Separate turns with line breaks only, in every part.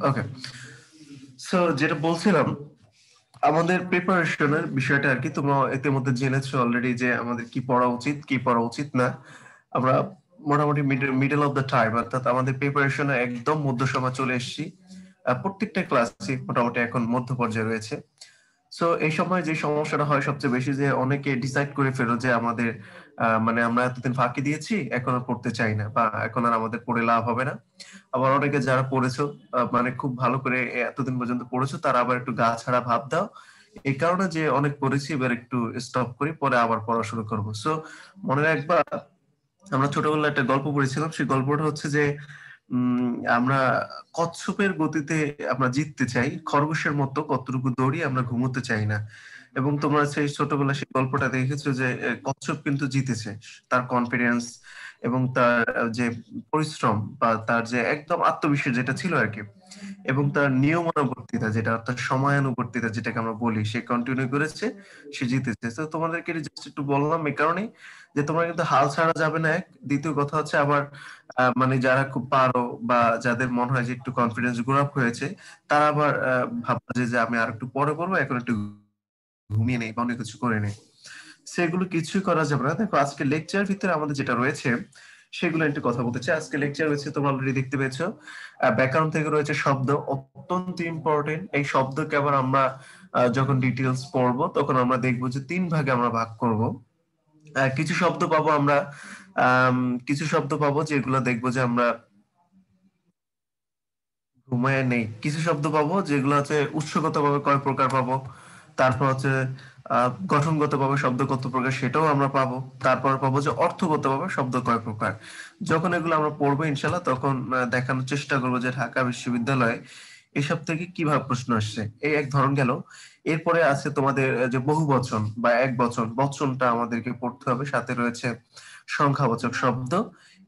ওকে, so যেটা বলছিলাম, আমাদের প্রিপারেশনের বিষয়টা আর কি, তোমরা ইতিমধ্যে জেনেছো অলরেডি যে আমাদের কি পড়া উচিত কি পড়া উচিত না। আমরা মোটামুটি মিডল অফ দ্য টাইম, অর্থাৎ আমাদের প্রিপারেশনে একদম মধ্য সময় চলে এসেছি। প্রত্যেকটা ক্লাসই মোটামুটি এখন মধ্য পর্যায়ে রয়েছে। সো এই সময় যে সমস্যাটা হয় সবচেয়ে বেশি, যে অনেকে ডিসাইড করে ফেলো যে আমাদের মানে আমরা এতদিন ফাঁকি দিয়েছি, এখন আর পড়তে চাই না, বা এখন আর আমাদের পড়ে লাভ হবে না। আবার অনেকে যারা পড়েছো, মানে খুব ভালো করে এতদিন পর্যন্ত পড়েছো, তারা আবার একটু গা ছাড়া ভাব দাও, এই কারণে যে অনেক পড়েছি এবার একটু স্টপ করি, পরে আবার পড়া শুরু করবো। সো মনে রাখবা, আমরা ছোটবেলায় একটা গল্প পড়েছিলাম, সেই গল্পটা হচ্ছে যে আমরা কচ্ছপের গতিতে আমরা জিততে চাই, খরগোশের মতো কতটুকু দৌড়ি আমরা ঘুমোতে চাই না। এবং তোমরা সেই ছোটবেলায় সেই গল্পটা দেখেছো যে কচ্ছপ কিন্তু জিতেছে, তার কনফিডেন্স এবং তার যে পরিশ্রম বা তার যে একদম আত্মবিশ্বাস যেটা ছিল আর কি, এবং তার নিয়মানুবর্তিতা যেটা, অর্থাৎ সময়ানুবর্তিতা যেটাকে আমরা বলি, সে কন্টিনিউ করেছে, সে জিতেছে। তো তোমাদেরকে জাস্ট একটু বললাম এই কারণে যে তোমরা কিন্তু হাল ছাড়া যাবে না, এক। দ্বিতীয় কথা হচ্ছে আবার মানে যারা খুব পারো বা যাদের মনে হয় যে একটু কনফিডেন্স গ্রো আপ হয়েছে, তারা আবার ভাববে যে আমি আর একটু পরে করবো, এখন একটু ঘুমিয়ে নেই বা অনেক কিছু করে নেই। সেগুলো কিছুই করা যাবে না। দেখো আজকে লেকচার ভিতরে আমাদের যেটা রয়েছে সেগুলো একটু কথা বলতে চাই। আজকে লেকচার রয়েছে, তোমরা অলরেডি দেখতে পেয়েছো, ব্যাকরণ থেকে রয়েছে শব্দ, অত্যন্ত ইম্পর্টেন্ট। এই শব্দকে আবার আমরা যখন ডিটেলস পড়বো তখন আমরা দেখবো যে তিন ভাগে আমরা ভাগ করব। কিছু শব্দ পাবো আমরা, আম, কিছু শব্দ পাবো যেগুলো দেখবো যে আমরা ঘুমায় নেই, কিছু শব্দ পাবো যেগুলো হচ্ছে উৎসগত ভাবে কয় প্রকার পাবো, তারপর হচ্ছে গঠনগত ভাবে শব্দ কত প্রকার সেটাও আমরা পাবো, তারপর পাবো যে অর্থগত ভাবে শব্দ কয় প্রকার। যখন এগুলো আমরা পড়বো ইনশাল্লাহ, তখন দেখানোর চেষ্টা করবো যে ঢাকা বিশ্ববিদ্যালয়ে এসব থেকে কিভাবে প্রশ্ন আসছে। এই এক ধরন গেল। এরপরে আছে তোমাদের যে বহু বচন বা এক বচন, বচনটা আমাদেরকে পড়তে হবে, সাথে রয়েছে সংখ্যাবাচক শব্দ,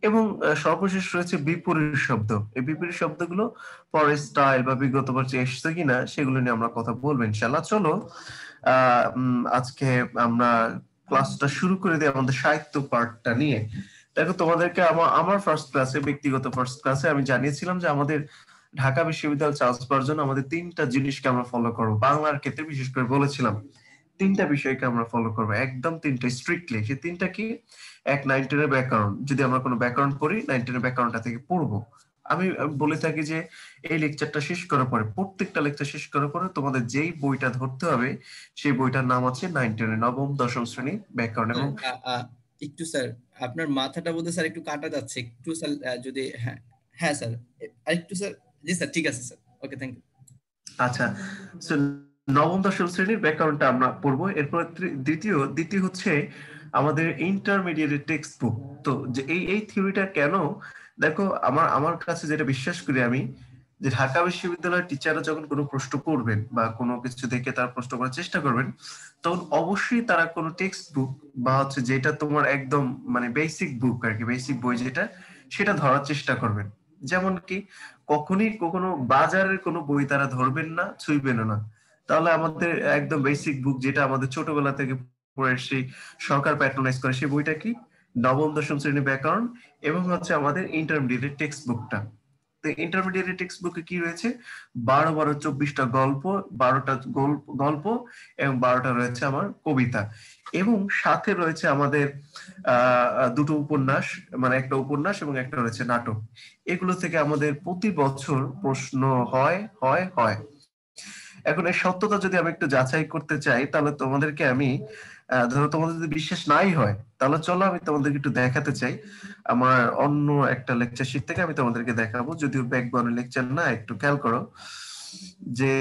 এবং সর্বশেষ রয়েছে বিপরীত শব্দ। এই বিপরীত শব্দগুলো পরের স্টাইল বা বিগতবার যে এসছে কিনা সেগুলো নিয়ে আমরা কথা বলবো ইনশাল্লাহ। চলো আজকে আমরা ক্লাসটা শুরু করে দিই আমাদের সাহিত্য পার্টটা নিয়ে। দেখো তোমাদেরকে আমার আমার ফার্স্ট ক্লাসে, ব্যক্তিগত ফার্স্ট ক্লাসে আমি জানিয়েছিলাম যে আমাদের ঢাকা বিশ্ববিদ্যালয় চান্স পাওয়ার জন্য আমাদের তিনটা জিনিসকে আমরা ফলো করবো। বাংলার ক্ষেত্রে বিশেষ করে বলেছিলাম তিনটা বিষয়কে আমরা ফলো করবো, একদম তিনটা স্ট্রিক্টলি। সেই তিনটা কি? এক, 9-10 ব্যাকরণ। যদি আমরা কোনো ব্যাকরণ পড়ি, 9-10 ব্যাকরণটা থেকে পড়বো। আমি বলে থাকি যে এই লেকচারটা শেষ করার পরে, প্রত্যেকটা লেকচার শেষ করার পরে তোমাদের যেই বইটা ধরতে হবে সেই বইটার নাম আছে 9-10 নবম দশম শ্রেণী ব্যাকরণ।
স্যার
এবং
একটু স্যার, আপনার মাথাটা বোধহয় স্যার একটু কাটা যাচ্ছে একটু স্যার, যদি হ্যাঁ, হ্যাঁ স্যার, আরেকটু স্যার। জি স্যার, ঠিক আছে স্যার, ওকে, থ্যাংক ইউ।
আচ্ছা, so নবম দশম শ্রেণীর ব্যাকরণটা আমরা পড়বো। এরপর দ্বিতীয় দ্বিতীয় হচ্ছে আমাদের ইন্টারমিডিয়েট টেক্সট বুক। তো যে এই থিওরিটা কেন, দেখো আমার আমার কাছে যেটা বিশ্বাস করি আমি, যে ঢাকা বিশ্ববিদ্যালয়ের টিচাররা যখন কোনো প্রশ্ন করবেন বা কোনো কিছু দেখে তারা প্রশ্ন করার চেষ্টা করবেন, তখন অবশ্যই তারা কোনো টেক্সট বুক বা হচ্ছে যেটা তোমার একদম মানে বেসিক বুক আর কি, বেসিক বই যেটা, সেটা ধরার চেষ্টা করবেন। যেমন কি, কখনই কখনো বাজারের কোনো বই তারা ধরবেন না, ছুঁইবেনও না। তাহলে আমাদের একদম বেসিক বুক যেটা আমাদের ছোটবেলা থেকে পড়ে সেই সরকার প্যাট্রোনাইজ করে, সেই বইটা কি? নবম দশম শ্রেণী ব্যাকরণ, এবং হচ্ছে আমাদের ইন্টারমিডিয়েট টেক্সট বুকটা। তো ইন্টারমিডিয়েট টেক্সট বুকে কি রয়েছে? 12-12-24টা গল্প, 12টা গল্প, এবং 12টা রয়েছে আমার কবিতা, এবং সাথে রয়েছে আমাদের দুটো উপন্যাস, মানে একটা উপন্যাস এবং একটা রয়েছে নাটক। এগুলো থেকে আমাদের প্রতি বছর প্রশ্ন হয় হয় হয়। এখন এই সত্যতা যদি আমি একটু যাচাই করতে চাই, তাহলে তোমাদেরকে আমি ধরো তোমাদের যদি বিশ্বাস নাই হয়, তাহলে চলো আমি তোমাদেরকে একটু দেখাতে চাই। আমার অন্য একটা লেকচার শিট থেকে আমি তোমাদেরকে দেখাবো, যদিও ব্যাকবনের লেকচার না, একটু খেয়াল করো যে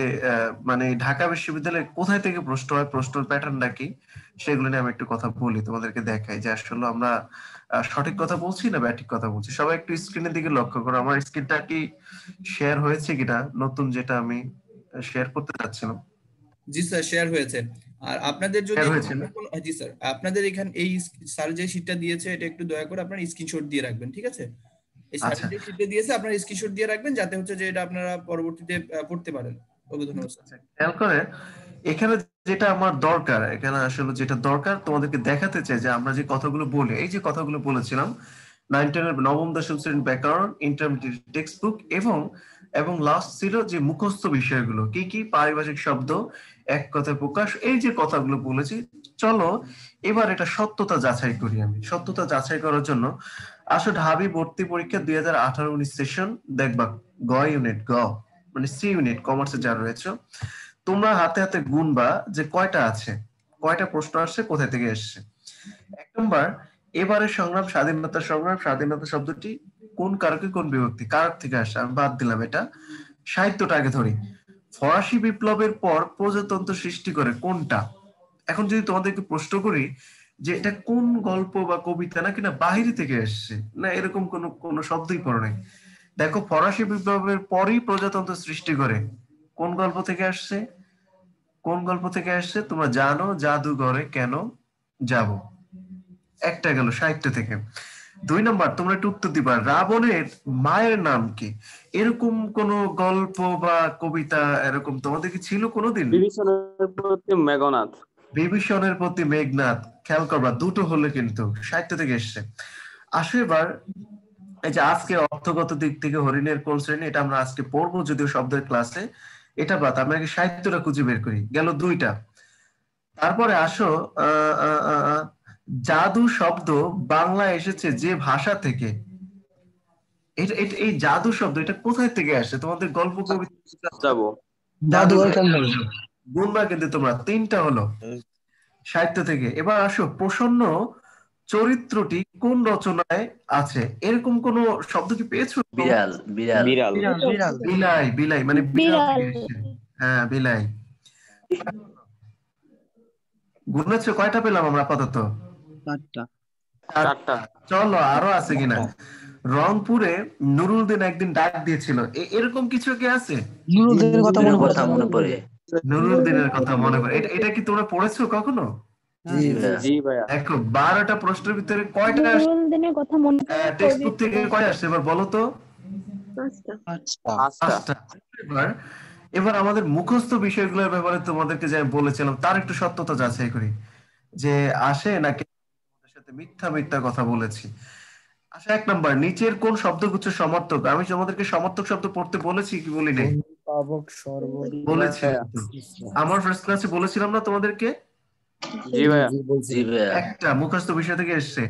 মানে ঢাকা বিশ্ববিদ্যালয়ে কোথায় থেকে প্রশ্ন হয়, প্রশ্নের প্যাটার্নটা কি, সেগুলো নিয়ে আমি একটু কথা বলি, তোমাদেরকে দেখাই যে আসলে আমরা সঠিক কথা বলছি না ব্যাঠিক কথা বলছি। সবাই একটু স্ক্রিনের দিকে লক্ষ্য করো, আমার স্ক্রিনটা কি শেয়ার হয়েছে কিনা, নতুন যেটা আমি শেয়ার করতে চাচ্ছিলাম।
জি স্যার, শেয়ার হয়েছে। আর আপনাদের যদি
শেয়ার হয়েছে না?
জি স্যার, আপনাদের এখানে এই স্যার যে শীটটা দিয়েছে এটা একটু দয়া করে আপনার স্ক্রিনশট দিয়ে রাখবেন, ঠিক আছে? এই স্যার
আচ্ছা
যে শীটটা দিয়েছে আপনার স্ক্রিনশট দিয়ে রাখবেন, যাতে হচ্ছে যে এটা আপনারা পরবর্তীতে পড়তে পারেন। ওকে, ধন্যবাদ স্যার।
আচ্ছা, খেয়াল করে এখানে যেটা আমার দরকার, এখানে আসলে যেটা দরকার তোমাদেরকে দেখাতে চাই যে আমরা যে কথাগুলো বলি, এই যে কথাগুলো বলেছিলাম, 9-10 নবম দশম শ্রেণীর ব্যাকরণ, ইন্টারমিডিয়েট টেক্সট বুক, এবং এবং লাস্ট ছিল যে মুখস্থ বিষয়গুলো, কি কি পারিভাষিক শব্দ এক কথায় প্রকাশ, এই যে কথাগুলো বলেছি। চলো এবার এটা সত্যতা যাচাই করি। আমি সত্যতা যাচাই করার জন্য আসলে ঢাবি ভর্তি পরীক্ষা 2018-19 সেশন দেখবা, গ ইউনিট, গ মানে সি ইউনিট কমার্সে যা রয়েছে, তোমরা হাতে হাতে গুনবা যে কয়টা আছে, কয়টা প্রশ্ন আসছে, কোথায় থেকে এসছে। এক নম্বর, এবারে সংগ্রাম স্বাধীনতা সংগ্রাম, স্বাধীনতা শব্দটি কোন কারকে কোন বিভক্তি, কারক থেকে আসে, আমি বাদ দিলাম এটা। সাহিত্যটা আগে ধরি। ফরাসি বিপ্লবের পর প্রজাতন্ত্র সৃষ্টি করে কোনটা? এখন যদি তোমাদেরকে প্রশ্ন করি যে এটা কোন গল্প বা কবিতা, নাকি না বাহিরে থেকে এসছে, না এরকম কোন কোন শব্দই পড়ে নাই, দেখো ফরাসি বিপ্লবের পরই প্রজাতন্ত্র সৃষ্টি করে, কোন গল্প থেকে আসছে? কোন গল্প থেকে আসছে তোমরা জানো? জাদুঘরে কেন যাব, একটা গেল সাহিত্য থেকে। দুই নম্বর, তোমরা একটু উত্তর দিবা, রাবণের মায়ের নাম কি? এরকম কোন গল্প বা কবিতা এরকম তোমাদের কি ছিল কোনোদিন?
বিভীষণের প্রতি মেঘনাদ।
বিভীষণের প্রতি মেঘনাদ, খেয়াল করবা দুটো হলে কিন্তু সাহিত্য থেকে এসছে। আসো এবার এই যে আজকে অর্থগত দিক থেকে হরিণের কোন শ্রেণী, এটা আমরা আজকে পড়বো যদিও শব্দের ক্লাসে, এটা বাদ আমরা আগে সাহিত্যটা খুঁজে বের করি, গেল দুইটা। তারপরে আসো আহ, আহ, আহ, আহ, জাদু শব্দ বাংলা এসেছে যে ভাষা থেকে, এই জাদু শব্দ এটা কোথায় থেকে আসে? তোমাদের গল্প কবিতা
যাবো।
জাদুঘর গুনবা কিন্তু তোমরা, তিনটা হলো সাহিত্য থেকে। এবার আসো, প্রসন্ন চরিত্রটি কোন রচনায় আছে, এরকম কোন শব্দ কি পেয়েছো?
বিড়াল বিড়াল
বিড়াল।
বিলাই, বিলাই মানে বিড়াল থেকে এসেছে। হ্যাঁ বিলাই। গুনেছো কয়টা পেলাম আমরা আপাতত?
চারটা।
চলো আরো আছে কিনা। রংপুরে নুরুল দিন একদিন ডাক দিয়েছিল, এরকম কিছু কি আছে?
এর কথা মনে পড়ে।
নুরুল দিনের কথা মনে পড়ে, এটা কি তোমরা পড়েছো কখনো?
জি ভাইয়া।
দেখো 12টা প্রশ্নের ভিতরে কয়টা
নুরুল দিনের কথা মনে
টেক্সট বুক থেকে কয়টা আসছে এবার বলো তো?
পাঁচটা।
পাঁচটা। এবার এবার আমাদের মুখস্থ বিষয়গুলোর ব্যাপারে তোমাদেরকে যে আমি বলেছিলাম তার একটু সত্যতা যাচাই করি, যে আসে নাকি তোমাদের সাথে মিথ্যা মিথ্যা কথা বলেছি। আচ্ছা, এক নাম্বার, নিচের কোন শব্দগুচ্ছ সমর্থক? আমি তোমাদেরকে সমর্থক শব্দ পড়তে বলেছি কি বলি নাই? বলেছি তো। আমার ফার্স্ট ক্লাসে বলেছিলাম না তোমাদেরকে?
জি ভাইয়া।
জি ভাইয়া।
একটা মুখস্থ বিষয় থেকে এসছে।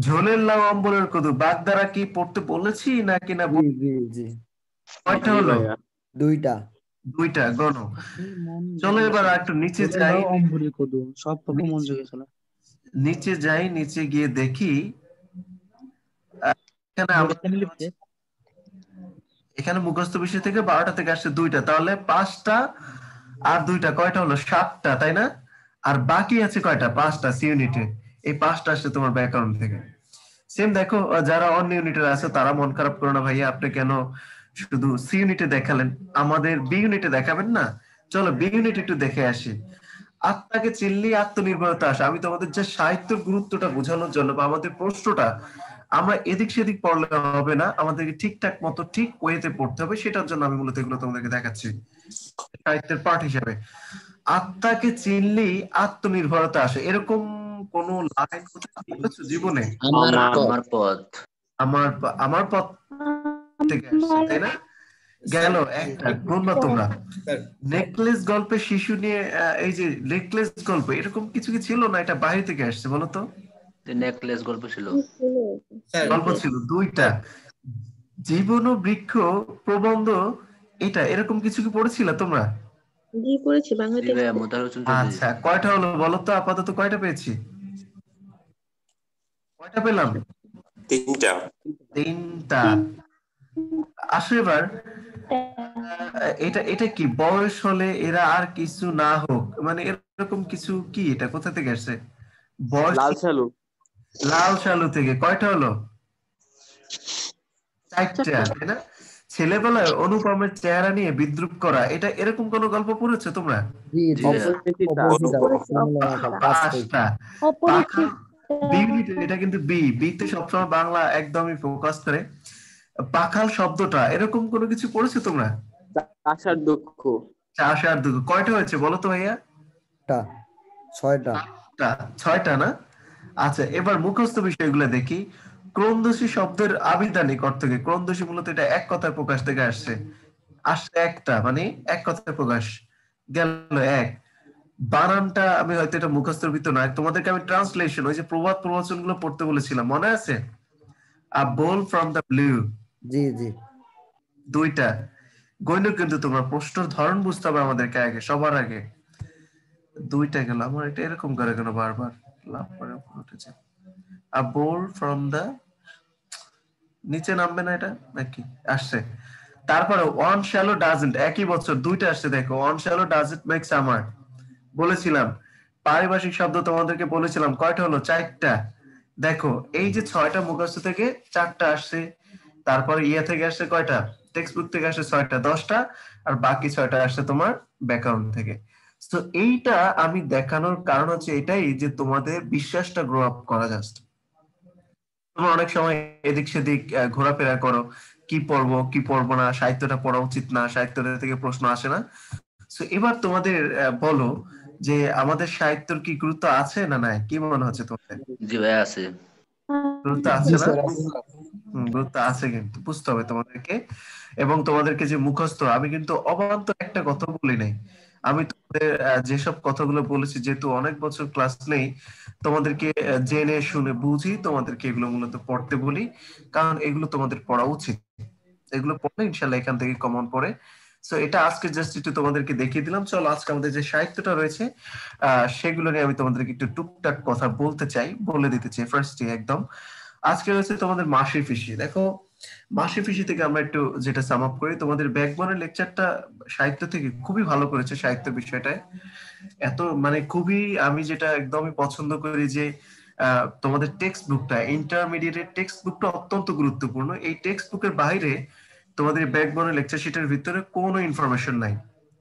ঝোলের লাউ অম্বলের কদু, বাগদারা কি পড়তে বলেছি নাকি না? কয়টা
জি
হলো?
ভাইয়া।
দুইটা, গণ। চলো এবার একটু নিচে যাই, নিচে যাই, নিচে গিয়ে দেখি এখানে এখানে মুখস্থ বিষয় থেকে 12টা থেকে আসছে দুইটা, তাহলে 5টা আর দুইটা কয়টা হলো? 7টা, তাই না? আর বাকি আছে কয়টা? 5টা সি ইউনিটে, এই 5টা আসছে তোমার ব্যাকরণ থেকে। সেম দেখো, যারা অন্য ইউনিটের আছে তারা মন খারাপ করো না ভাইয়া, আপনি কেন শুধু সি ইউনিটে দেখালেন, আমাদের বি ইউনিটে দেখাবেন না? চলো বি ইউনিট একটু দেখে আসি। আত্মাকে চিনলি আত্মনির্ভরতা আসে। আমি তোমাদের যে সাহিত্যের গুরুত্বটা বোঝানোর জন্য বা আমাদের প্রশ্নটা আমরা এদিক সেদিক পড়লে হবে না, আমাদেরকে ঠিকঠাক মতো ঠিক ওয়েতে পড়তে হবে, সেটার জন্য আমি মূলত এগুলো তোমাদেরকে দেখাচ্ছি সাহিত্যের পাঠ হিসাবে। আত্মাকে চিনলি আত্মনির্ভরতা আসে, এরকম কোন লাইন বলেছো জীবনে?
আমার পথ।
আমার পথ থেকে আসছে, তাই না? গেল একটা। গুনবা তোমরা। নেকলেস গল্পে শিশু নিয়ে, এই যে নেকলেস গল্প এরকম কিছু কি ছিল না এটা বাইরে থেকে আসছে বলো তো?
নেকলেস গল্প ছিল,
গল্প ছিল দুইটা। জীবন ও বৃক্ষ প্রবন্ধ, এটা এরকম কিছু কি পড়েছিল তোমরা?
জি পড়েছি বাংলা
জি ভাইয়া। মোতাহার হোসেন চৌধুরী।
আচ্ছা, কয়টা হলো বলো তো আপাতত? কয়টা পেয়েছি? কয়টা পেলাম? তিনটা। আসো এবার, এটা এটা কি বয়স হলে এরা আর কিছু না হোক, মানে এরকম কিছু কি, এটা কোথা থেকে আসছে? বয়স,
লাল সালু।
লাল সালু থেকে। কয়টা হলো? 4টা, তাই না? ছেলেবেলায় অনুপমের চেহারা নিয়ে বিদ্রুপ করা, এটা এরকম কোন গল্প পড়েছো তোমরা?
জি ভাইয়া।
5টা। এটা কিন্তু বি তে সবসময় বাংলা একদমই ফোকাস করে। পাখাল শব্দটা এরকম কোনো কিছু পড়েছো তোমরা?
আশার দুঃখ।
চাষ আর দুঃখ, কয়টা হয়েছে বলো তো ভাইয়া? 6টা না? আচ্ছা, এবার মুখস্থ বিষয়গুলো দেখি। ক্রন্দশী শব্দের আবিধানিক অর্থ কি? ক্রন্দশী মূলত এটা এক কথায় প্রকাশ থেকে আসছে, আসছে একটা, মানে এক কথায় প্রকাশ গেল এক। বানানটা আমি হয়তো এটা মুখস্থের ভিতর নয়, তোমাদেরকে আমি ট্রান্সলেশন, ওই যে প্রবাদ প্রবচন গুলো পড়তে বলেছিলাম, মনে আছে? আ বোল ফ্রম দ্য ব্লু,
জি জি
দুইটা গইন, কিন্তু তোমরা প্রশ্নের ধরন বুঝতে হবে আমাদেরকে আগে, সবার আগে। দুইটা গেল, আমার এটা এরকম করে কেন বারবার লাভ করে উপর উঠেছে। আ বোল ফ্রম দ্য, নিচে নামবে না এটা নাকি? আসছে। তারপরে ওয়ান শ্যালো ডাজন্ট, একই বছর দুইটা আসছে, দেখো one swallow doesn't make summer. বলেছিলাম পারিভাষিক শব্দ তোমাদেরকে বলেছিলাম, কয়টা হলো? 4টা। দেখো এই যে 6টা মুখস্থ থেকে 4টা আসছে, তারপরে ইয়া থেকে আসছে কয়টা? টেক্সট বুক থেকে আসছে 6টা, 10টা, আর বাকি 6টা আসছে তোমার ব্যাকরণ থেকে। তো এইটা আমি দেখানোর কারণ হচ্ছে এটাই যে তোমাদের বিশ্বাসটা গ্রো আপ করা জাস্ট। তোমরা অনেক সময় এদিক সেদিক ঘোরাফেরা করো, কি পড়বো কি পড়বো না, সাহিত্যটা পড়া উচিত না, সাহিত্যটা থেকে প্রশ্ন আসে না। তো এবার তোমাদের বলো যে আমাদের সাহিত্যের কি গুরুত্ব আছে না নাই, কি মনে হচ্ছে তোমাদের?
জি ভাইয়া আছে।
গুরুত্ব
জি
আছে না?
স্যার আছে।
গুরুত্ব আছে, কিন্তু বুঝতে হবে তোমাদেরকে। এবং তোমাদেরকে যে মুখস্থ, আমি কিন্তু অবান্তর একটা কথা বলি নাই। আমি তোমাদের যেসব কথাগুলো বলেছি, যেহেতু অনেক বছর ক্লাস নেই, তোমাদেরকে জেনে শুনে বুঝি তোমাদেরকে এগুলো মূলত পড়তে বলি, কারণ এগুলো তোমাদের পড়া উচিত। এগুলো পড়লে ইনশাল্লাহ এখান থেকে কমন পড়ে। সো এটা আজকে জাস্ট একটু তোমাদেরকে দেখিয়ে দিলাম। চলো আজকে আমাদের যে সাহিত্যটা রয়েছে সেগুলো নিয়ে আমি তোমাদেরকে একটু টুকটাক কথা বলতে চাই, বলে দিতে চাই ফার্স্টে একদম। আজকে রয়েছে তোমাদের মাসি পিসি। দেখো মাসি পিসি থেকে আমরা একটু যেটা সাম আপ করি, তোমাদের ব্যাকবনের লেকচারটা সাহিত্য থেকে খুবই ভালো করেছে, সাহিত্য বিষয়টায় এত মানে খুবই, আমি যেটা একদমই পছন্দ করি যে তোমাদের টেক্সট বুকটা, ইন্টারমিডিয়েটের টেক্সট বুকটা অত্যন্ত গুরুত্বপূর্ণ। এই টেক্সট বুকের বাইরে তোমাদের ব্যাকবনের লেকচার শিটের ভিতরে কোনো ইনফরমেশন নাই,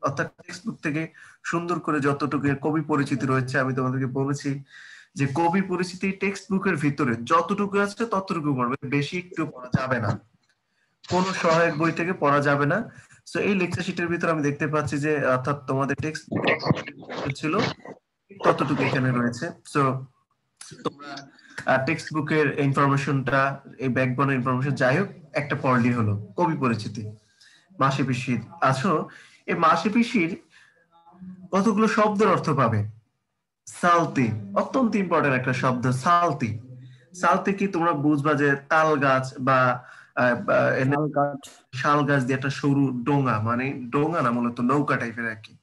অর্থাৎ টেক্সট বুক থেকে সুন্দর করে যতটুকু কবি পরিচিতি রয়েছে, আমি তোমাদেরকে বলেছি যে কবি পরিচিতি টেক্সট বুকের ভিতরে যতটুকু আছে ততটুকু পড়বে, বেশি একটু পড়া যাবে না, কোনো সহায়ক বই থেকে পড়া যাবে না। সো এই লেকচার শিটের ভিতরে আমি দেখতে পাচ্ছি যে অর্থাৎ তোমাদের টেক্সট ছিল ততটুকু এখানে রয়েছে। সো তোমরা টেক্সট বুকের ইনফরমেশনটা, এই ব্যাকবনের ইনফরমেশন যাই হোক একটা পড়লি হলো। কবি পরিচিতি, মাসি পিসির আছো, এই মাসি পিসির কতগুলো শব্দের অর্থ পাবে। সালতি, অত্যন্ত ইম্পর্টেন্ট একটা শব্দ, সালতি। সালতি কি তোমরা বুঝবা যে তাল গাছ বা
শাল কাঠ।
শাল গাছ দিয়ে একটা সরু ডোঙা, মানে ডোঙা না মূলত নৌকা টাইপের আর কি।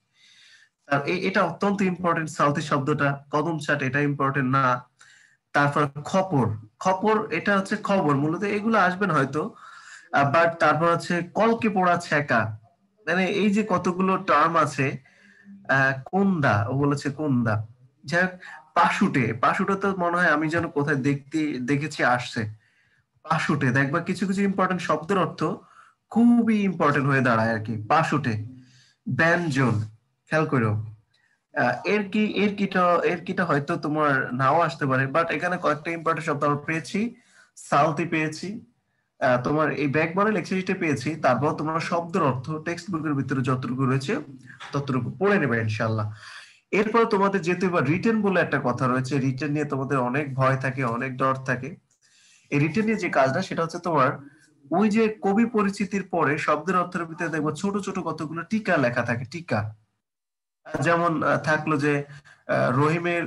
আর এটা অত্যন্ত ইম্পর্টেন্ট সালতি শব্দটা। কদম চাট, এটা ইম্পর্টেন্ট না। তারপর খপর, খপর এটা হচ্ছে খবর, মূলত এগুলো আসবেন হয়তো। বাট তারপর হচ্ছে কলকে পোড়া ছেকা, মানে এই যে কতগুলো টার্ম আছে। কোন্দা, ও বলেছে কোন্দা। যাই হোক, পাশুটে, পাশুটে তো মনে হয় আমি যেন কোথায় দেখেছি আসছে। পাশুটে দেখবা কিছু কিছু ইম্পর্টেন্ট শব্দের অর্থ খুবই ইম্পর্টেন্ট হয়ে দাঁড়ায় আর কি। পাশুটে, ব্যঞ্জন, খেয়াল করো। এর কিটা হয়তো তোমার নাও আসতে পারে, বাট এখানে কয়েকটা ইম্পর্টেন্ট শব্দ আমরা পেয়েছি। সালতি পেয়েছি, তোমার এই ব্যাকবনে লেকচারটা পেয়েছি। তারপর তোমরা শব্দের অর্থ টেক্সট বুকের ভিতরে যতটুকু রয়েছে ততটুকু পড়ে নেবে ইনশাআল্লাহ। এরপর তোমাদের যেহেতু এবার রিটেন বলে একটা কথা রয়েছে, রিটেন নিয়ে তোমাদের অনেক ভয় থাকে, অনেক ডর থাকে। এই রিটেন নিয়ে যে কাজটা, সেটা হচ্ছে তোমার ওই যে কবি পরিচিতির পরে শব্দের অর্থের ভিতরে দেখবো ছোট ছোট কতগুলো টিকা লেখা থাকে, টিকা। যেমন থাকলো যে রহিমের,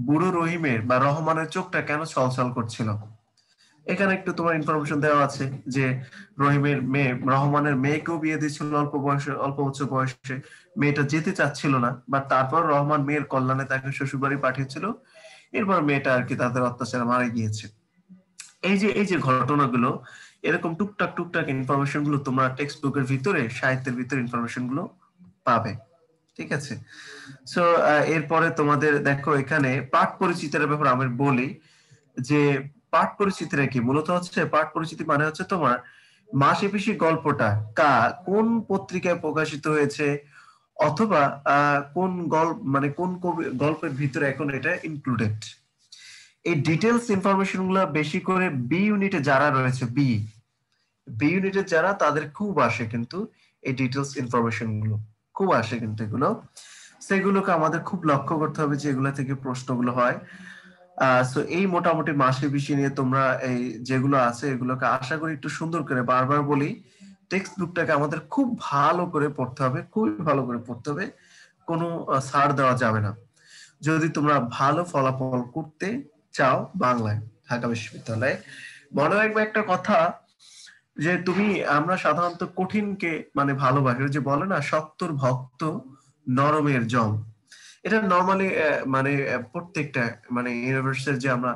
বুড়ো রহিমের বা রহমানের চোখটা কেন ছলছল করছিল। এখানে একটু তোমার ইনফরমেশন দেওয়া আছে যে রহিমের মেয়ে, রহমানের মেয়েকেও বিয়ে দিয়েছিল অল্প বয়সে, অল্প বছর বয়সে। মেয়েটা যেতে চাচ্ছিল না, বাট তারপর রহমান মেয়ের কল্যাণে তাকে শ্বশুরবাড়ি পাঠিয়েছিল। এরপর মেয়েটা আর কি তাদের অত্যাচারে মারা গিয়েছে। এই যে ঘটনাগুলো, এরকম টুকটাক টুকটাক ইনফরমেশন গুলো তোমরা টেক্সট বুকের ভিতরে, সাহিত্যের ভিতরে ইনফরমেশন গুলো পাবে। ঠিক আছে। সো এরপরে তোমাদের দেখো এখানে পাঠ পরিচিতির ব্যাপারে আমি বলি যে পাঠ পরিচিতিটা কি, মূলত হচ্ছে পাঠ পরিচিতি মানে হচ্ছে তোমার মাসি পিসি গল্পটা কোন পত্রিকায় প্রকাশিত হয়েছে, অথবা কোন গল্প, মানে কোন গল্পের ভিতরে এখন এটা ইনক্লুডেড। এই ডিটেলস ইনফরমেশন গুলো বেশি করে বি ইউনিটে যারা রয়েছে, বি ইউনিটে যারা, তাদের খুব আসে কিন্তু এই ডিটেলস ইনফরমেশন গুলো খুব আসে কিন্তু এগুলো। সেগুলোকে আমাদের খুব লক্ষ্য করতে হবে যে এগুলা থেকে প্রশ্নগুলো হয়। সো এই মোটামুটি মাসে বেশি নিয়ে তোমরা এই যেগুলো আছে এগুলোকে আশা করি একটু সুন্দর করে, বারবার বলি টেক্সট বুকটাকে আমাদের খুব ভালো করে পড়তে হবে, খুবই ভালো করে পড়তে হবে, কোনো ছাড় দেওয়া যাবে না যদি তোমরা ভালো ফলাফল করতে চাও বাংলায় ঢাকা বিশ্ববিদ্যালয়ে। মনে রাখবে একটা কথা, যে আমরা সাধারণত কঠিনকে মানে ভালোবাসি, যে বলে না শক্তর ভক্ত নরমের জম। এটা নর্মালি মানে প্রত্যেকটা মানে ইউনিভার্সের যে আমরা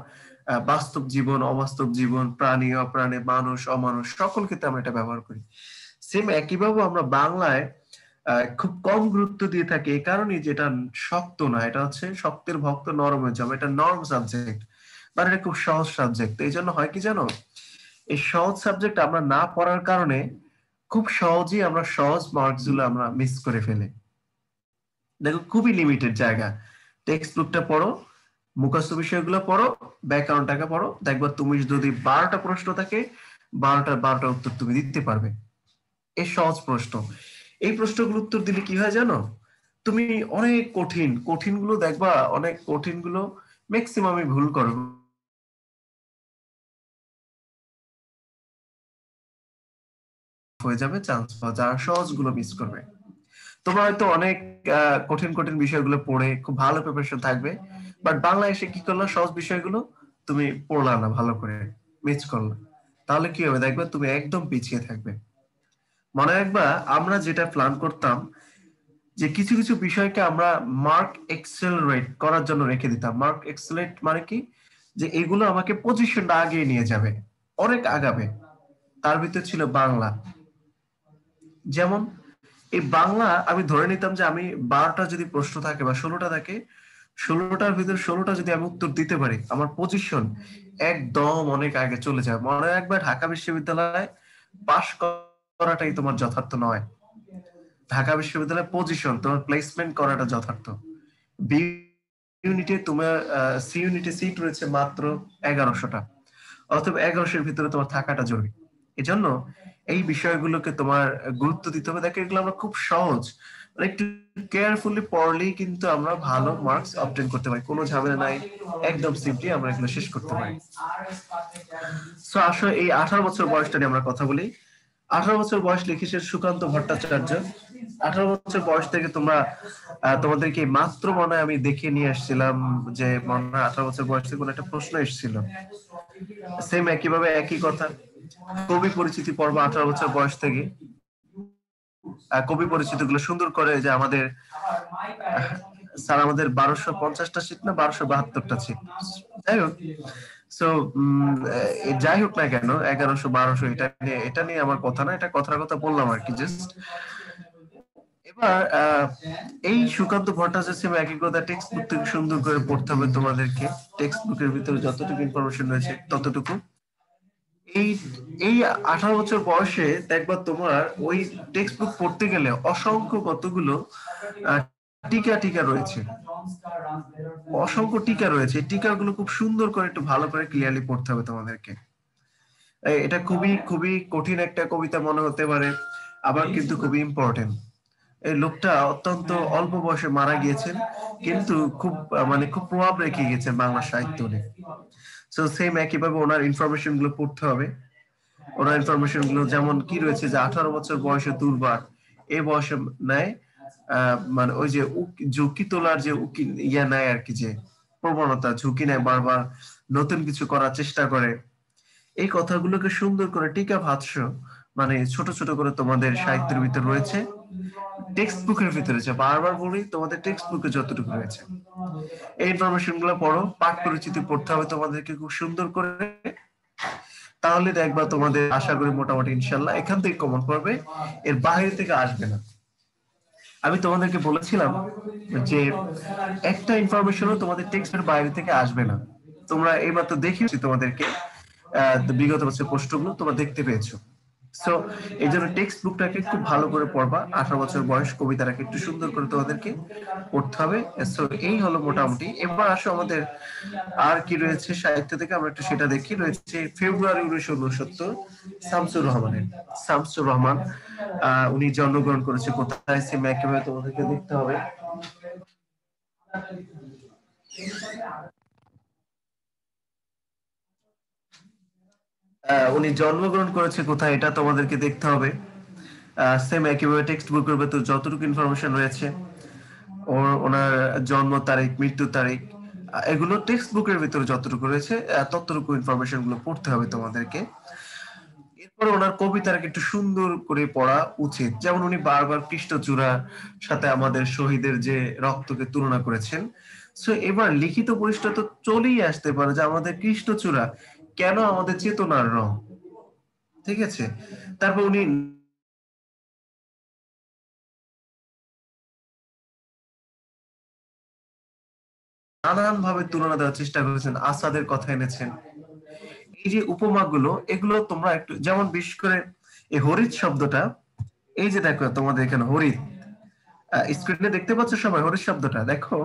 বাস্তব জীবন, অবাস্তব জীবন, প্রাণী অপ্রাণী, মানুষ অমানুষ, সকল ক্ষেত্রে আমরা এটা ব্যবহার করি। সেম একইভাবে আমরা বাংলায় খুব কম গুরুত্ব দিয়ে থাকি এই কারণে, যেটা শক্ত না, এটা হচ্ছে শক্তের ভক্ত নরমের জম, এটা নরম সাবজেক্ট, মানে এটা খুব সহজ সাবজেক্ট। এই জন্য হয় কি জানো, এই সহজ সাবজেক্ট আমরা না পড়ার কারণে খুব সহজেই আমরা সহজ মার্কস গুলো আমরা মিস করে ফেলি। দেখো খুবই লিমিটেড জায়গা, টেক্সট বুকটা পড়ো, মুখস্থ বিষয়গুলো পড়ো, ব্যাকরণটাকে পড়ো, দেখবা তুমি যদি 12টা প্রশ্ন থাকে 12টা উত্তর তুমি দিতে পারবে। এই সহজ প্রশ্ন, এই প্রশ্নগুলোর উত্তর দিলে কি হয় জানো, তুমি অনেক কঠিন গুলো দেখবা, অনেক কঠিন গুলো ম্যাক্সিমামই ভুল করো, হয়ে যাবে চান্স পাওয়া, যারা সহজ গুলো মিস করবে। তোমরা হয়তো অনেক কঠিন বিষয়গুলো পড়ে খুব ভালো প্রিপারেশন থাকবে, বাট বাংলা এসে কি করলো, সহজ বিষয়গুলো তুমি পড়লা না, ভালো করে মিস করলা, তাহলে কি হবে দেখবে তুমি একদম পিছিয়ে থাকবে। মনে রাখবা আমরা যেটা প্ল্যান করতাম, যে কিছু কিছু বিষয়কে আমরা মার্ক এক্সেলারেট করার জন্য রেখে দিতাম। মার্ক এক্সেলারেট মানে কি, যে এগুলো আমাকে পজিশনটা আগিয়ে নিয়ে যাবে, অনেক আগাবে। তার ভিতর ছিল বাংলা। যেমন এই বাংলা আমি ধরে নিতাম যে আমি 12টা যদি প্রশ্ন থাকে বা 16টা থাকে, 16টার ভিতর 16টা যদি আমি উত্তর দিতে পারি, আমার পজিশন একদম অনেক আগে চলে যায়। মনে রাখবে ঢাকা বিশ্ববিদ্যালয়ে পাশ করাটাই তোমার যথার্থ নয়, ঢাকা বিশ্ববিদ্যালয়ে পজিশন, তোমার প্লেসমেন্ট করাটা যথার্থ। বি ইউনিটে তোমার সি ইউনিটে সিট রয়েছে মাত্র 1100টা, অথবা 1100-এর ভিতরে তোমার থাকাটা জরুরি। এজন্য এই বিষয়গুলোকে তোমার গুরুত্ব দিতে হবে। দেখো এগুলো আমরা খুব সহজ, মানে একটু কেয়ারফুলি পড়লেই কিন্তু আমরা ভালো মার্কস অবটেন করতে পারি, কোনো ঝামেলা নাই, একদম সিম্পলি আমরা এগুলো শেষ করতে পারি। সো আসলে এই 18 বছর বয়সটা নিয়ে আমরা কথা বলি। 18 বছর বয়স লিখেছেন সুকান্ত ভট্টাচার্য। 18 বছর বয়স থেকে তোমরা তোমাদেরকে মাত্র মনে হয় আমি দেখে নিয়ে আসছিলাম, যে মনে হয় 18 বছর বয়স থেকে কোনো একটা প্রশ্ন এসেছিল, সেম একইভাবে একই কথা। কবি পরিচিতি পর্ব 18 বছর বয়স থেকে, কবি পরিচিতি গুলো সুন্দর করে, যে আমাদের স্যার আমাদের 1250টা সিট না 1272টা সিট, যাই হোক। সো যাই হোক না কেন 1100 1200 এটা নিয়ে আমার কথা না, এটা কথার কথা বললাম আর কি জাস্ট। এবার এই সুকান্ত ভট্টাচার্য একই কথা, টেক্সট বুক থেকে সুন্দর করে পড়তে হবে তোমাদেরকে, টেক্সট বুকের ভিতরে যতটুকু ইনফরমেশন রয়েছে ততটুকু। এই এই 18 বছর বয়সে দেখবা তোমার ওই টেক্সট বুক পড়তে গেলে অসংখ্য কতগুলো টিকা রয়েছে, অসংখ্য টিকা রয়েছে। এই টিকাগুলো খুব সুন্দর করে একটু ভালো করে ক্লিয়ারলি পড়তে হবে তোমাদেরকে। এটা খুবই খুবই কঠিন একটা কবিতা মনে হতে পারে, আবার কিন্তু খুবই ইম্পর্টেন্ট। এই লোকটা অত্যন্ত অল্প বয়সে মারা গিয়েছেন, কিন্তু খুব মানে খুব প্রভাব রেখে গেছেন বাংলা সাহিত্য নিয়ে। সো সেম একইভাবে ওনার ইনফরমেশন গুলো পড়তে হবে। ওনার ইনফরমেশন গুলো যেমন কি রয়েছে, যে 18 বছর বয়সে দুর্বার, এই বয়সে নেয় মানে ওই যে ঝুঁকি তোলার যে ইয়া নেয় আর কি, যে প্রবণতা, ঝুঁকি নেয়, বারবার নতুন কিছু করার চেষ্টা করে। এই কথাগুলোকে সুন্দর করে টিকা ভাষ্য মানে ছোট ছোট করে তোমাদের সাহিত্যের ভিতরে রয়েছে, টেক্সট বুকের ভিতরে রয়েছে। বারবার বলি তোমাদের টেক্সট বুকে যতটুকু রয়েছে এই ইনফরমেশন গুলো পড়ো। পাঠ পরিচিতি পড়তে হবে তোমাদেরকে খুব সুন্দর করে, তাহলে দেখবা তোমাদের আশা করি মোটামুটি ইনশাল্লাহ এখান থেকে কমন পড়বে, এর বাইরে থেকে আসবে না। আমি তোমাদেরকে বলেছিলাম যে একটা ইনফরমেশনও তোমাদের টেক্সটের বাইরে থেকে আসবে না। তোমরা এইবার তো দেখিয়েছি তোমাদেরকে বিগত বছর প্রশ্নগুলো তোমরা দেখতে পেয়েছো। সো এই জন্য টেক্সট বুকটাকে খুব ভালো করে পড়বা। 18 বছর বয়স, কবিতাটাকে একটু সুন্দর করে তোমাদেরকে পড়তে হবে। সো এই হলো মোটামুটি। এবার আসো আমাদের আর কি রয়েছে সাহিত্য থেকে, আমরা একটু সেটা দেখি। রয়েছে ফেব্রুয়ারি 1969 শামসুর রহমানের। শামসুর রহমান উনি জন্মগ্রহণ করেছে কোথায়, সে একেবারে তোমাদেরকে দেখতে হবে। উনি জন্মগ্রহণ করেছে কোথায় এটা তোমাদেরকে দেখতে হবে। সেম একইভাবে টেক্সট বুকের ভেতর যতটুকু ইনফরমেশন রয়েছে, ওনার জন্ম তারিখ, মৃত্যু তারিখ, এগুলো টেক্সট বুকের ভিতরে যতটুকু রয়েছে ততটুকু ইনফরমেশন গুলো পড়তে হবে তোমাদেরকে। এরপর ওনার কবিতাটাকে একটু সুন্দর করে পড়া উচিত। যেমন উনি বারবার কৃষ্ণচূড়ার সাথে আমাদের শহীদের যে রক্তকে তুলনা করেছেন। সো এবার লিখিত পরিষ্কার তো চলেই আসতে পারে যে আমাদের কৃষ্ণচূড়া কেন আমাদের চেতনার রং, ঠিক আছে। তারপর উনি নানান ভাবে তুলনা দেওয়ার চেষ্টা করেছেন, আসাদের কথা এনেছেন। এই যে উপমাগুলো, এগুলো তোমরা একটু, যেমন বিশেষ করে এই হরিৎ শব্দটা, এই যে দেখো তোমাদের এখানে হরিৎ স্ক্রিনে দেখতে পাচ্ছ সবাই, হরিৎ শব্দটা দেখো।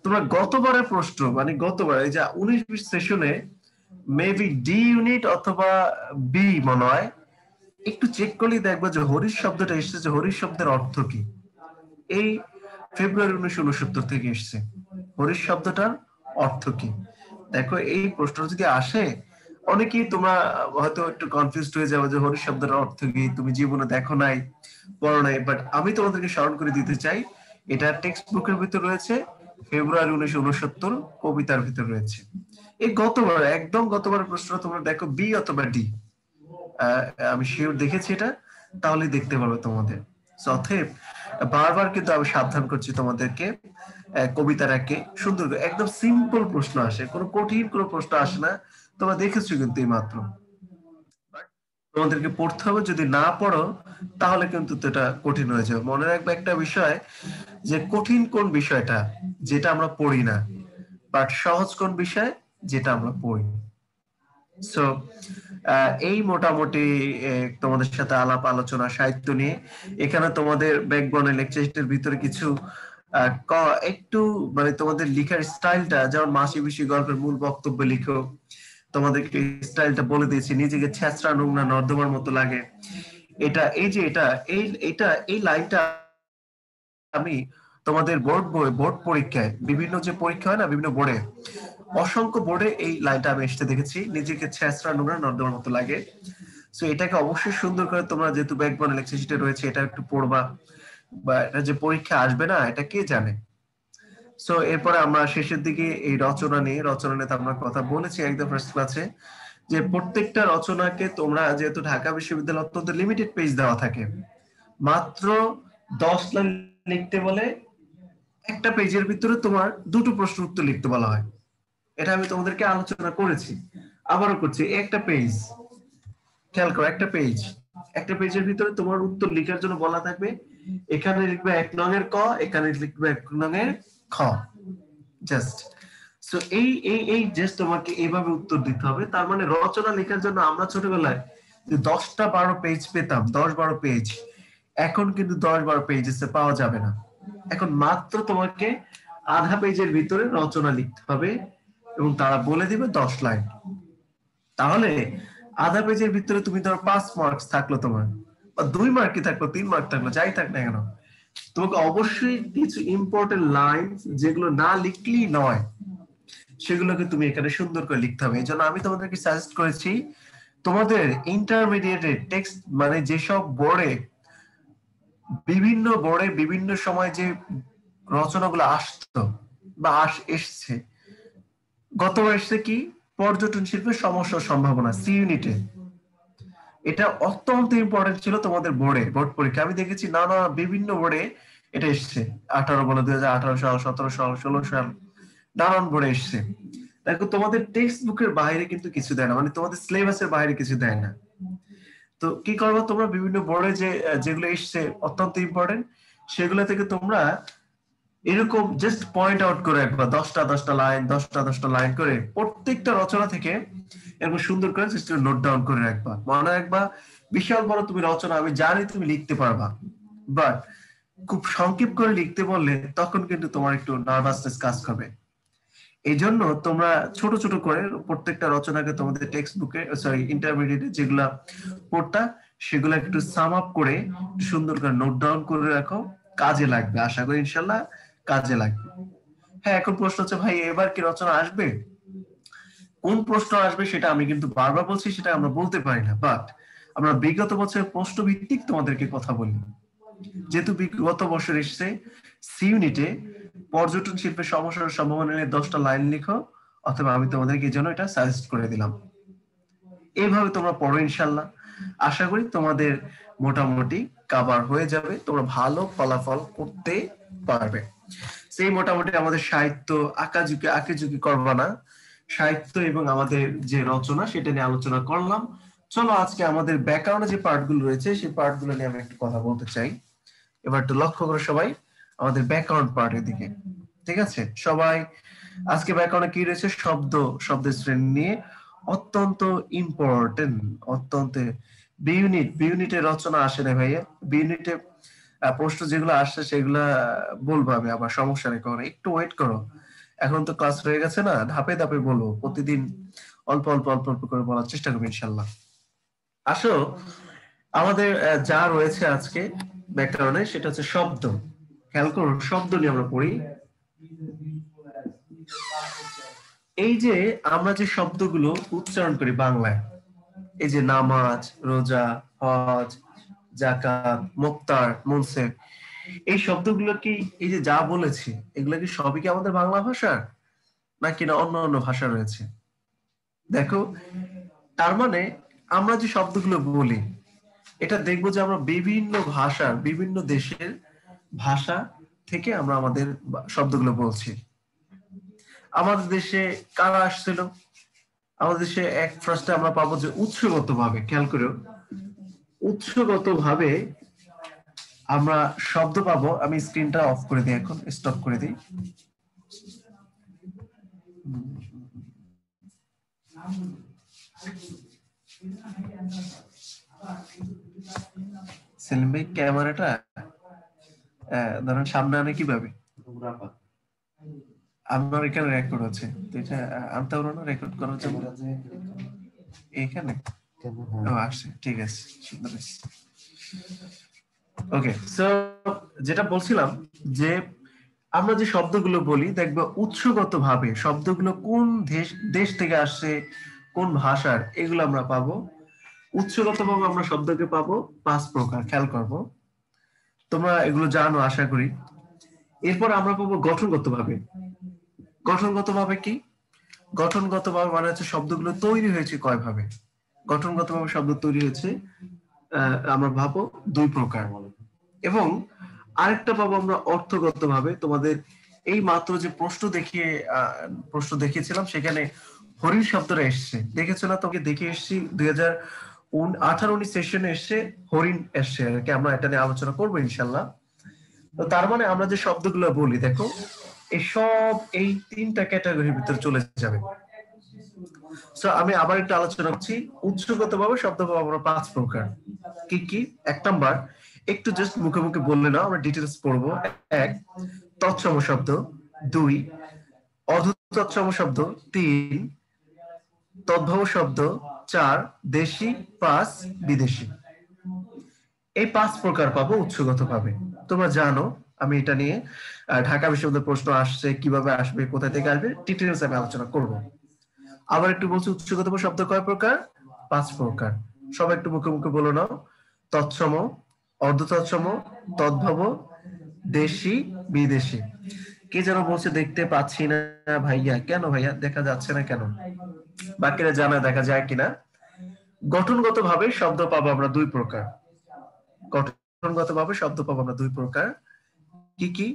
তোমরা গতবারের প্রশ্ন, মানে গতবার এই যে 19-20 সেশনে মেবি ডি ইউনিট অথবা বি মনে হয়, একটু চেক করলেই দেখবো যে হরিৎ শব্দটা এসেছে। হরিৎ শব্দের অর্থ কি? এই ফেব্রুয়ারি 1969 থেকে এসছে। হরিৎ শব্দটার অর্থ কি? দেখো এই প্রশ্নটা যদি আসে, অনেকেই তোমরা হয়তো একটু কনফিউজড হয়ে যাবে যে হরিৎ শব্দের অর্থ কি, তুমি জীবনে দেখো নাই, পড়ো নাই। বাট আমি তোমাদেরকে স্মরণ করে দিতে চাই, এটা টেক্সট বুকের ভিতর রয়েছে, ফেব্রুয়ারি 1969 কবিতার ভিতর রয়েছে। এই গতবার, একদম গতবার প্রশ্ন তোমরা দেখো বি অথবা ডি, আমি শিওর দেখেছি এটা, তাহলে দেখতে পারবে তোমাদের। অতএব বারবার কিন্তু আমি সাবধান করছি তোমাদেরকে, কবিতাটাকে সুন্দর, একদম সিম্পল প্রশ্ন আসে, কোনো কঠিন কোনো প্রশ্ন আসে না। তোমরা দেখেছো কিন্তু এই মাত্র। তোমাদেরকে পড়তে হবে, যদি না পড়ো তাহলে কিন্তু এটা কঠিন হয়ে যাবে। মনে রাখবে একটা বিষয়, যে কঠিন কোন বিষয়টা যেটা আমরা পড়ি না, বাট সহজ কোন বিষয় যেটা আমরা পড়ি। সো এই মোটামুটি তোমাদের সাথে আলাপ আলোচনা সাহিত্য নিয়ে। এখানে তোমাদের ব্যাকবনের লেকচার শিটের ভিতরে কিছু একটু মানে তোমাদের লেখার স্টাইলটা, যেমন মাসি বিশি গল্পের মূল বক্তব্য লিখো, তোমাদেরকে স্টাইলটা বলে দিয়েছি। নিজেকে ছেঁচড়া নোংরা নর্দমার মতো লাগে, এটা এই যে এই লাইনটা আমি তোমাদের বোর্ড পরীক্ষায়, বিভিন্ন যে পরীক্ষা হয় না, বিভিন্ন বোর্ডে, অসংখ্য বোর্ডে এই লাইনটা আমি এসে দেখেছি, নিজেকে ছেঁচড়া নোংরা নর্দমার মতো লাগে। সো এটাকে অবশ্যই সুন্দর করে তোমরা, যেহেতু ব্যাকবন লেকচার শিটে রয়েছে, এটা একটু পড়বা, বা এটা যে পরীক্ষা আসবে না এটা কে জানে। সো এরপরে আমরা শেষের দিকে এই রচনা নিয়ে আমরা কথা বলেছি একদম ফার্স্ট ক্লাসে, যে প্রত্যেকটা রচনাকে তোমরা, যেহেতু ঢাকা বিশ্ববিদ্যালয় অত্যন্ত লিমিটেড পেজ দেওয়া থাকে, মাত্র 10 লাইন লিখতে বলে, একটা পেজের ভিতরে তোমার 2টো প্রশ্ন উত্তর লিখতে বলা হয়। এটা আমি তোমাদেরকে আলোচনা করেছি, আবারও করছি। একটা পেজ, খেয়াল করো, একটা পেজের ভিতরে তোমার উত্তর লেখার জন্য বলা থাকবে, এখানে লিখবে 1 নং-এর ক, এখানে লিখবে 1 নং-এর খ, জাস্ট। সো এই জাস্ট তোমাকে এইভাবে উত্তর দিতে হবে। তার মানে রচনা লেখার জন্য আমরা ছোটবেলায় যে 10টা 12 পেজ পেতাম, 10-12 পেজ, এখন কিন্তু 10-12 পেজেস পাওয়া যাবে না। এখন মাত্র তোমাকে আধা পেজের ভিতরে রচনা লিখতে হবে, এবং তারা বলে দিবে 10 লাইন। তাহলে আধা পেজের ভিতরে তুমি ধরো 5 মার্কস থাকলো তোমার, বা 2 মার্কই থাকলো, 3 মার্ক থাকলো, যাই থাক না কেন, তোমাকে অবশ্যই কিছু ইম্পর্টেন্ট লাইন, যেগুলো না লিখলেই নয়, সেগুলোকে তুমি এখানে সুন্দর করে লিখতে হবে। এই জন্য আমি তোমাদেরকে সাজেস্ট করেছি, তোমাদের ইন্টারমিডিয়েটের টেক্সট, মানে যেসব বোর্ডে বিভিন্ন সময় যে রচনাগুলো আসতো বা এসছে, গতবার এসছে কি, পর্যটন শিল্পের সমস্যা সম্ভাবনা, সি ইউনিটে, এটা অত্যন্ত ইম্পর্টেন্ট ছিল তোমাদের বোর্ড পরীক্ষা। আমি দেখেছি বিভিন্ন বোর্ডে এটা এসছে, 18 বলো, 2018 সাল, 17 সাল, 16 সাল, নানান বোর্ডে এসছে। দেখো তোমাদের টেক্সট বুকের বাইরে কিন্তু কিছু দেয় না, মানে তোমাদের সিলেবাসের বাইরে কিছু দেয় না। তো কি করবো, তোমরা বিভিন্ন বোর্ডে যেগুলো এসছে অত্যন্ত ইম্পর্টেন্ট, সেগুলো থেকে তোমরা এরকম জাস্ট পয়েন্ট আউট করে রাখবা, 10টা লাইন করে প্রত্যেকটা রচনা থেকে এরকম সুন্দর করে জাস্ট নোট ডাউন করে রাখবা। মনে রাখবা, বিশাল বড় তুমি রচনা, আমি জানি তুমি লিখতে পারবা, বাট খুব সংক্ষেপ করে লিখতে বললে তখন কিন্তু তোমার একটু নার্ভাসনেস কাজ করবে। এই জন্য তোমরা ছোট ছোট করে প্রত্যেকটা রচনাকে তোমাদের টেক্সট বুকে, সরি ইন্টারমিডিয়েটে যেগুলা পড়তা, সেগুলো একটু সাম আপ করে সুন্দর করে নোট ডাউন করে রাখো, কাজে লাগবে, আশা করি ইনশাল্লাহ কাজে লাগবে। হ্যাঁ, এখন প্রশ্ন হচ্ছে, ভাই এবার কি রচনা আসবে? কোন প্রশ্ন আসবে সেটা আমি কিন্তু বারবার বলছি, সেটা আমরা বলতে পারি না, বাট আমরা বিগত বছরের প্রশ্ন ভিত্তিক তোমাদেরকে কথা বলি। যেহেতু বিগত বছর এসছে সি ইউনিটে পর্যটন শিল্পের সমস্যা ও সম্ভাবনা নিয়ে 10টা লাইন লিখো, অথবা আমি তোমাদেরকে এই জন্য এটা সাজেস্ট করে দিলাম। এইভাবে তোমরা পড়ো, ইনশাল্লাহ আশা করি তোমাদের মোটামুটি কভার হয়ে যাবে, তোমরা ভালো ফলাফল করতে পারবে। সেই মোটামুটি আমাদের সাহিত্য আঁকাঝুঁকি করবা না, সাহিত্য এবং আমাদের যে রচনা সেটা নিয়ে আলোচনা করলাম। চলো আজকে আমাদের ব্যাকরণে যে পার্টগুলো রয়েছে সেই পার্টগুলো নিয়ে আমি একটু কথা বলতে চাই। এবার একটু লক্ষ্য করো সবাই আমাদের ব্যাকরণ পার্টের দিকে, ঠিক আছে? সবাই আজকে ব্যাকরণে কি রয়েছে? শব্দের শ্রেণী নিয়ে অত্যন্ত ইম্পর্টেন্ট, অত্যন্ত বি ইউনিটের রচনা আসে না ভাইয়া, বি ইউনিটে প্রশ্ন যেগুলো আসছে সেগুলা বলবো আমি, আবার সমস্যা নেই, কখনো একটু ওয়েট করো। এখন তো ক্লাস হয়ে গেছে না, ধাপে ধাপে বলবো, প্রতিদিন অল্প অল্প অল্প অল্প করে বলার চেষ্টা করবো ইনশাল্লাহ। আসো আমাদের যা রয়েছে আজকে ব্যাকরণে সেটা হচ্ছে শব্দ। খেয়াল করো, শব্দ নিয়ে আমরা পড়ি। এই যে আমরা যে শব্দগুলো উচ্চারণ করি বাংলায়, এই যে নামাজ, রোজা, হজ, যাকাত, মুক্তার, মুনসেফ, এই শব্দগুলো কি এই যে যা বলেছি এগুলো কি সবই কি আমাদের বাংলা ভাষার, নাকি না অন্য অন্য ভাষা রয়েছে? দেখো, তার মানে আমরা যে শব্দগুলো বলি এটা দেখবো যে আমরা বিভিন্ন ভাষার, বিভিন্ন দেশের ভাষা থেকে আমরা আমাদের শব্দগুলো বলছি। আমাদের দেশে কারা আসছিল? আমাদের দেশে ফার্স্টে আমরা পাবো যে উৎসগত ভাবে, খেয়াল করো, উৎসগত ভাবে আমরা শব্দ পাবো। আমি স্ক্রিনটা অফ করে দিই, এখন স্টপ করে দিই। সেলিম ভাই ক্যামেরাটা ধরেন সামনে আনে কিভাবে? আমার এখানে রেকর্ড আছে, তো এটা আনতে পারো না? রেকর্ড করার জন্য এখানে আসছে, ঠিক আছে, সুন্দর। ওকে, সো যেটা বলছিলাম যে আমরা যে শব্দগুলো বলি দেখবো উৎসগত ভাবে শব্দগুলো কোন দেশ থেকে আসছে, কোন ভাষার, এগুলো আমরা পাবো। উৎসগত ভাবে আমরা শব্দকে পাবো 5 প্রকার, খেয়াল করবো, তোমরা এগুলো জানো আশা করি। এরপর আমরা পাবো গঠনগত ভাবে। গঠনগত ভাবে কি? গঠনগত ভাবে মানে হচ্ছে শব্দগুলো তৈরি হয়েছে কয় ভাবে। গঠনগত ভাবে শব্দ তৈরি হয়েছে আমরা ভাবো 2 প্রকার। এবং আরেকটা পাবো আমরা অর্থগত ভাবে। তোমাদের এই মাত্র যে প্রশ্ন দেখিয়েছিলাম সেখানে হরিণ শব্দটা এসছে, দেখেছো না? তোকে দেখে এসছি 2018-19 সেশনে এসছে, হরিণ এসছে আর কি। আমরা এটা নিয়ে আলোচনা করবো ইনশাল্লাহ। তো তার মানে আমরা যে শব্দগুলো বলি দেখো এই সব এই 3টা ক্যাটাগরির ভিতরে চলে যাবে। সো আমি আবার একটু আলোচনা করছি। উৎসগত ভাবে শব্দ পাবো আমরা 5 প্রকার। কি কি? 1 নাম্বার, একটু জাস্ট মুখে মুখে বললে না, আমরা ডিটেইলস পড়বো। 1 তৎসম শব্দ, 2 অর্ধতৎসম শব্দ, 3 তদ্ভব শব্দ, 4 দেশি, 5 বিদেশি। এই 5 প্রকার পাবো উৎসগত ভাবে। তোমরা জানো আমি এটা নিয়ে ঢাকা বিশ্ববিদ্যালয়ের প্রশ্ন আসছে, কিভাবে আসবে, কোথা থেকে আসবে, ডিটেইলস আমি আলোচনা করব। আবার একটু বলছি, উৎসগত শব্দ কয় প্রকার? 5 প্রকার। সবাই একটু মুখে মুখে বলো নাও। তৎসম, অর্ধতৎসম, তদ্ভব, দেশি, বিদেশি। কে যেন বলছে দেখতে পাচ্ছি না ভাইয়া। কেন ভাইয়া দেখা যাচ্ছে না কেন? বাকিরা জানা দেখা যায় কিনা? গঠনগত ভাবে শব্দ পাবো আমরা 2 প্রকার। গঠনগত ভাবে শব্দ পাবো আমরা 2 প্রকার। কি কি?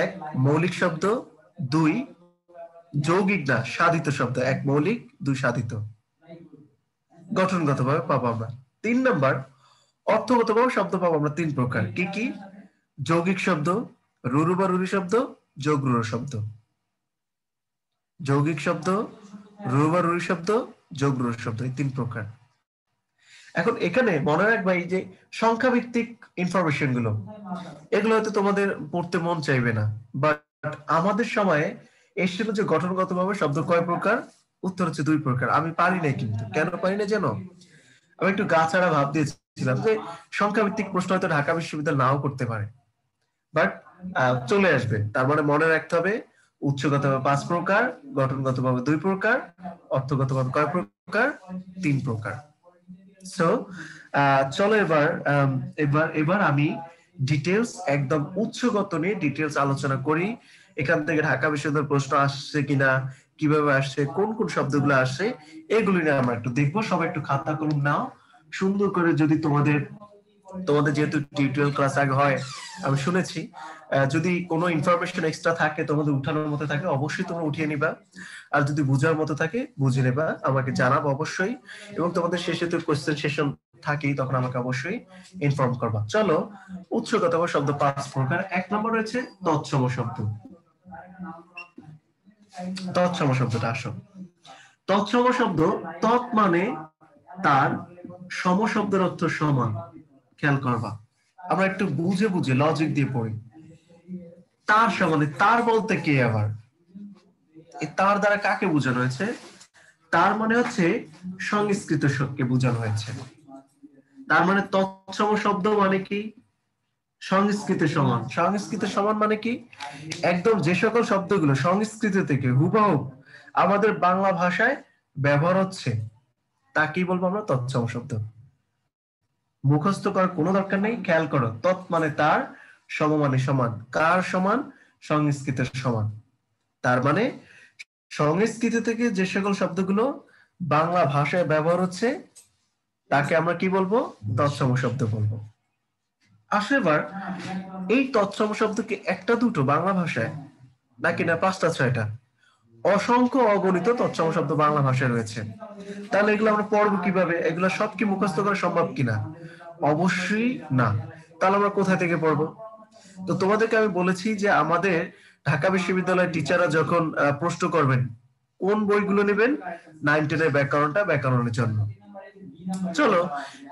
1 মৌলিক শব্দ, 2 যৌগিক না সাধিত শব্দ। 1 মৌলিক, 2 সাধিত। গঠনগত ভাবে পাবো আমরা। 3 নাম্বার অর্থগত ভাবে শব্দ পাবো আমরা 3 প্রকার। কি কি? যৌগিক শব্দ, রুরু বা রুরি শব্দ, যোগ রুরু শব্দ। যৌগিক শব্দ, রুরু বা রুরি শব্দ, যোগ রুরু শব্দ, এই 3 প্রকার। এখন এখানে মনে রাখবা এই যে সংখ্যা ভিত্তিক ইনফরমেশন গুলো, এগুলো হয়তো তোমাদের পড়তে মন চাইবে না, বাট আমাদের সময়ে এসেছিল যে গঠনগত ভাবে শব্দ কয় প্রকার? উত্তর হচ্ছে 2 প্রকার। আমি পারি না, কিন্তু কেন পারি না জানো? আমি একটু গাছাড়া ভাব দিয়েছিলাম যে সংখ্যা ভিত্তিক প্রশ্ন হয়তো ঢাকা বিশ্ববিদ্যালয় নাও করতে পারে, বাট চলে আসবে। তার মানে মনে রাখতে হবে উৎসগত ভাবে 5 প্রকার, গঠনগত ভাবে 2 প্রকার, অর্থগত ভাবে কয় প্রকার? 3 প্রকার। সো চলো এবার আমি ডিটেলস একদম উৎসগত নিয়ে ডিটেলস আলোচনা করি। এখান থেকে ঢাকা বিশ্ববিদ্যালয়ের প্রশ্ন আসছে কিনা, কিভাবে আসছে, কোন কোন শব্দগুলো আসছে, এগুলো নিয়ে আমরা একটু দেখবো। সবাই একটু খাতা কলম নাও সুন্দর করে। যদি তোমাদের যেহেতু টিউটোরিয়াল ক্লাস আগে হয় আমি শুনেছি, যদি কোনো ইনফরমেশন এক্সট্রা থাকে তোমাদের উঠানোর মতো থাকে অবশ্যই তোমরা উঠিয়ে নিবা, আর যদি বোঝার মতো থাকে বুঝে নেবা, আমাকে জানাবো অবশ্যই। এবং তোমাদের শেষে তো কোশ্চেন সেশন থাকি, তখন আমাকে অবশ্যই ইনফর্ম করবা। চলো উৎসগত শব্দ 5 প্রকার। 1 নম্বর রয়েছে তৎসম শব্দ। তৎসম শব্দটা আসো। তৎসম শব্দ, তৎ মানে তার, সম শব্দের অর্থ সমান। খেয়াল করবা, আমরা একটু বুঝে বুঝে লজিক দিয়ে পড়ি। তার সমানে, তার বলতে কে আবার? এই তার দ্বারা কাকে বোঝানো হয়েছে? তার মানে হচ্ছে সংস্কৃত শব্দকে বোঝানো হয়েছে। তার মানে তৎসম শব্দ মানে কি? সংস্কৃত সমান। সংস্কৃত সমান মানে কি? একদম যে সকল শব্দগুলো সংস্কৃত থেকে হুবহু আমাদের বাংলা ভাষায় ব্যবহার হচ্ছে তাকেই বলবো আমরা তৎসম শব্দ। মুখস্থ করার কোনো দরকার নেই, খেয়াল করো। তৎ মানে তার, সম মানে সমান। কার সমান? সংস্কৃতের সমান। তার মানে সংস্কৃত থেকে যে সকল শব্দগুলো বাংলা ভাষায় ব্যবহার হচ্ছে তাকে আমরা কি বলবো? তৎসম শব্দ বলবো। আসলে এবার এই তৎসম শব্দ কি একটা দুটো বাংলা ভাষায়, নাকি না 5টা 6টা? অসংখ্য অগণিত তৎসম শব্দ বাংলা ভাষায় রয়েছে। তাহলে এগুলো আমরা পড়বো কিভাবে? এগুলো সব কি মুখস্থ করা সম্ভব কিনা? অবশ্যই না। তাহলে আমরা কোথা থেকে পড়বো? তো তোমাদেরকে আমি বলেছি যে আমাদের ঢাকা বিশ্ববিদ্যালয়ের টিচাররা যখন প্রশ্ন করবেন, কোন বইগুলো নেবেন? 9, 10 এর ব্যাকরণের জন্য। চলো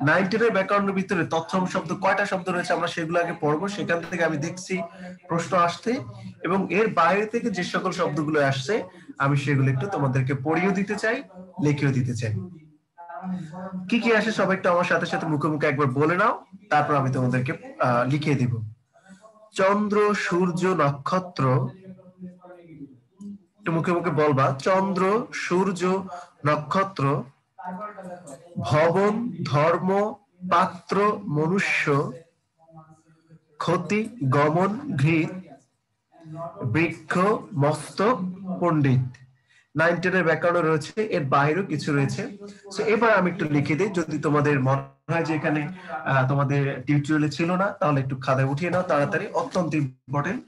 9, 10 এর ব্যাকরণের ভিতরে তৎসম শব্দ কয়টা শব্দ রয়েছে আমরা সেগুলো আগে পড়বো। সেখান থেকে আমি দেখছি প্রশ্ন আসতে, এবং এর বাইরে থেকে যে সকল শব্দগুলো আসছে আমি সেগুলো একটু তোমাদেরকে পড়িয়েও দিতে চাই, লিখেও দিতে চাই। কি কি আসে সবাই একটু আমার সাথে সাথে মুখে মুখে একবার বলে নাও, তারপর আমি তোমাদেরকে লিখিয়ে দিব। চন্দ্র, সূর্য, নক্ষত্র। একটু মুখে মুখে বলবা। চন্দ্র, সূর্য, নক্ষত্র। ভবন, ধর্ম, পাত্র, মনুষ্য। ক্ষতি, গমন, ঘৃত। বৃক্ষ, মস্তক, পণ্ডিত। 9, 10 এর ব্যাকরণ রয়েছে, এর বাইরেও কিছু রয়েছে। তো এবার আমি একটু লিখে দিই, যদি তোমাদের মনে হয় যে এখানে তোমাদের টিউটোরিয়ালে ছিল না, তাহলে একটু খাতায় উঠিয়ে নাও তাড়াতাড়ি। অত্যন্ত ইম্পর্টেন্ট।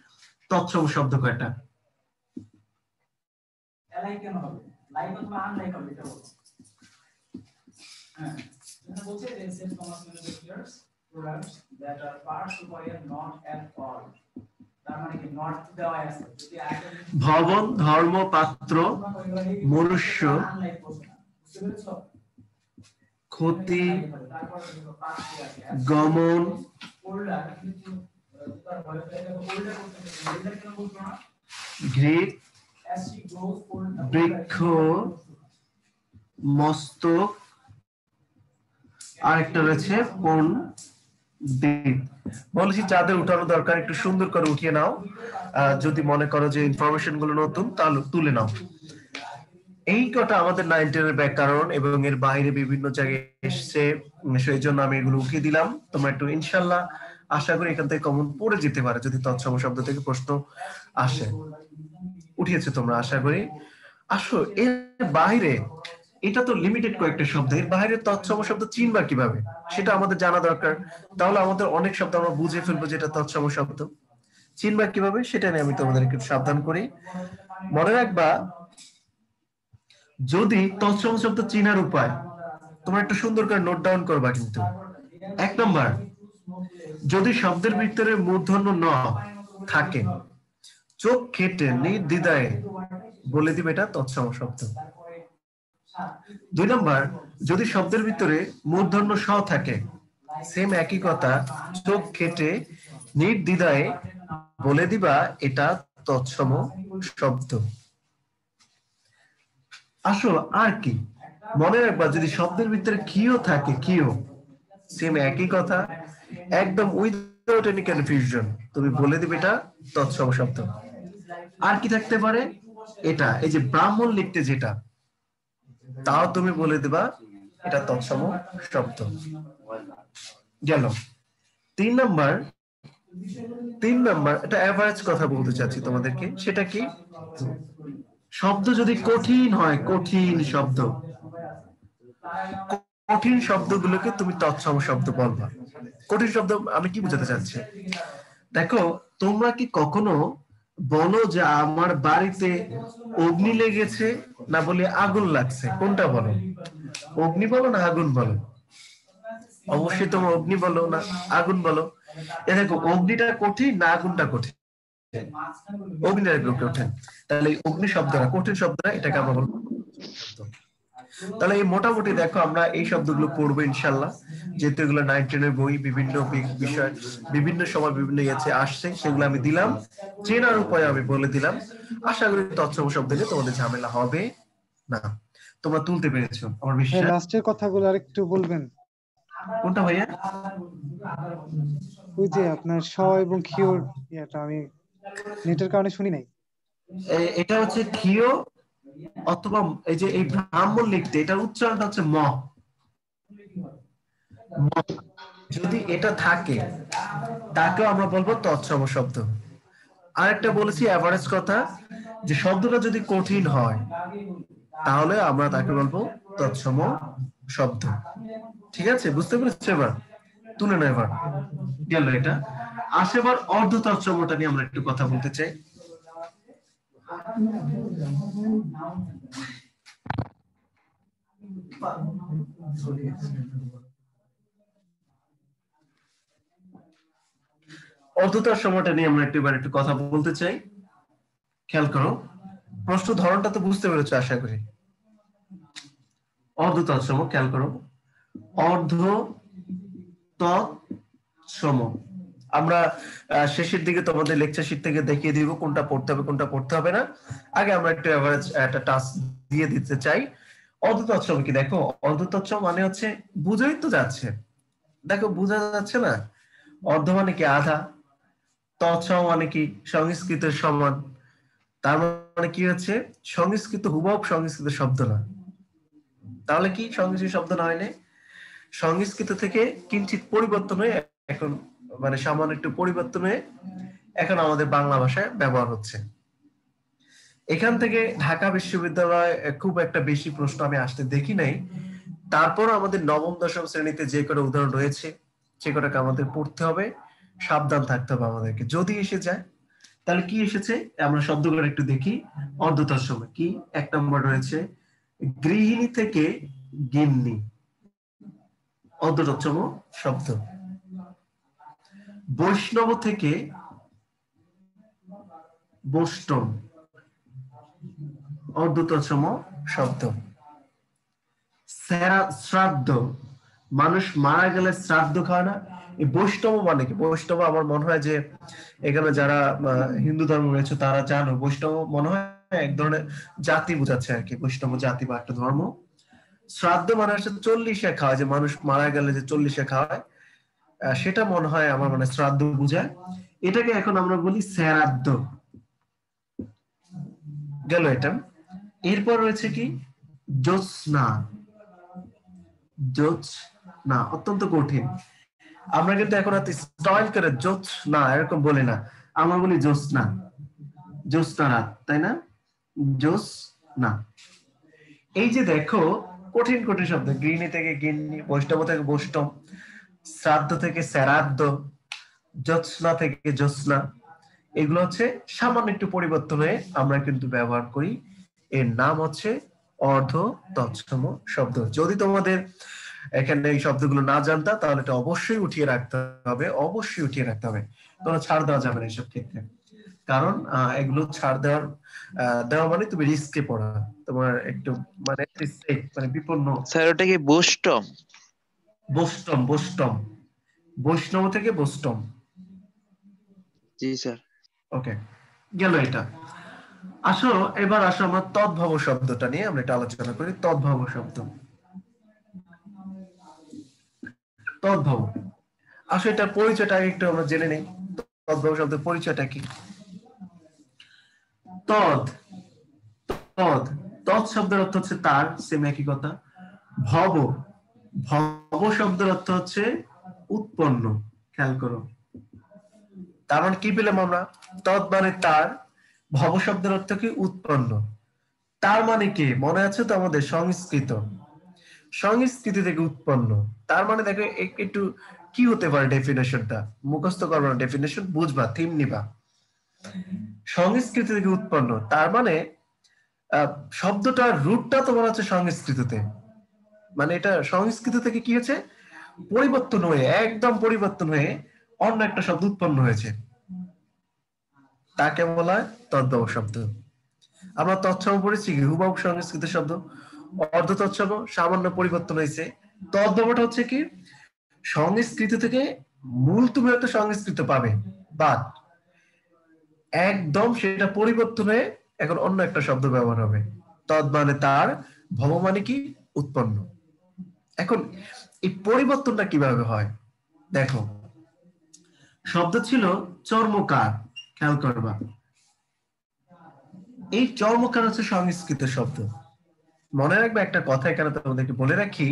তৎসম শব্দ কয়টা? ভবন, ধর্ম, পাত্র, মনুষ্য। ক্ষতি, গমন, ঘৃত, বৃক্ষ, মস্তক, আরেকটা রয়েছে পণ্ডিত। বলেছি যাদের উঠানো দরকার একটু সুন্দর করে উঠিয়ে নাও। যদি মনে করো যে ইনফরমেশন গুলো নতুন তাহলে তুলে নাও। এই কটা আমাদের 9, 10 এর ব্যাকরণ, এবং এর বাইরে বিভিন্ন জায়গায় এসছে, সেই জন্য আমি এগুলো উঠিয়ে দিলাম। তোমরা একটু ইনশাল্লাহ আশা করি এখান থেকে কমন পড়ে যেতে পারে যদি তৎসম শব্দ থেকে প্রশ্ন আসে। উঠিয়েছে তোমরা আশা করি। আসো এর বাইরে, এটা তো লিমিটেড কয়েকটা শব্দ, এর বাইরে তৎসম শব্দ চিনবা কিভাবে সেটা আমাদের জানা দরকার। তাহলে আমাদের অনেক শব্দ আমরা বুঝে ফেলবো যেটা তৎসম শব্দ। চিনবা কিভাবে সেটা নিয়ে আমি তোমাদেরকে সাবধান করি। মনে রাখবা, যদি তৎসম শব্দ চিনার উপায় তোমরা একটু সুন্দর করে নোট ডাউন করবা। কিন্তু 1 নম্বর, যদি শব্দের ভিতরে মূর্ধন্য ন থাকে, চোখ খেটে নির্দ্বিধায় বলে দিবে এটা তৎসম শব্দ। 2 নম্বর, যদি শব্দের ভিতরে মূর্ধন্য স থাকে, সেম একই কথা, চোখ খেটে নির্দ্বিধায় বলে দিবা এটা তৎসম শব্দ। আসো আর কি মনে রাখবা, যদি শব্দের ভিতরে কিও থাকে, কিও সেম একই কথা, একদম উইদাউট এনি কনফিউশন তুমি বলে দিবে এটা তৎসম শব্দ। আর কি থাকতে পারে? এটা এই যে ব্রাহ্মণ লিখতে যেটা, তাও তুমি বলে দিবা এটা তৎসম শব্দ গেল। 3 নাম্বার এটা এভারেজ কথা বলতে চাচ্ছি তোমাদেরকে, সেটা কি শব্দ যদি কঠিন হয়, কঠিন শব্দগুলোকে তুমি তৎসম শব্দ বলবা। কঠিন শব্দ আমি কি বোঝাতে চাচ্ছি, দেখো তোমরা কি কখনো বলো যে আমার বাড়িতে অগ্নি লেগেছে, না বলে আগুন লাগছে? কোনটা বলো? অগ্নি বলো না আগুন বলো? অবশ্যই তোমরা অগ্নি বলো না আগুন বলো। দেখো অগ্নিটা কঠিন না আগুনটা কঠিন? অগ্নিটা কঠিন। তাহলে অগ্নি শব্দটা কঠিন শব্দটা, এটাকে আমরা বলবো। তাহলে এই মোটামুটি দেখো আমরা এই শব্দগুলো পড়বো ইনশাল্লাহ, যেহেতু এগুলো 9, 10 এর বই, বিভিন্ন বিষয় বিভিন্ন সময় বিভিন্ন ইয়েতে আসছে, সেগুলো আমি দিলাম, চেনার উপায় আমি বলে দিলাম। আশা করি তৎসম শব্দ নিয়ে তোমাদের ঝামেলা হবে না, তোমরা তুলতে পেরেছো আমার বিশ্বাস।
লাস্টের কথাগুলো আরেকটু বলবেন?
কোনটা ভাইয়া?
ওই যে আপনার স এবং খিওর এটা আমি নেটের কারণে শুনি নাই।
এটা হচ্ছে খিও অথবা এই যে এই ব্রাহ্মণ লিখতে, এটার উচ্চারণটা হচ্ছে ম। যদি এটা থাকে তাকেও আমরা বলবো তৎসম শব্দ। আরেকটা বলেছি এভারেজ কথা, যে শব্দটা যদি কঠিন হয় তাহলে আমরা তাকে বলবো তৎসম শব্দ। ঠিক আছে, বুঝতে পেরেছো? এবার তুলে না, এবার গেল এটা। আসে এবার অর্ধ তৎসমটা নিয়ে আমরা একটু কথা বলতে চাই। অর্ধতার সময়টা নিয়ে আমরা একটু কথা বলতে চাই। খেয়াল করো, প্রশ্ন ধরনটা তো বুঝতে পেরেছো আশা করি। অর্ধতার সময় খেয়াল করো, অর্ধ তৎসম। আমরা শেষের দিকে তোমাদের লেকচার শিট থেকে দেখিয়ে দিব কোনটা পড়তে হবে কোনটা পড়তে হবে না। আগে আমরা একটু এভারেজ একটা টাস্ক দিয়ে দিতে চাই। অর্ধ তৎসম কি দেখো, অর্ধ তৎসম মানে হচ্ছে বুঝাই তো যাচ্ছে, দেখো বোঝা যাচ্ছে না? অর্ধ মানে কি আধা, তৎসম মানে কি সংস্কৃতের সমান। তার মানে কি হচ্ছে সংস্কৃত হুবহু সংস্কৃত শব্দ না। তাহলে কি সংস্কৃত শব্দ না হয়নি, সংস্কৃত থেকে কিঞ্চিত পরিবর্তন হয়ে এখন মানে সামান্য একটু পরিবর্তন হয়ে এখন আমাদের বাংলা ভাষায় ব্যবহার হচ্ছে। এখান থেকে ঢাকা বিশ্ববিদ্যালয় খুব একটা বেশি প্রশ্ন আমি আসতে দেখি নাই। তারপর আমাদের নবম দশম শ্রেণীতে যে কটা উদাহরণ রয়েছে সে কটাকে আমাদের পড়তে হবে, সাবধান থাকতে হবে আমাদেরকে। যদি এসে যায় তাহলে কি এসেছে আমরা শব্দগুলো একটু দেখি। অর্ধ তৎসম কি, 1 নম্বর রয়েছে গৃহিণী থেকে গিন্নি, অর্ধ তৎসম শব্দ। বৈষ্ণব থেকে বৈষ্ণব, অর্ধ তৎসম শব্দ। শ্রাদ্ধ, মানুষ মারা গেলে শ্রাদ্ধ খায় না, এই বৈষ্ণব মানে কি? বৈষ্ণব আমার মনে হয় যে এখানে যারা হিন্দু ধর্ম রয়েছে তারা জানো, বৈষ্ণব মনে হয় এক ধরনের জাতি বোঝাচ্ছে আর কি, বৈষ্ণব জাতি বা একটা ধর্ম। শ্রাদ্ধ মানে হচ্ছে 40-এ খাওয়া, যে মানুষ মারা গেলে যে 40-এ খাওয়ায়, সেটা মনে হয় আমার মানে শ্রাদ্ধ বোঝায়। এটাকে এখন আমরা বলি শ্রাদ্ধ, গেল এটা। এরপর রয়েছে কি জ্যোৎস্না, জ্যোৎস্না অত্যন্ত কঠিন। আমরা কিন্তু এখন আর স্টাইল করে জ্যোৎস্না এরকম বলি না, আমরা বলি জ্যোৎস্না, জ্যোৎস্না রাত, তাই না? জ্যোৎস্না। এই যে দেখো কঠিন কঠিন শব্দ, গৃহিণী থেকে গিন্নি, বৈষ্ণব থেকে বৈষ্ণব, শ্রাদ্ধ থেকে শ্রাদ্ধ, জ্যোৎস্না থেকে জ্যোৎস্না, এগুলো হচ্ছে সামান্য একটু পরিবর্তন হয়ে আমরা কিন্তু ব্যবহার করি। এর নাম হচ্ছে অর্ধ তৎসম শব্দ। যদি তোমাদের এখানে এই শব্দগুলো না জানতা তাহলে এটা অবশ্যই উঠিয়ে রাখতে হবে, অবশ্যই উঠিয়ে রাখতে হবে। তোমরা ছাড় দেওয়া যাবে না এইসব ক্ষেত্রে, কারণ এগুলো ছাড় দেওয়া মানে তুমি রিস্কে পড়া, তোমার একটু মানে মানে বিপন্ন।
স্যার ওটা কি বৈষ্ণব?
বৈষ্ণব, বৈষ্ণব, বৈষ্ণব থেকে বৈষ্ণব।
জি স্যার।
ওকে, গেল এটা। আসো এবার আসো আমরা তদ্ভব শব্দটা নিয়ে আমরা এটা আলোচনা করি। তদ্ভব শব্দ, তদ্ভব, আসো এটা পরিচয়টা একটু আমরা জেনে নেই। তদ্ভব শব্দের পরিচয়টা কি? তদ, তদ, তদ শব্দের অর্থ হচ্ছে তার, সেম একই কথা। ভব, ভব শব্দের অর্থ হচ্ছে উৎপন্ন। খেয়াল করো, তার মানে কি পেলাম আমরা? তৎ মানে তার, ভব শব্দের অর্থ কি? উৎপন্ন। তার মানে কি মনে আছে তো আমাদের? সংস্কৃত, সংস্কৃতি থেকে উৎপন্ন। তার মানে দেখো একটু কি হতে পারে ডেফিনেশনটা, মুখস্থ করবো না, ডেফিনেশন বুঝবা, থিম নিবা। সংস্কৃতি থেকে উৎপন্ন তার মানে শব্দটার রুটটা তোমার হচ্ছে সংস্কৃততে, মানে এটা সংস্কৃত থেকে কি হয়েছে? পরিবর্তন হয়ে, একদম পরিবর্তন হয়ে অন্য একটা শব্দ উৎপন্ন হয়েছে, তাকে বলা হয় তদ্ভব শব্দ। আমরা তৎসম পড়েছি কি? হুবহু সংস্কৃত শব্দ। অর্ধ তৎসম সামান্য পরিবর্তন হয়েছে। তদ্ভবটা হচ্ছে কি? সংস্কৃত থেকে মূল তুমি একটা সংস্কৃত পাবে, বাট একদম সেটা পরিবর্তন হয়ে এখন অন্য একটা শব্দ ব্যবহার হবে। তদ মানে তার, ভব মানে কি? উৎপন্ন। এখন এই পরিবর্তনটা কিভাবে হয় দেখো, শব্দ ছিল চর্মকার, খেয়াল করবা, এই চর্মকার হচ্ছে সংস্কৃত শব্দ। মনে রাখবে একটা কথা এখানে তোমাদেরকে বলে রাখি,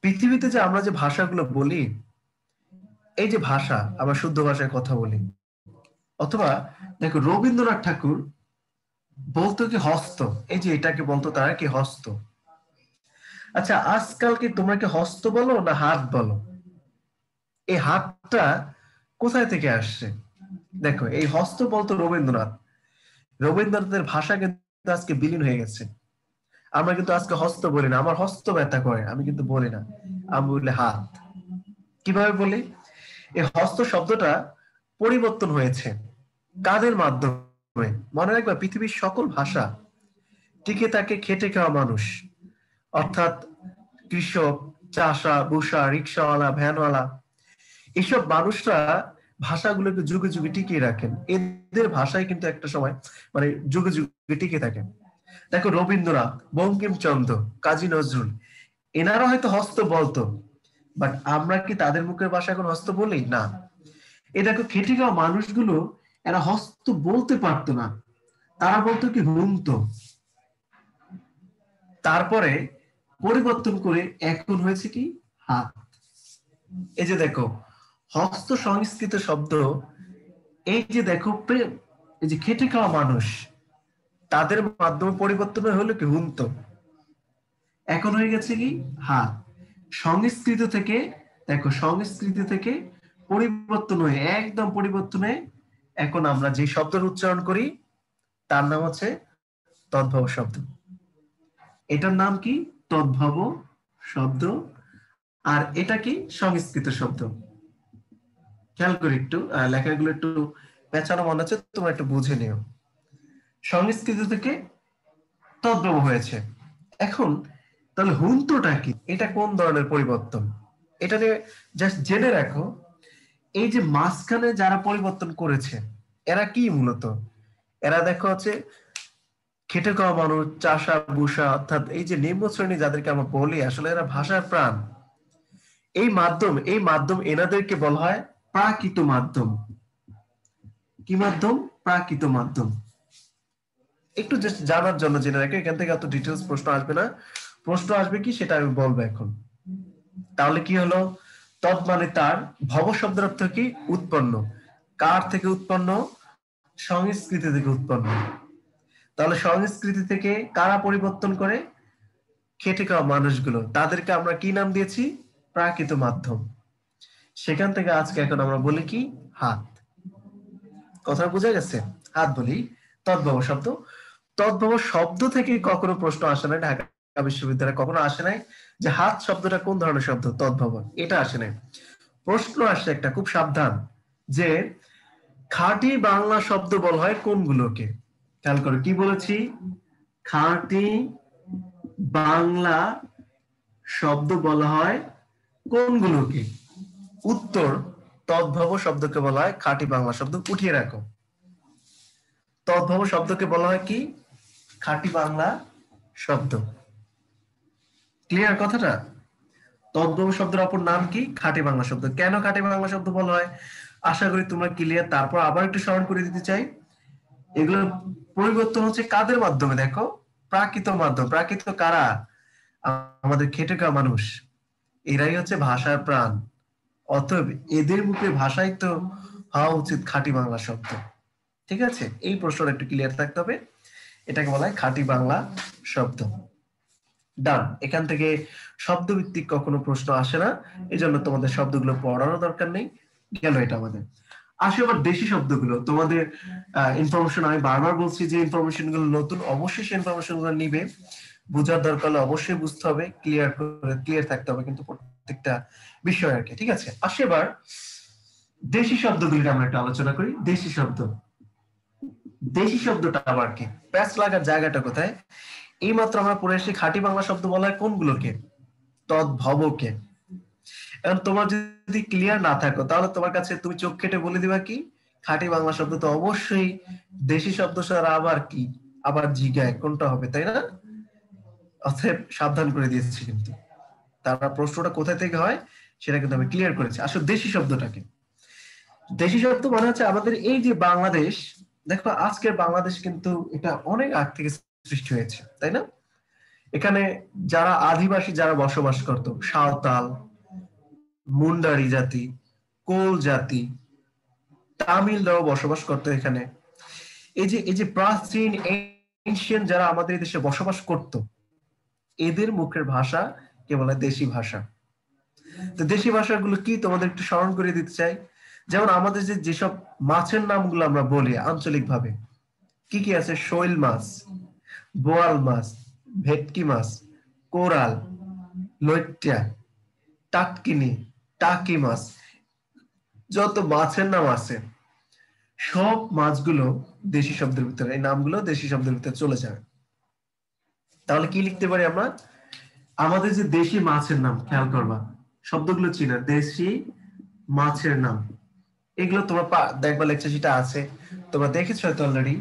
পৃথিবীতে যে আমরা যে ভাষাগুলো বলি, এই যে ভাষা, আমরা শুদ্ধ ভাষায় কথা বলি, অথবা দেখো রবীন্দ্রনাথ ঠাকুর বলতো কি হস্ত, এই যে এটাকে বলতো তারা কি হস্ত। আচ্ছা আজকাল কি তোমরা কি হস্ত বলো না হাত বলো? এই হাতটা কোথায় থেকে আসছে? দেখো এই হস্ত বলতো রবীন্দ্রনাথ, রবীন্দ্রনাথের ভাষা কিন্তু আজকে বিলীন হয়ে গেছে। আমরা কিন্তু আজকে হস্ত বলি না, আমার হস্ত ব্যথা করে, আমি কিন্তু বলি না, আমি বলি হাত। কিভাবে বলি? এই হস্ত শব্দটা পরিবর্তন হয়েছে কাদের মাধ্যমে? মনে রাখবা পৃথিবীর সকল ভাষা টিকে থাকে খেটে খাওয়া মানুষ, অর্থাৎ কৃষক, চাষা, বুষা, রিক্সাওয়ালা, ভ্যানওয়ালা, এইসব মানুষরা ভাষাগুলোকে যুগে যুগে টিকিয়ে রাখেন। এদের ভাষায় কিন্তু একটা সময় মানে যুগে যুগে টিকে থাকেন। দেখো রবীন্দ্রনাথ, বঙ্কিমচন্দ্র, কাজী নজরুল, এনারা হয়তো হস্ত বলতো, বাট আমরা কি তাদের মুখের ভাষা এখন হস্ত বলি না? এ দেখো খেটে খাওয়া মানুষগুলো এরা হস্ত বলতে পারতো না, তারা বলতো কি হুন্ত। তারপরে পরিবর্তন করে এখন হয়েছে কি হাত। এই যে দেখো হস্ত সংস্কৃত শব্দ, এই যে দেখো প্রেম, এই যে খেটে খাওয়া মানুষ, তাদের মাধ্যমে পরিবর্তন হলো কি হুন্ত, এখন হয়ে গেছে কি হাত। সংস্কৃত থেকে দেখো, সংস্কৃত থেকে পরিবর্তন হয়ে, একদম পরিবর্তন হয়ে এখন আমরা যে শব্দের উচ্চারণ করি তার নাম হচ্ছে তদ্ভব শব্দ। এটার নাম কি? তদ্ভব শব্দ। আর এটা কি? সংস্কৃত শব্দ। খেয়াল করে একটু লেখাগুলো একটু পেঁচানো মনে হচ্ছে, তোমরা একটু বুঝে নিও। সংস্কৃত থেকে তদ্ভব হয়েছে। এখন তাহলে হুন্তটা কি? এটা কোন ধরনের পরিবর্তন? এটা নিয়ে জাস্ট জেনে রাখো, এই যে মাঝখানে যারা পরিবর্তন করেছে এরা কি মূলত? এরা দেখো হচ্ছে খেটে খাওয়া মানুষ, চাষা বুষা, অর্থাৎ এই যে নিম্ন শ্রেণী যাদেরকে আমরা বলি, আসলে এরা ভাষার প্রাণ। এই মাধ্যম এনাদেরকে বলা হয় প্রাকৃত মাধ্যম। কি মাধ্যম? প্রাকৃত মাধ্যম। একটু জাস্ট জানার জন্য জেনে রাখো, এখান থেকে অত ডিটেলস প্রশ্ন আসবে না। প্রশ্ন আসবে কি সেটা আমি বলবো এখন। তাহলে কি হলো? তৎ মানে তার, ভব শব্দের অর্থ কি? উৎপন্ন। কার থেকে উৎপন্ন? সংস্কৃতি থেকে উৎপন্ন। তাহলে সংস্কৃতি থেকে কারা পরিবর্তন করে? খেটে খাওয়া মানুষগুলো, তাদেরকে আমরা কি নাম দিয়েছি? প্রাকৃত মাধ্যম। সেখান থেকে আজকে এখন আমরা বলি কি? হাত। কথা বোঝা গেছে? হাত বলি তদ্ভব শব্দ। তদ্ভব শব্দ থেকে কখনো প্রশ্ন আসে না, ঢাকা বিশ্ববিদ্যালয়ে কখনো আসে নাই যে হাত শব্দটা কোন ধরনের শব্দ, তদ্ভব, এটা আসে নাই। প্রশ্ন আসছে একটা, খুব সাবধান, যে খাঁটি বাংলা শব্দ বলা হয় কোনগুলোকে? খেয়াল করো কি বলেছি, খাঁটি বাংলা শব্দ বলা হয় কোনগুলোকে? উত্তর, তদ্ভব শব্দকে বলা হয় খাঁটি বাংলা শব্দ। উঠিয়ে রাখো, তদ্ভব শব্দকে বলা হয় কি? খাঁটি বাংলা শব্দ। ক্লিয়ার কথাটা? তদ্ভব শব্দের অপর নাম কি? খাঁটি বাংলা শব্দ। কেন খাঁটি বাংলা শব্দ বলা হয় আশা করি তোমরা ক্লিয়ার। তারপর আবার একটু স্মরণ করে দিতে চাই, এগুলো পরিবর্তন হচ্ছে কাদের মাধ্যমে? দেখো প্রাকৃত মাধ্যম। প্রাকৃত কারা? আমাদের খেটে খাওয়া মানুষ, এরাই হচ্ছে ভাষার প্রাণ। অতএব এদের মুখে ভাষাই তো হওয়া উচিত খাঁটি বাংলা শব্দ। ঠিক আছে, এই প্রশ্নটা একটু ক্লিয়ার থাকতে হবে। এটাকে বলা হয় খাঁটি বাংলা শব্দ। ডান। এখান থেকে শব্দভিত্তিক কখনো প্রশ্ন আসে না, এই জন্য তোমাদের শব্দগুলো পড়ারও দরকার নেই। গেল এটা আমাদের। আসে আবার দেশি শব্দগুলো। তোমাদের ইনফরমেশন, আমি বারবার বলছি যে ইনফরমেশন গুলো নতুন, অবশ্যই সেই ইনফরমেশন গুলো নিবে, বোঝার দরকার হলে অবশ্যই বুঝতে হবে, ক্লিয়ার থাকতে হবে কিন্তু প্রত্যেকটা বিষয় আর কি। ঠিক আছে, আসে এবার দেশি শব্দগুলি আমরা একটু আলোচনা করি। দেশি শব্দ, দেশি শব্দটা আবার কি, প্যাচ লাগার জায়গাটা কোথায়? এইমাত্র আমরা পড়ে এসে খাঁটি বাংলা শব্দ বলা হয় কোনগুলোকে? তদ্ভবকে। এখন তোমার যদি ক্লিয়ার না থাকো তাহলে তোমার কাছে তুমি চোখ কেটে বলে দিবা কি খাঁটি বাংলা শব্দ তো অবশ্যই দেশি শব্দ ছাড়া আবার কি, আবার জিগায় কোনটা হবে, তাই না? অতএব সাবধান করে দিয়েছি, কিন্তু তারা প্রশ্নটা কোথা থেকে হয় সেটা কিন্তু আমি ক্লিয়ার করেছি। আসলে দেশি শব্দটাকে, দেশি শব্দ মানে হচ্ছে আমাদের এই যে বাংলাদেশ, দেখো আজকের বাংলাদেশ কিন্তু এটা অনেক আগ থেকে সৃষ্টি হয়েছে, তাই না? এখানে যারা আদিবাসী যারা বসবাস করত, সাঁওতাল, মুন্ডারি জাতি, কোল জাতি, তামিলরাও বসবাস করতো এখানে। এই যে প্রাচীন এনশিয়েন্ট যারা আমাদের দেশে বসবাস করত, এদের মুখের ভাষা কে বলে দেশি ভাষা। তো দেশি ভাষাগুলো কি তোমাদের একটু স্মরণ করে দিতে চাই। যেমন আমাদের যেসব মাছের নামগুলো আমরা বলি আঞ্চলিক ভাবে, কি কি আছে? শৈল মাছ, বোয়াল মাছ, ভেটকি মাছ, কোরাল, লৈট্টা, টাটকিনি, টাকি মাছ, যত মাছের নাম আছে সব মাছগুলো দেশি শব্দের ভিতরে, এই নামগুলো দেশি শব্দের ভিতরে চলে যাবে। তাহলে কি লিখতে পারি আমরা? আমাদের যে দেশি মাছের নাম, খেয়াল করবা শব্দগুলো চিনা, দেশি মাছের নাম, এগুলো তোমরা দেখবা লেকচার যেটা আছে তোমরা দেখেছো হয়তো অলরেডি।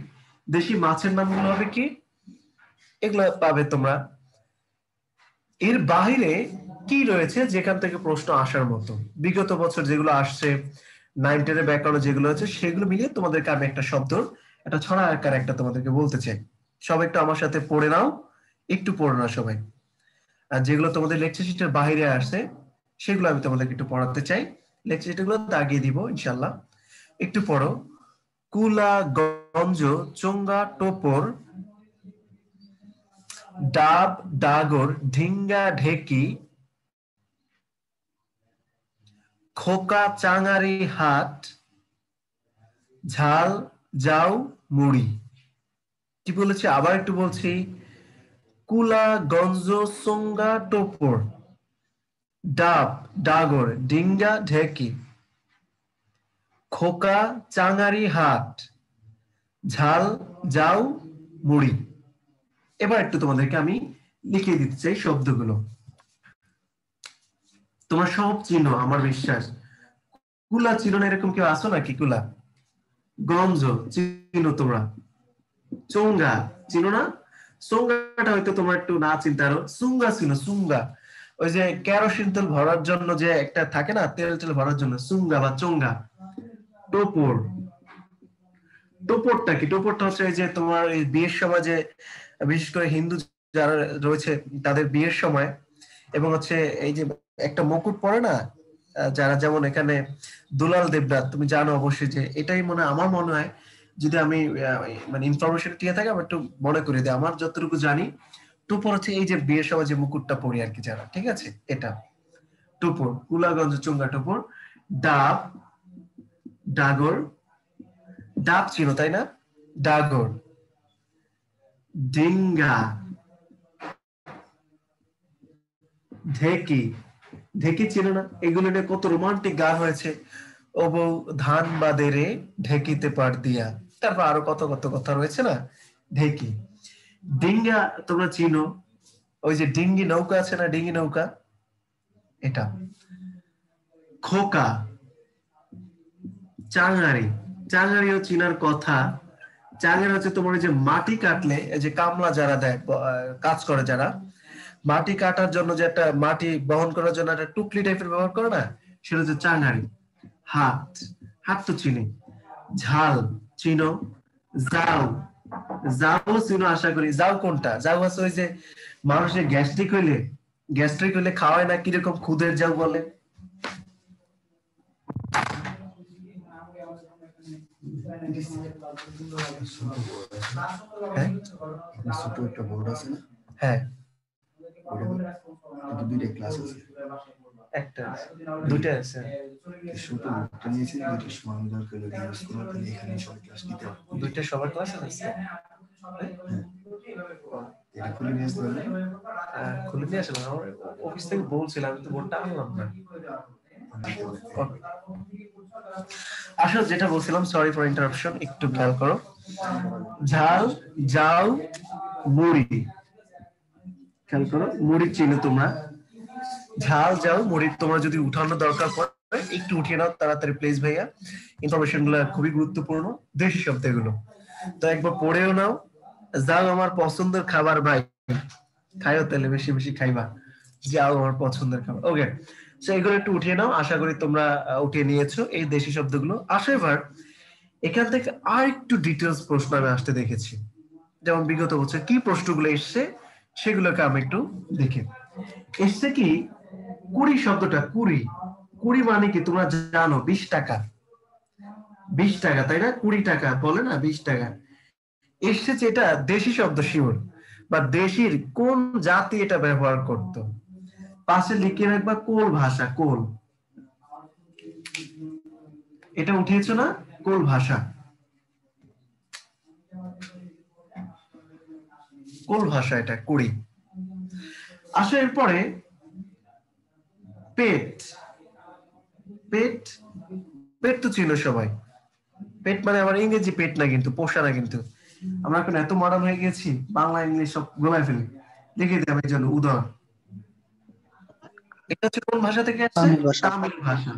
দেশি মাছের নামগুলো হবে কি, এগুলো পাবে তোমরা। এর বাহিরে কি রয়েছে যেখান থেকে প্রশ্ন আসার মতো, বিগত বছর যেগুলো আসছে, 9, 10 এর ব্যাকরণ যেগুলো আছে সেগুলো মিলিয়ে তোমাদেরকে আমি একটা শব্দ, একটা ছড়া আকার একটা তোমাদেরকে বলতে চাই। সবাই একটু আমার সাথে পড়ে নাও, একটু পড়ে নাও সবাই। আর যেগুলো তোমাদের লেকচার শিটের বাইরে আসছে সেগুলো আমি তোমাদেরকে একটু পড়াতে চাই। লেকচার শিটগুলো দাগিয়ে দিব ইনশাল্লাহ, একটু পড়ো। কুলা, গঞ্জ, চোঙ্গা, টোপর, ডাব, ডাগর, ঢিঙ্গা, ঢেকি, খোকা, চাঙারি, হাট, ঝাল, যাও, মুড়ি। কি বলেছি আবার একটু বলছি, কুলা, গঞ্জ, চোঙ্গা, টোপর, ডাব, ডাগর, ডিঙ্গা, ঢেকি, খোকা, চাঙারি, হাট, ঝাল, যাও, মুড়ি। এবার একটু তোমাদেরকে আমি লিখে দিতে চাই শব্দগুলো, তোমার সব চিনো আমার বিশ্বাস। কুলা চিনো না এরকম কেউ আসো নাকি? কুলা, গঞ্জ চিনো তোমরা, চোঙ্গা চিনো না? চোঙ্গাটা হয়তো তোমরা একটু না চিনতে পারো। সুঙ্গা চিনো? সুঙ্গা ওই যে কেরোসিন তেল ভরার জন্য যে একটা থাকে না, তেল তেল ভরার জন্য, সুঙ্গা বা চোঙ্গা। টোপর, টোপরটা কি? টোপরটা হচ্ছে এই যে তোমার এই বিয়ের সময় যে, বিশেষ করে হিন্দু যারা রয়েছে তাদের বিয়ের সময়, এবং হচ্ছে এই যে একটা মুকুট পরে না যারা, যেমন এখানে দুলাল দেবনাথ, তুমি জানো অবশ্যই যে এটাই আমার মনে হয়, যদি আমি মানে ইনফরমেশন দিয়ে থাকি আমি একটু মনে করে দিই, আমার যতটুকু জানি টোপর হচ্ছে এই যে বিয়ের সময় যে মুকুটটা পরি আর কি যারা, ঠিক আছে, এটা টোপর। কুলাগঞ্জ, চুঙ্গা, টোপর। ডাব, ডাগর, ডাব চিনো তাই না? ডাগর, ডিঙ্গা, ঢেকি, ঢেকি চিনো না? এগুলো নিয়ে কত রোমান্টিক গান হয়েছে, ও বউ ধান বাদে রে ঢেকিতে পার দিয়া, তারপর আরো কত কত কথা রয়েছে না, ঢেকি। ডিঙ্গা তোমরা চিনো, ওই যে ডিঙ্গি নৌকা আছে না, ডিঙ্গি নৌকা, এটা। খোকা, চাঙারি, চাঙারিও চিনার কথা। চাঙারি হচ্ছে তোমার যে মাটি কাটলে, এই যে কামলা যারা দেয়, কাজ করে যারা, মাটি কাটার জন্য যে একটা মাটি বহন করার জন্য একটা টুকলি টাইপের ব্যবহার করে না, সেটা হচ্ছে চাঙারি। হাত, হাত তো চিনি। ঝাল চিনো? যাও, যাও চিনো আশা করি। যাও কোনটা? যাও আছে ওই যে মানুষের গ্যাস্ট্রিক হইলে খাওয়ায় না কিরকম খুদের যাও বলে?
ছোট একটা বোর্ড আছে না,
হ্যাঁ
এটা দুইটা ক্লাস আছে,
একটা দুইটা আছে।
ছোট বোর্ডটা নিয়েছি, দুইটা সমান দরকার লাগে ইউজ করা, তাহলে এখানে সবাই ক্লাস নিতে হবে।
দুইটা সবার ক্লাস আছে,
এটা খুলে নিয়ে আসতে হবে।
খুলে নিয়ে আসলাম, আমার অফিস থেকে বলছিলাম, আমি তো বোর্ডটা আনলাম না। আসলে যেটা বলছিলাম, সরি ফর ইন্টারাপশন, একটু খেয়াল করো। ঝাল যাও মুড়ি, খেয়াল করো, মুড়ি চিনো তোমরা, ঝাল যাও মুড়ি। তোমরা যদি উঠানো দরকার পড়ে একটু উঠিয়ে নাও তাড়াতাড়ি প্লিজ ভাইয়া, ইনফরমেশন গুলো খুবই গুরুত্বপূর্ণ, দেশি শব্দ এগুলো, তো একবার পড়েও নাও। যাও আমার পছন্দের খাবার ভাই, খাইও তাহলে বেশি বেশি খাইবা, যাও আমার পছন্দের খাবার। ওকে, সো এগুলো একটু উঠিয়ে নাও, আশা করি তোমরা উঠিয়ে নিয়েছো এই দেশি শব্দগুলো। আসো এবার এখান থেকে আর একটু ডিটেলস প্রশ্ন আমি আসতে দেখেছি, যেমন বিগত বছর কি প্রশ্নগুলো এসছে সেগুলোকে আমি একটু দেখি। এসছে কি কুড়ি শব্দটা, কুড়ি, কুড়ি মানে কি তোমরা জানো? 20 টাকা, 20 টাকা, তাই না? 20 টাকা বলে না, 20 টাকা। এসেছে এটা দেশি শব্দ শিওর, বা দেশির কোন জাতি এটা ব্যবহার করত? পাশে লিখে রাখবা কোল ভাষা, কোল, এটা উঠিয়েছো না, কোল ভাষা, কোল ভাষা, এটা কুড়ি। আসো এরপরে পেট, পেট, পেট তো ছিল সবাই, পেট মানে আমার ইংরেজি পেট না কিন্তু, পোষা না কিন্তু। আমরা এখন এত মডার্ন হয়ে গেছি, বাংলা ইংলিশ সব গোলায় ফেলি। লিখে দিই আমি জন্য উদাহরণ। এটা হচ্ছে কোন ভাষা থেকে আসছে? তামিল ভাষা।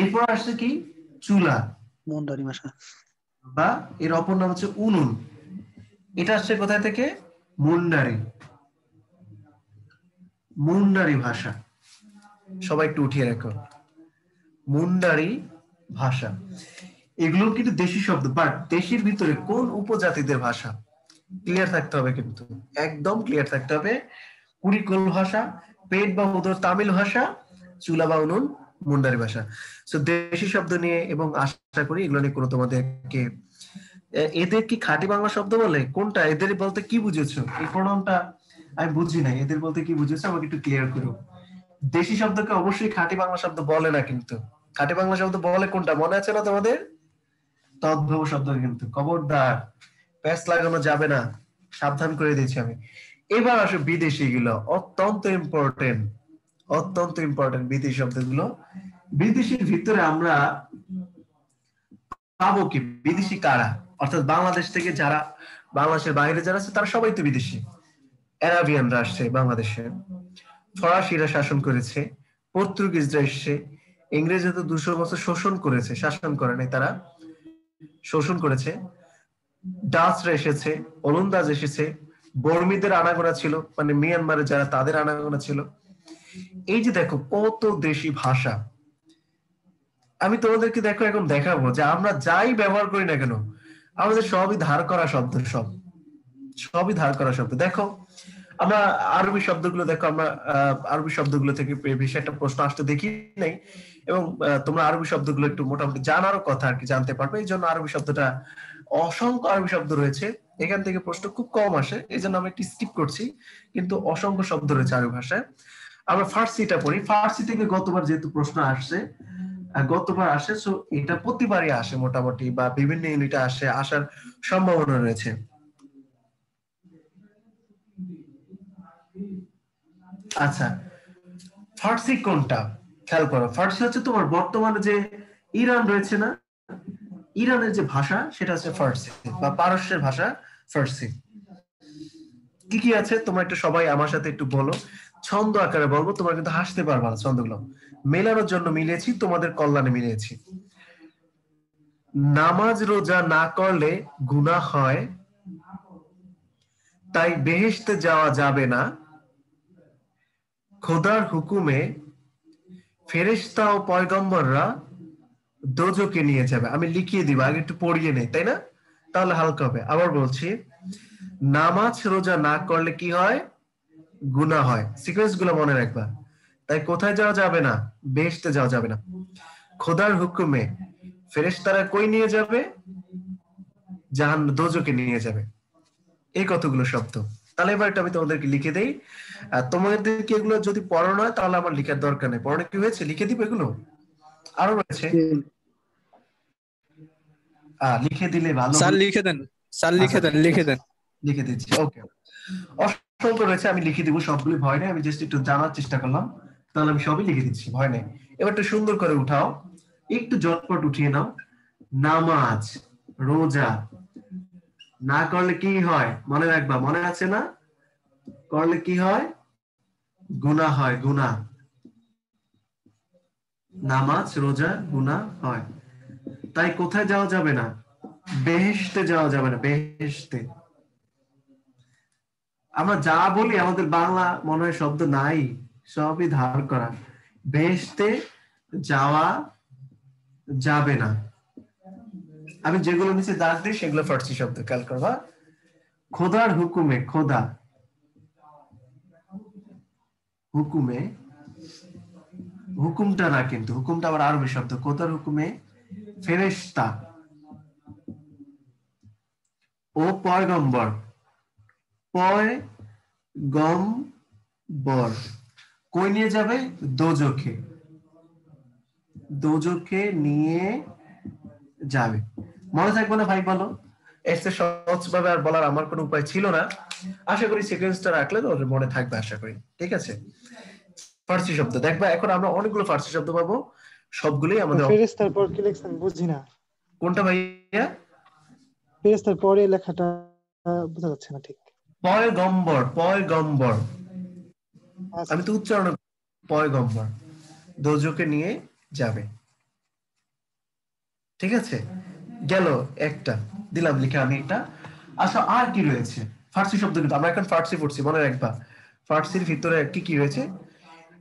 এরপর আসছে কি চুলা,
মুন্ডারি ভাষা,
বা এর অপর নাম হচ্ছে উনুন। এটা আসছে কোথায় থেকে? মুন্ডারি, মুন্ডারি ভাষা। সবাই একটু উঠিয়ে রাখো, মুন্ডারি ভাষা। এগুলো কিন্তু দেশি শব্দ, বাট দেশের ভিতরে কোন উপজাতিদের ভাষা ক্লিয়ার থাকতে হবে, কিন্তু একদম ক্লিয়ার থাকতে হবে। কুড়িকোল ভাষা, পেট বা উদর তামিল ভাষা, চুলা বা উনুন মুন্ডারি ভাষা। সো দেশি শব্দ নিয়ে, এবং আশা করি এগুলো নিয়ে কোনো তোমাদেরকে, এদের কি খাঁটি বাংলা শব্দ বলে? কোনটা এদের বলতে কি বুঝেছো? এই প্রণামটা আমি বুঝি নাই, এদের বলতে কি বুঝেছো আমাকে একটু ক্লিয়ার করো। দেশি শব্দকে অবশ্যই খাঁটি বাংলা শব্দ বলে না, কিন্তু খাঁটি বাংলা শব্দ বলে কোনটা মনে আছে না তোমাদের? তদ্ভব শব্দ, কিন্তু খবরদার প্যাচ লাগানো যাবে না, সাবধান করে দিয়েছি আমি। এবার আসো বিদেশি গুলো, অত্যন্ত ইম্পর্টেন্ট, অত্যন্ত ইম্পর্টেন্ট বিদেশি শব্দগুলো। বিদেশির ভিতরে আমরা পাবো কি? বিদেশি কারা? অর্থাৎ বাংলাদেশ থেকে যারা, বাংলাদেশের বাইরে যারা আছে তারা সবাই তো বিদেশি। অ্যারাবিয়ানরা আসছে বাংলাদেশে, ফরাসিরা শাসন করেছে, পর্তুগিজরা এসছে, ইংরেজরা তো 200 বছর শোষণ করেছে, শাসন করে নাই, তারা শোষণ করেছে। ডাচরা এসেছে, ওলন্দাজ এসেছে, বর্মীদের আনাগোনা ছিল, মানে মিয়ানমারে যারা, তাদের আনাগোনা ছিল। এই যে দেখো কত দেশি ভাষা। আমি তোমাদেরকে দেখো এখন দেখাবো যে আমরা যাই ব্যবহার করি না কেন, আমাদের সবই ধার করা শব্দ, সবই ধার করা শব্দ। দেখো আমরা আরবি শব্দগুলো দেখো, আমরা আরবি শব্দগুলো থেকে বেশি একটা প্রশ্ন আসতে দেখি নাই, এবং তোমরা আরবি শব্দগুলো একটু মোটামুটি জানারও কথা আর কি, জানতে পারবে। এই জন্য আরবি শব্দটা, অসংখ্য আরবি শব্দ রয়েছে, এখান থেকে প্রশ্ন খুব কম আসে, এই জন্য আমরা একটু স্কিপ করছি, কিন্তু অসংখ্য শব্দ রয়েছে আরবি ভাষায়। আমরা ফার্সিটা পড়ি, ফার্সি থেকে গতবার যেহেতু প্রশ্ন আসছে, গতবার আসে, সো এটা প্রতিবারই আসে মোটামুটি, বা বিভিন্ন ইউনিটে আসে, আসার সম্ভাবনা রয়েছে। আচ্ছা, ফার্সি কোনটা খেয়াল করো। ফার্সি হচ্ছে তোমার বর্তমানে যে ইরান রয়েছে না, ইরানের যে ভাষা সেটা হচ্ছে ফার্সি, বা পারস্যের ভাষা ফার্সি। কি কি আছে তোমরা একটু সবাই আমার সাথে একটু বলো, ছন্দ আকারে বলবো, তোমরা কিন্তু হাসতে পারবা না, ছন্দগুলো মেলানোর জন্য মিলিয়েছি, তোমাদের কল্যাণে মিলিয়েছি। নামাজ রোজা না করলে গুনাহ হয়, তাই বেহেশতে যাওয়া যাবে না, খোদার হুকুমে ফেরেশতা ও পয়গম্বররা দোজখে নিয়ে যাবে। আমি লিখিয়ে দিব, আগে একটু পড়িয়ে নেই, তাই না? তাহলে হালকা হবে। আবার বলছি, নামাজ রোজা না করলে কি হয়? গুনাহ হয়। সিকোয়েন্স গুলো মনে রাখবা। তাই কোথায় যাওয়া যাবে না? বেহেশতে যাওয়া যাবে না। খোদার হুকুমে ফেরেশতারা কই নিয়ে যাবে? দোজখে নিয়ে যাবে। এই কতগুলো শব্দ। তাহলে এবার এটা আমি তোমাদেরকে লিখে দেই। আর তোমাদেরকে এগুলো যদি পড়ানো হয় তাহলে আমার লিখার দরকার নেই। পড়ানো কি হয়েছে? লিখে দিব এগুলো। আরো রয়েছে, লিখে দিলে ভালো।
স্যার লিখে দেন, স্যার লিখে দেন, লিখে দেন।
লিখে দিচ্ছি, ওকে। অসংখ্য রয়েছে, আমি লিখে দিব সবগুলি, ভয় নেই। আমি জাস্ট একটু জানার চেষ্টা করলাম, তাহলে আমি সবই লিখে দিচ্ছি, ভয় নেই। এবার একটু সুন্দর করে উঠাও, একটু ঝটপট উঠিয়ে নাও। নামাজ রোজা না করলে কি হয়? মনে রাখবা, মনে আছে না? করলে কি হয়? গুনাহ হয়, গুনাহ। নামাজ রোজা গুনাহ হয়। তাই কোথায় যাওয়া যাবে না? বেহেশতে যাওয়া যাবে না, বেহেশতে। আমরা যা বলি আমাদের বাংলা মনে হয় শব্দ নাই, সবই ধার করা। বেহেশতে যাওয়া যাবে না। আমি যেগুলো নিচে দাগ দিই সেগুলো ফার্সি শব্দ, খেয়াল করবা। খোদার হুকুমে, খোদা হুকুমে, হুকুমটা না কিন্তু, হুকুমটা আবার আরবি শব্দ। খোদার হুকুমে ফেরেশতা ও পয়গম্বর, পয়গম্বর কই নিয়ে যাবে? দোজখে, দোজখে নিয়ে যাবে। মনে থাকবে না ভাই? বলো, এর চেয়ে সহজ ভাবে আর বলার আমার কোনো উপায় ছিল না। আশা করি সিকোয়েন্সটা রাখলে তোমাদের মনে থাকবে, আশা করি। ঠিক আছে, ফার্সি শব্দ দেখবা। এখন আমরা অনেকগুলো ফার্সি শব্দ পাবো, সবগুলোই আমাদের।
ফেরেশতার পর কি লিখছেন বুঝি না।
কোনটা ভাইয়া?
ফেরেশতার পরে লেখাটা বোঝা যাচ্ছে না ঠিক।
পয়গম্বর, পয়গম্বর।
আচ্ছা।
আমি তো উচ্চারণ, পয়গম্বর দোজখে নিয়ে যাবে। ঠিক আছে, গেল একটা, দিলাম লিখে আমি এটা। আচ্ছা, আর কি রয়েছে? ফার্সি শব্দ, কিন্তু আমরা এখন ফার্সি পড়ছি, মনে রাখবা ফার্সির ভিতরে কি কি রয়েছে।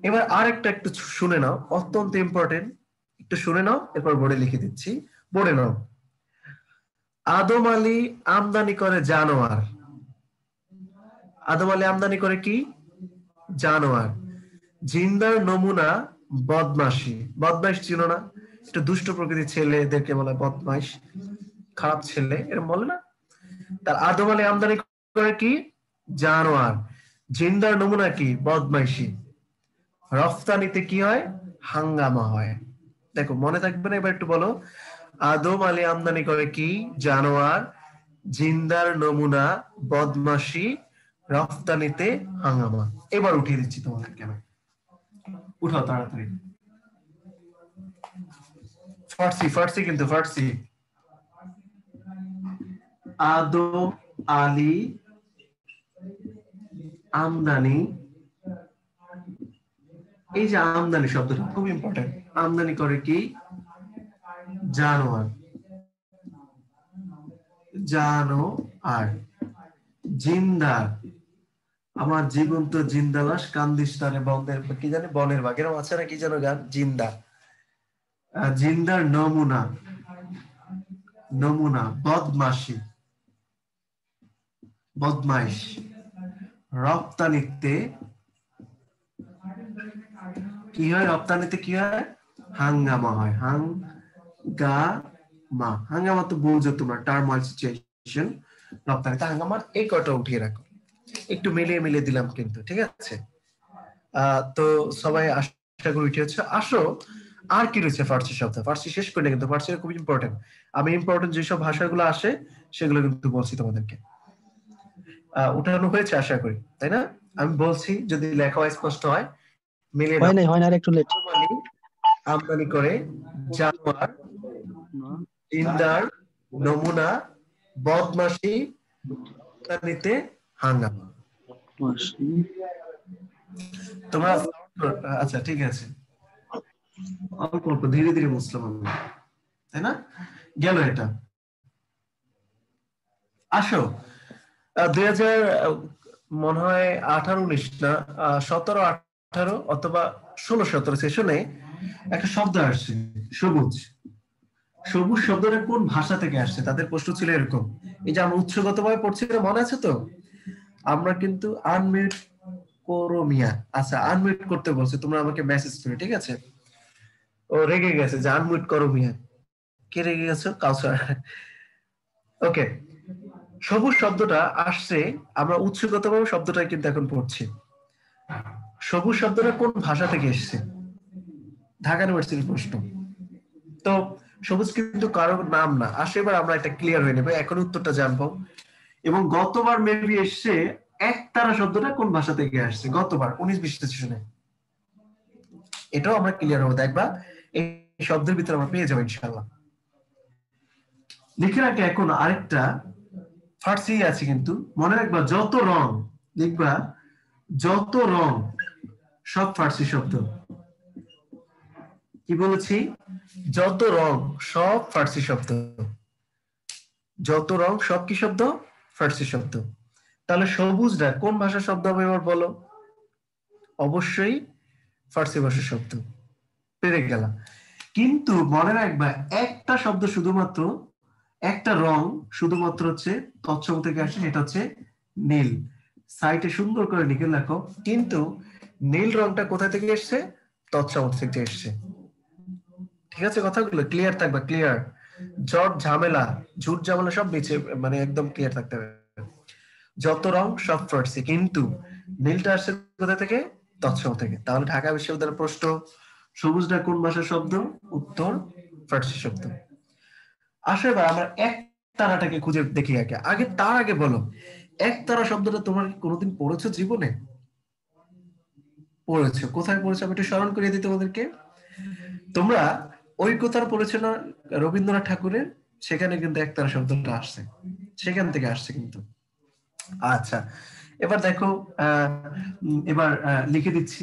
এবার আর একটা একটু শুনে নাও, অত্যন্ত ইম্পর্টেন্ট, একটু শুনে নাও, এরপর বোর্ডে লিখে দিচ্ছি, পড়ে নাও। আদম আলী আমদানি করে জানোয়ার। আদম আলী আমদানি করে কি? জানোয়ার। জিন্দার নমুনা বদমাশি। বদমাইশ ছিল না? একটু দুষ্ট প্রকৃতির ছেলেদেরকে বলে বদমাইশ, খারাপ ছেলে, এরকম বলে না? তার আদম আলী আমদানি করে কি? জানোয়ার। জিন্দার নমুনা কি? বদমাইশি। রফতানিতে কি হয়? হাঙ্গামা হয়। দেখো মনে থাকবে না? এবার একটু বলো, আদম আলী আমদানি করে কি? জানোয়ার। জিন্দার নমুনা বদমাশি। রফতানিতে হাঙ্গামা। এবার উঠিয়ে দিচ্ছি তোমাদেরকে আমি, উঠাও তাড়াতাড়ি। ফার্সি, ফার্সি কিন্তু ফার্সি। আদম আলী আমদানি, এই যে আমদানি শব্দটা খুব ইম্পর্টেন্ট। আমদানি করে কি? জানোয়ার। জানোয়ার। জিন্দার, আমার জীবন্ত জিন্দালাস কান্দিস তারে বনের, কি জানি বনের বাঘ, এরকম আছে না কি যেন গান? জিন্দা। জিন্দার নমুনা, নমুনা বদমাশি, বদমাইশ। রপ্তানিতে কি হয়? রপ্তানিতে কি হয়? হাঙ্গামা হয়। হাঙ্গামা, হাঙ্গামা তো বুঝো তোমরা, টার্মোয়াইল সিচুয়েশন। রপ্তানিতে হাঙ্গামা, এই কটা উঠিয়ে রাখো। একটু মিলিয়ে মিলিয়ে দিলাম কিন্তু, ঠিক আছে? তো সবাই আশা করি উঠে হচ্ছে। আসো, আর কি রয়েছে ফার্সি শব্দ? ফার্সি শেষ করলে কিন্তু, ফার্সি খুব ইম্পর্টেন্ট। আমি ইম্পর্টেন্ট যেসব ভাষাগুলো আসে সেগুলো কিন্তু বলছি তোমাদেরকে। উঠানো হয়েছে আশা করি, তাই না? আমি বলছি, যদি লেখা স্পষ্ট হয় মিলিয়ে নাও।
হয় না, একটু লেট।
আমদানি করে জানোয়ার, জিন্দার নমুনা বদমাশি, রপ্তানিতে হাঙ্গামা। তোমরা আচ্ছা ঠিক আছে, অল্প অল্প ধীরে ধীরে বুঝলাম আমি, তাই না? গেল এটা। আসো, 2000 মনে হয় 18-19 না, 17-18 অথবা 16-17 সেশনে একটা শব্দ আসছে, সবুজ। সবুজ শব্দটা কোন ভাষা থেকে আসছে? তাদের প্রশ্ন ছিল এরকম। এই যে আমরা উৎসগতভাবে পড়ছি মনে আছে তো, আমরা কিন্তু আনমিউট করো মিয়া। আচ্ছা আনমিউট করতে বলছে, তোমরা আমাকে মেসেজ করে, ঠিক আছে? ও রেগে গেছে যে আনমিউট করো মিয়া। কে রেগে গেছো? কাউসার। ওকে, সবুজ শব্দটা আসছে, আমরা উৎসগতভাবে শব্দটা কিন্তু এখন পড়ছি। সবুজ শব্দটা কোন ভাষা থেকে এসেছে? ঢাকা ইউনিভার্সিটির প্রশ্ন। তো সবুজ কিন্তু কারো নাম না। আসে এবার আমরা একটা ক্লিয়ার হয়ে নেবে, এখন উত্তরটা জানবো। এবং গতবার মেবি এসছে একতারা শব্দটা কোন ভাষা থেকে আসছে গতবার 19-20 সেশনে, এটাও আমরা ক্লিয়ার হবো। দেখবা এই শব্দের ভিতরে আমরা পেয়ে যাবো ইনশাআল্লাহ। লিখে রাখে এখন আরেকটা ফার্সি আছে কিন্তু মনে রাখবা, যত রং লিখবা, যত রং সব ফার্সি শব্দ। কি বলেছি? যত রং সব ফার্সি শব্দ। যত রং সব কি শব্দ? ফার্সি শব্দ। তাহলে সবুজটা কোন ভাষার শব্দ হবে এবার বলো? অবশ্যই ফার্সি ভাষার শব্দ। পেরে গেলাম। কিন্তু মনে রাখবা একটা শব্দ শুধুমাত্র, একটা রং শুধুমাত্র হচ্ছে তৎসম থেকে আসে, সেটা হচ্ছে নীল। সাইটে সুন্দর করে লিখে রাখো, কিন্তু নীল রংটা কোথা থেকে এসছে? তৎসম থেকে এসছে। ঠিক আছে, কথাগুলো ক্লিয়ার থাকবে, ক্লিয়ার। জট ঝামেলা, ঝুট ঝামেলা সব নিচে মানে একদম ক্লিয়ার থাকতে হবে। যত রং সব ফার্সি, কিন্তু নীলটা আসছে কোথা থেকে? তৎসম থেকে। তাহলে ঢাকা বিশ্ববিদ্যালয়ের প্রশ্ন, সবুজটা কোন ভাষার শব্দ? উত্তর ফার্সি শব্দ। আসলে এবার আমরা এক তারাটাকে খুঁজে দেখি আগে। তার আগে বলো, এক তারা শব্দটা তোমরা কোনোদিন পড়েছো জীবনে? পড়েছো? কোথায় পড়েছো? আমি একটু স্মরণ করিয়ে দিই তোমাদেরকে। তোমরা ঐক্যতার পড়েছো না রবীন্দ্রনাথ ঠাকুরের? সেখানে কিন্তু একতারা শব্দটা আসছে, সেখান থেকে আসছে কিন্তু। আচ্ছা এবার দেখো, এবার লিখে দিচ্ছি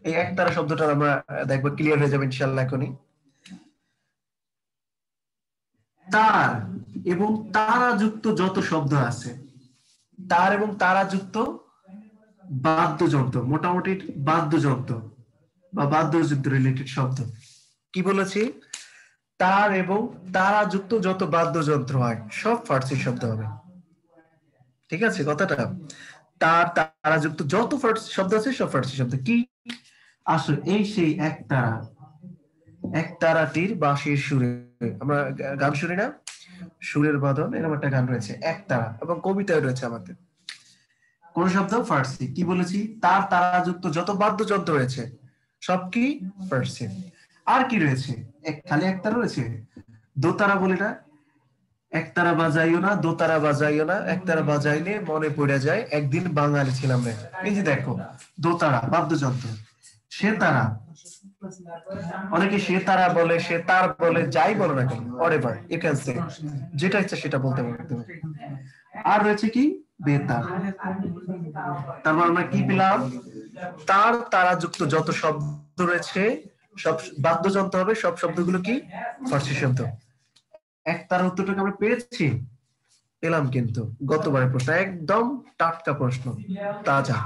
এই একতারা শব্দটা, আমরা দেখবো ক্লিয়ার হয়ে যাবে ইনশাআল্লাহ এখনই। তার এবং তারা যুক্ত যত শব্দ আছে, তার এবং তারা যুক্ত বাদ্যযন্ত্র, মোটামুটি বাদ্যযন্ত্র বা বাদ্যযন্ত্র রিলেটেড শব্দ। কি বলেছি? তার এবং তারা যুক্ত যত বাদ্যযন্ত্র হয় সব ফার্সি শব্দ হবে। ঠিক আছে কথাটা? তার তারা যুক্ত যত ফার্সি শব্দ আছে সব ফার্সি শব্দ। কি আসলে এই সেই একতারা, একতারাটির বাঁশির সুরে, আমরা গান শুনি না, সুরের বাঁধন, এরকম একটা গান রয়েছে একতারা, এবং কবিতায় রয়েছে আমাদের। কোন শব্দ? ফার্সি। কি বলেছি? তার তারা যুক্ত যত বাদ্যযন্ত্র রয়েছে সব কি? ফার্সি। আর কি রয়েছে? খালি একতারা রয়েছে? দোতারা বলি না, একতারা বাজাইও না, দোতারা বাজাইও না, একতারা বাজাইলে মনে পড়ে যায় একদিন বাঙালি ছিলাম রে। এই যে দেখো দোতারা বাদ্যযন্ত্র। সে তারা, অনেকে সে তারা বলে, সে তার বলে, যাই বলো না কেন, whatever you can say, যেটা ইচ্ছা সেটা বলতে পারবে তুমি। আর রয়েছে কি? বেতার। তারপর আমরা কি পেলাম? তার তারা যুক্ত যত শব্দ রয়েছে সব বাদ্যযন্ত্র হবে, সব শব্দগুলো কি? ফার্সি শব্দ। এক তার উত্তরটাকে আমরা পেয়েছি, পেলাম কিন্তু গতবারের প্রশ্ন, একদম টাটকা প্রশ্ন, তাজা।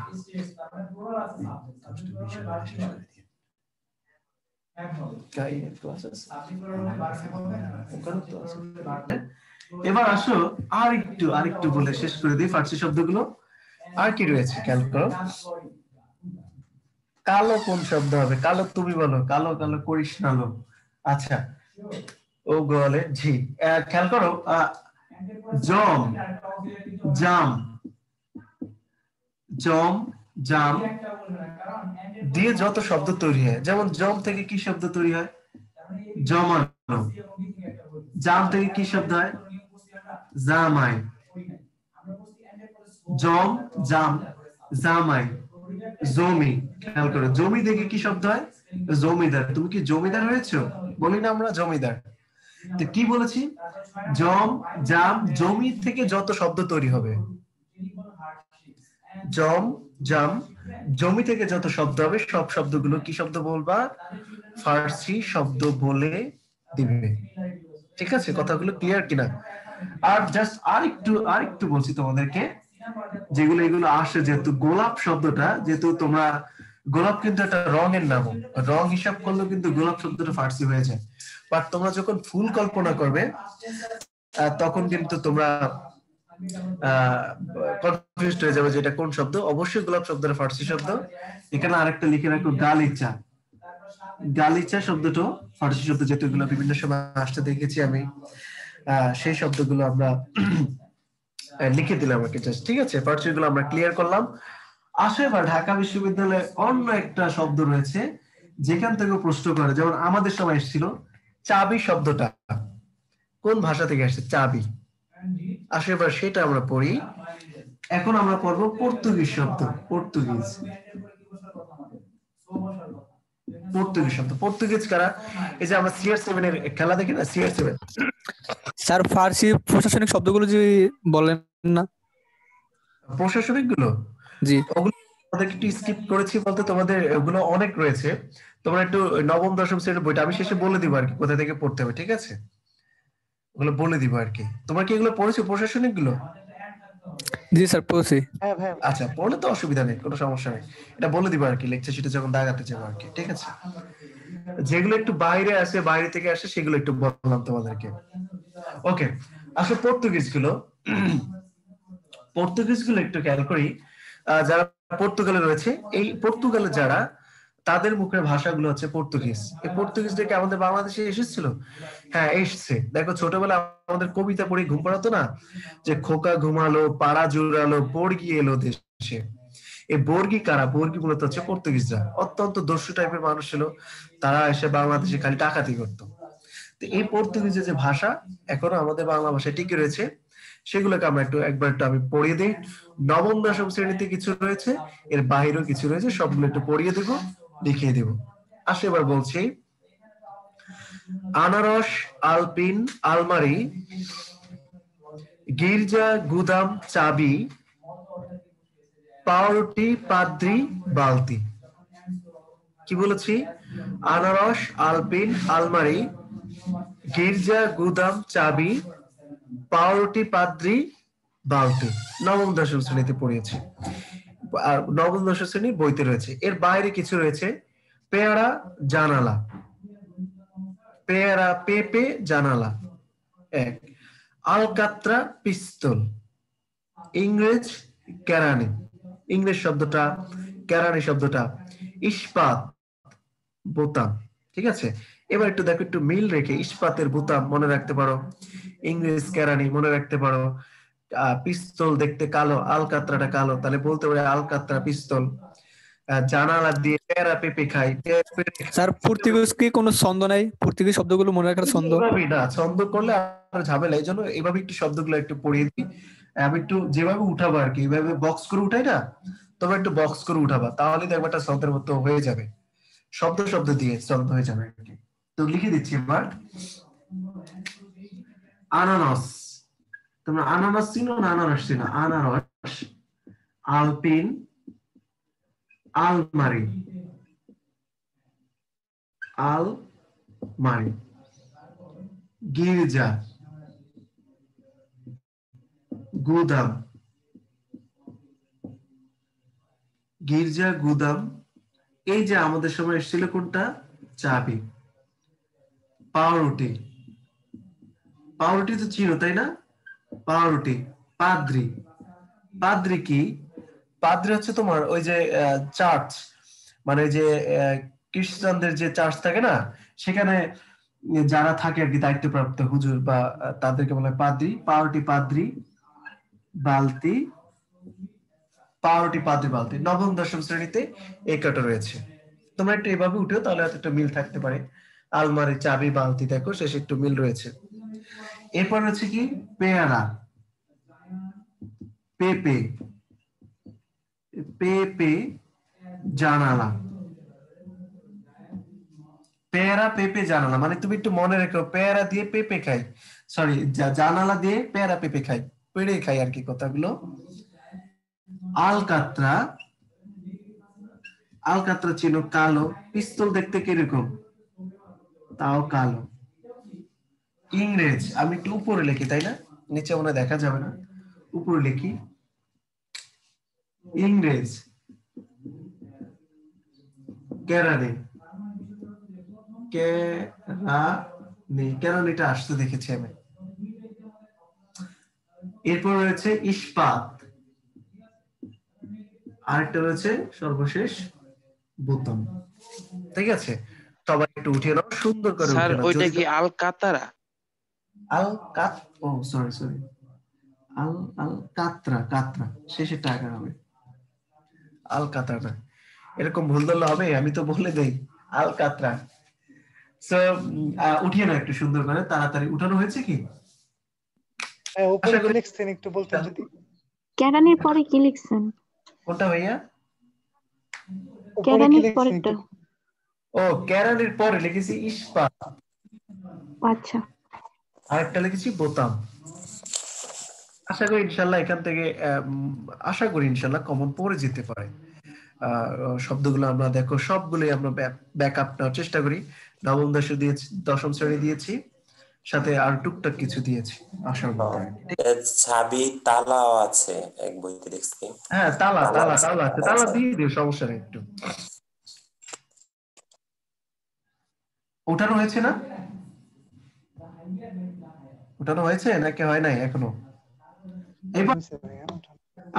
এবার আসো আরেকটু বলে শেষ করে দিই ফার্সি শব্দগুলো। আর কি রয়েছে খেয়াল করো। কালো কোন শব্দ হবে? কালো তুমি বলো। কালো কালো করিস না লো। আচ্ছা ও গলে ঝি। খেয়াল করো, জম জাম, জম জাম দিয়ে যত শব্দ তৈরি হয়, যেমন জম থেকে কি শব্দ তৈরি হয়? জমানো। জাম থেকে কি শব্দ হয়? জামাই। জম জাম জামাই। জমি। খেয়াল করো, জমি থেকে কি শব্দ হয়? জমিদার। তুমি কি জমিদার হয়েছো? বলি না আমরা জমিদার। তো কি বলেছি? জম জাম জমি থেকে যত শব্দ তৈরি হবে, জম জাম জমি থেকে যত শব্দ হবে সব শব্দগুলো কি শব্দ বলবা? ফার্সি শব্দ বলে দিবে। ঠিক আছে, কথাগুলো ক্লিয়ার কিনা? আর জাস্ট আরেকটু বলছি তোমাদেরকে, যেগুলো এগুলো আসে, যেহেতু গোলাপ শব্দটা, যেহেতু তোমরা গোলাপ কিন্তু একটা রঙের নাম, রং হিসাব করলেও কিন্তু গোলাপ শব্দটা ফার্সি হয়ে যায়। বাট তোমরা যখন ফুল কল্পনা করবে তখন কিন্তু তোমরা কনফিউজড হয়ে যাবে যে এটা কোন শব্দ। অবশ্যই গোলাপ শব্দের ফার্সি শব্দ। এখানে আরেকটা লিখে রাখো গালিচা। গালিচা শব্দটা ফার্সি শব্দ, যেহেতু এগুলো বিভিন্ন সময় আসতে দেখেছি আমি, সেই শব্দগুলো আমরা লিখে দিলাম আর কি জাস্ট। ঠিক আছে, ফার্সি গুলো আমরা ক্লিয়ার করলাম। আসো এবার ঢাকা বিশ্ববিদ্যালয়ে অন্য একটা শব্দ রয়েছে যেখান থেকে প্রশ্ন করে, যেমন আমাদের সময় এসেছিল চাবি শব্দটা কোন ভাষা থেকে আসছে? চাবি। আসো এবার সেটা আমরা পড়ি। এখন আমরা পড়বো পর্তুগিজ শব্দ। পর্তুগিজ, পর্তুগিজ শব্দ। পর্তুগিজ কারা? এই যে আমরা CR7 এর খেলা দেখি না, CR7।
স্যার ফার্সি প্রশাসনিক শব্দগুলো যে বলেন না।
প্রশাসনিক গুলো,
জি
ওগুলো আমাদের একটু স্কিপ করেছি বলতে, তোমাদের ওগুলো অনেক রয়েছে। তোমরা একটু নবম দশম শ্রেণীর বইটা আমি শেষে বলে দিব আর কি কোথা থেকে পড়তে হবে, ঠিক আছে? ওগুলো বলে দিব আর কি। তোমরা কি এগুলো পড়েছো প্রশাসনিক গুলো?
জি স্যার পড়ছি।
হ্যাঁ ভাই
আচ্ছা, পড়লে তো অসুবিধা নেই, কোনো সমস্যা নেই। এটা বলে দিব আর কি লেকচার শিটে যখন দাগাতে যাবো আর কি, ঠিক আছে? যেগুলো একটু বাইরে আসে, বাইরে থেকে আসে, সেগুলো একটু বললাম তোমাদেরকে। ওকে, আসলে পর্তুগিজ গুলো, পর্তুগিজ গুলো একটু খেয়াল করি। যারা পর্তুগালে রয়েছে, এই পর্তুগালে যারা, তাদের মুখের ভাষাগুলো হচ্ছে পর্তুগিজ। এই পর্তুগিজটা কি আমাদের বাংলাদেশে এসেছিল? হ্যাঁ এসছে। দেখো ছোটবেলা আমাদের কবিতা পড়ে ঘুম পাড়াতো না, যে খোকা ঘুমালো, পাড়া জুড়ালো, বর্গি এলো দেশে। এই বর্গি কারা? বর্গি মূলত হচ্ছে পর্তুগিজরা। অত্যন্ত দস্যু টাইপের মানুষ ছিল, তারা এসে বাংলাদেশে খালি ডাকাতি করতো। তো এই পর্তুগিজের যে ভাষা এখনো আমাদের বাংলা ভাষায় টিকে রয়েছে, সেগুলোকে আমরা একবার আমি পড়িয়ে দিই। নবম দশম শ্রেণীতে কিছু রয়েছে, এর বাইরেও কিছু রয়েছে, সবগুলো একটু পড়িয়ে দেবো, দেখিয়ে দেবো। আসে এবার বলছি, আনারস, আলপিন, আলমারি, গির্জা, গুদাম, চাবি, পাউরুটি, পাদ্রি, বালতি। কি বলেছি? আনারস, আলপিন, আলমারি, গির্জা, গুদাম, চাবি, পাউরুটি, পাদ্রি, বালতি। নবম দশম শ্রেণীতে পড়িয়েছি, আর নবম দশম শ্রেণীর বইতে রয়েছে। এর বাইরে কিছু রয়েছে, পেয়ারা, জানালা, পেয়ারা, পেঁপে, জানালা। এক, আলকাত্রা, পিস্তল, ইংরেজ, কেরানি। ইংরেজ শব্দটা, কেরানি শব্দটা, ইস্পাত, বোতাম। ঠিক আছে, এবার একটু দেখো, একটু মিল রেখে ইস্পাতের বোতাম মনে রাখতে পারো, ইংরেজ কেরানি মনে রাখতে পারো। পিস্তল দেখতে কালো, আলকাত্রাটা কালো, তাহলে বলতে পারে আলকাত্রা পিস্তল। জানালা দিয়ে পেয়ারা পেঁপে খাই।
স্যার পর্তুগিজ কি কোনো ছন্দ নাই? পর্তুগিজ শব্দগুলো মনে রাখার ছন্দ?
এভাবেই না, ছন্দ করলে আর ঝামেলা, এই জন্য এইভাবে একটু শব্দগুলো একটু পড়িয়ে দিই। আমি একটু যেভাবে উঠাবো আর কি, এইভাবে বক্স করে উঠাই না, তোমরা একটু বক্স করে উঠাবা, তাহলে দেখবে একটা শব্দের মতো হয়ে যাবে, শব্দ শব্দ দিয়ে শব্দ হয়ে যাবে আর কি। তো লিখে দিচ্ছি এবার, আনারস। তোমরা আনারস চিনো না? আনারস চিনো? আনারস, আলপিন, আলমারি, আলমারি, গির্জা, গুদাম, গির্জা, গুদাম। এই যে আমাদের সময় এসেছিল কোনটা? চাবি। পাউরুটি, পাউরুটি তো চিনো তাই না? পাউরুটি। পাদ্রি, পাদ্রি কি? পাদ্রি হচ্ছে তোমার ওই যে চার্চ, মানে যে খ্রিস্টানদের যে চার্চ থাকে না, সেখানে যারা থাকে আর কি দায়িত্বপ্রাপ্ত হুজুর বা তাদেরকে বলে পাদ্রি। পাউরুটি, পাদ্রি, বালতি, পাউরুটি, পাদ্রি, বালতি। নবম দশম শ্রেণীতে এই কটা রয়েছে। তোমরা একটু এভাবে উঠেও, তাহলে হয়তো একটু মিল থাকতে পারে। আলমারি, চাবি, বালতি, দেখো শেষে একটু মিল রয়েছে। এরপর হচ্ছে কি? পেয়ারা, পেঁপে, পেঁপে, জানালা। পেয়ারা, পেঁপে, জানালা, মানে তুমি একটু মনে রেখো, পেয়ারা দিয়ে পেঁপে খাই, সরি জানালা দিয়ে পেয়ারা পেঁপে খাই, পেড়ে খাই আর কি কথাগুলো। আলকাত্রা, আলকাত্রা চিনো? কালো। পিস্তল দেখতে কিরকম? তাও কালো। ইংরেজ, আমি একটু উপরে লিখি তাই না, নিচে মনে দেখা যাবে না, উপরে লিখি। ইংরেজ, কেরানি, কেরানি, কেরানিটা আসতে দেখেছি আমি। এরপর রয়েছে ইস্পাত, আরেকটা রয়েছে সর্বশেষ বোতাম। ঠিক আছে, সবাই একটু উঠিয়ে নাও, সুন্দর করে
স্যার
উঠিয়ে নাও।
ওইটা
যদি
কি আল কাতারা?
আল কাত, ও সরি, আল আল কাতরা, কাতরা শেষে টাকা হবে, আল কাতরা না, এরকম ভুল ধরলে হবে? আমি তো বলে দেই আল কাতরা। সো উঠিয়ে নাও একটু সুন্দর করে, তাড়াতাড়ি উঠানো হয়েছে কি?
হ্যাঁ, উপরে
আশা
কি
করি।
লিখছেন একটু বলতেন যদি?
ক্যারানির পরে কি লিখছেন?
কোনটা ভাইয়া?
উপরে কি
ক্যারানির
লিখছেন
পরেরটা।
একটু?
ও, ক্যারানির পরে লিখেছি ইস্পাত,
আচ্ছা,
আরেকটা লিখেছি বোতাম। আশা করি ইনশাল্লাহ এখান থেকে আশা করি ইনশাল্লাহ কমন পড়ে যেতে পারে। শব্দগুলো আমরা দেখো সবগুলোই আমরা ব্যাকআপ নেওয়ার চেষ্টা করি। নবম দশম শ্রেণী দিয়েছি, সাথে আর টুকটাক কিছু দিয়েছি আশার মধ্যে।
চাবি তালাও আছে এক বইতে দেখছি।
হ্যাঁ, তালা তালা তালা আছে, তালা দিয়ে দিও, সমস্যা নেই। একটু উঠানো হয়েছে না? উঠানো হয়েছে নাকি হয় নাই এখনো? এবার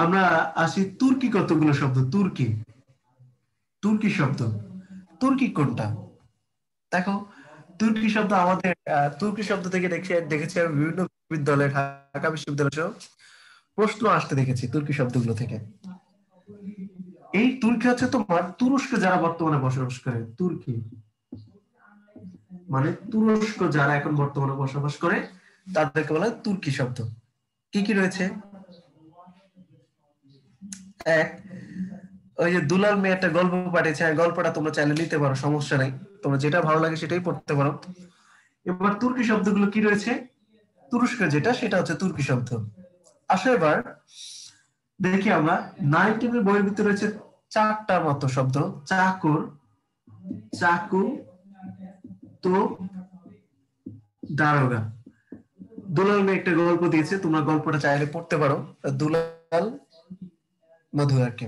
আমরা আসি তুর্কি, কতগুলো শব্দ তুর্কি, তুর্কি শব্দ। তুর্কি কোনটা দেখো, তুর্কি শব্দ আমাদের তুর্কি শব্দ থেকে দেখেছি আমি বিভিন্ন বিশ্ববিদ্যালয়ে, ঢাকা বিশ্ববিদ্যালয় সহ প্রশ্ন আসতে দেখেছি তুর্কি শব্দগুলো থেকে। এই তুর্কি হচ্ছে তোমার তুরস্ক যারা বর্তমানে বসবাস করে, তুর্কি মানে তুরস্ক যারা এখন বর্তমানে বসবাস করে তাদেরকে বলা হয় তুর্কি শব্দ। কি কি রয়েছে? এক, ওই যে দুলাল মেয়ে একটা গল্প পাঠিয়েছে, গল্পটা তোমরা চাইলে নিতে পারো, সমস্যা নাই, তোমরা যেটা ভালো লাগে সেটাই পড়তে পারো। এবার তুর্কি শব্দগুলো কি রয়েছে? তুরস্ক যেটা, সেটা হচ্ছে তুর্কি শব্দ। আসলে এবার দেখি আমরা 9 টেনের বইয়ের ভিতরে রয়েছে 4টার মতো শব্দ, চাকর, চাকু, তো, দারোগা। দুলাল মেয়ে একটা গল্প দিয়েছে, তোমরা গল্পটা চাইলে পড়তে পারো, দুলাল মধু আর কি,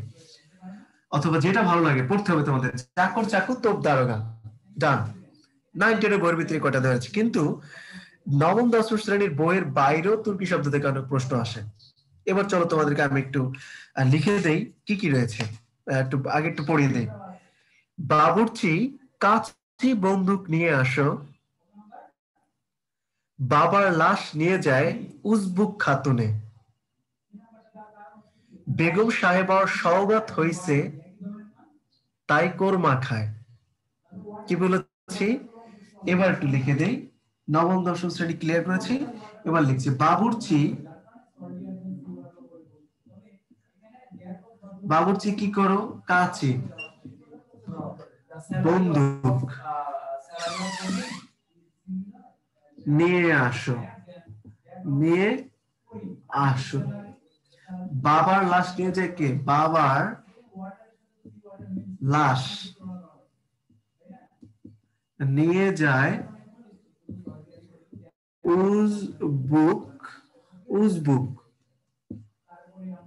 অথবা যেটা ভালো লাগে পড়তে হবে তোমাদের। চাকর, চাকু, তোপ, দারোগা, ডান। 9 টেনের বইয়ের ভিতরে কয়টা দেওয়া আছে, কিন্তু নবম দশম শ্রেণীর বইয়ের বাইরেও তুর্কি শব্দ থেকে অনেক প্রশ্ন আসে। এবার চলো তোমাদেরকে আমি একটু লিখে দেই কি কি রয়েছে, একটু আগে একটু পড়িয়ে দেই। বাবুর্চি কাচি বন্দুক নিয়ে আসো, বাবার লাশ নিয়ে যায় উজবুক খাতুনে, বেগম সাহেবার সওগাত হইছে তাই কোরমা খায়। কি বলেছি এবার একটু লিখে দেই। নবম দশম শ্রেণী ক্লিয়ার করেছি, এবার লিখছি বাবুর্চি, বাবুর্চি কি করো, কাচি বন্দুক নিয়ে আসো, নিয়ে আসো। বাবার লাশ নিয়ে যায় কে? বাবার লাশ নিয়ে যায় উজবুক, উজবুক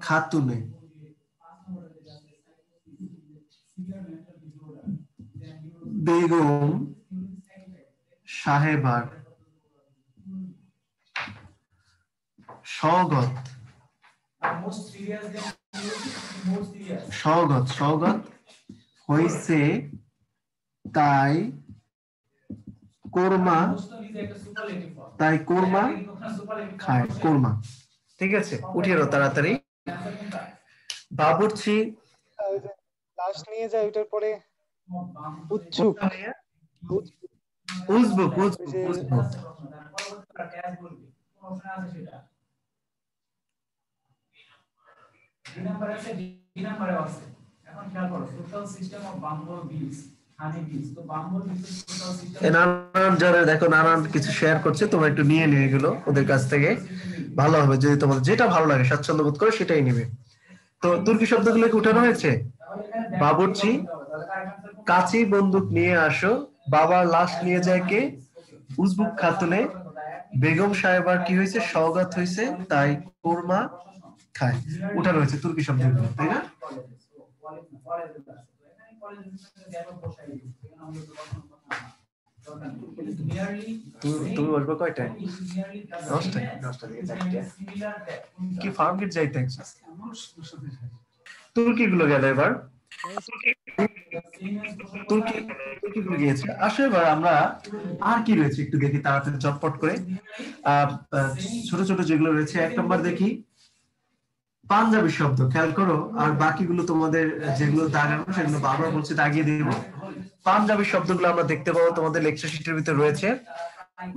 খাতুনে, বেগম সাহেবার সওগত, সওগত, সওগত হইছে তাই কোরমা, তাই কোরমা খায়, কোরমা। ঠিক আছে, উঠিয়ে নাও তাড়াতাড়ি। বাবুর্চি
লাশ নিয়ে যায়, ওইটার পরে উৎসুক,
উজবুক, উজবুক, উজবুক। দেখো নানান কিছু শেয়ার করছে, তোমরা একটু নিয়ে নিও এগুলো ওদের কাছ থেকে, ভালো হবে। যদি তোমাদের যেটা ভালো লাগে, স্বাচ্ছন্দ্য বোধ করে সেটাই নিবে। তো তুর্কি শব্দগুলো কি উঠানো হয়েছে? বাবুর্চি কাচি বন্দুক নিয়ে আসো, বাবার লাশ নিয়ে যায় কে? উজবুক খাতুনে, বেগম সাহেবার কি হয়েছে? সওগাত হয়েছে তাই কোরমা খায়। উঠানো হয়েছে তুর্কি শব্দগুলো, তাই না? তুমি বলবো কয়টায়? 10টায়? কি ফার্ম গেট যাইতে তুর্কি গুলো গেল এবার, তুর্কি গুলো গিয়েছে। আসো এবার আমরা আর কি রয়েছে একটু দেখি তাড়াতাড়ি চটপট করে। ছোট ছোট যেগুলো রয়েছে, 1 নম্বর দেখি পাঞ্জাবি শব্দ, খেয়াল করো। আর বাকিগুলো তোমাদের যেগুলো দাগানো সেগুলো বারবার বলছি দাগিয়ে দিব। পাঞ্জাবি শব্দগুলো আমরা দেখতে পাবো তোমাদের লেকচার শিটের ভিতরে রয়েছে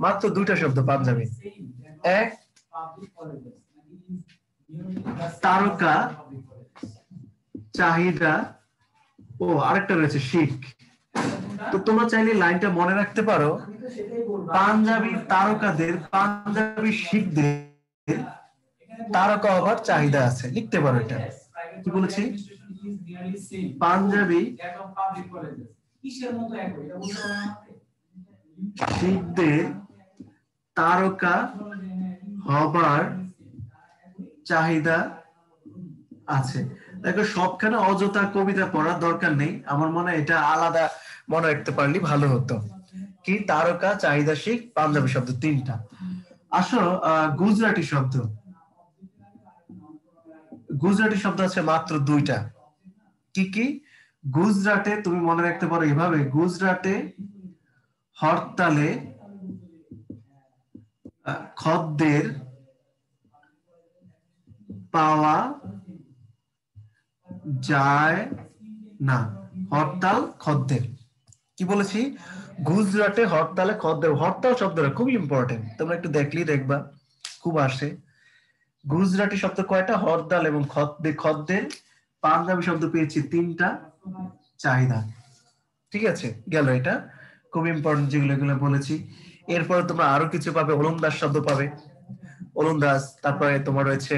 মাত্র 2টা শব্দ পাঞ্জাবি। এক তারকা, চাহিদা, ও আরেকটা রয়েছে শিখ। তো তোমরা চাইলে লাইনটা মনে রাখতে পারো, পাঞ্জাবি তারকাদের, পাঞ্জাবি শিখদের তারকা হবার চাহিদা আছে, লিখতে পারো। এটা কি বলেছি? পাঞ্জাবি শিখদের তারকা হবার চাহিদা আছে। দেখো সবখানে অযথা কবিতা পড়ার দরকার নেই, আমার মনে হয় এটা আলাদা মনে রাখতে পারলে ভালো হতো। কি? তারকা, চাহিদা শিখ, পাঞ্জাবি শব্দ 3টা। আসো গুজরাটি শব্দ, গুজরাটি শব্দ আছে মাত্র 2টা। কি কি? গুজরাটে তুমি মনে রাখতে পারো এভাবে, গুজরাটে হরতালে খদ্দের পাওয়া যায় না। হরতাল, খদ্দের। কি বলেছি? গুজরাটে হরতালে খদ্দের। হরতাল শব্দটা খুব ইম্পর্টেন্ট, তোমরা একটু দেখলেই দেখবা খুব আসে। গুজরাটি শব্দ কয়টা? হরতাল এবং খদ্দের। পাঞ্জাবি শব্দ পেয়েছি 3টা, চাহিদা। ঠিক আছে, গেল। এটা খুব ইম্পর্টেন্ট যেগুলো এগুলো বলেছি। এরপরে তোমরা আরো কিছু পাবে, ওলন্দাজ শব্দ পাবে, ওলন্দাজ। তারপরে তোমার রয়েছে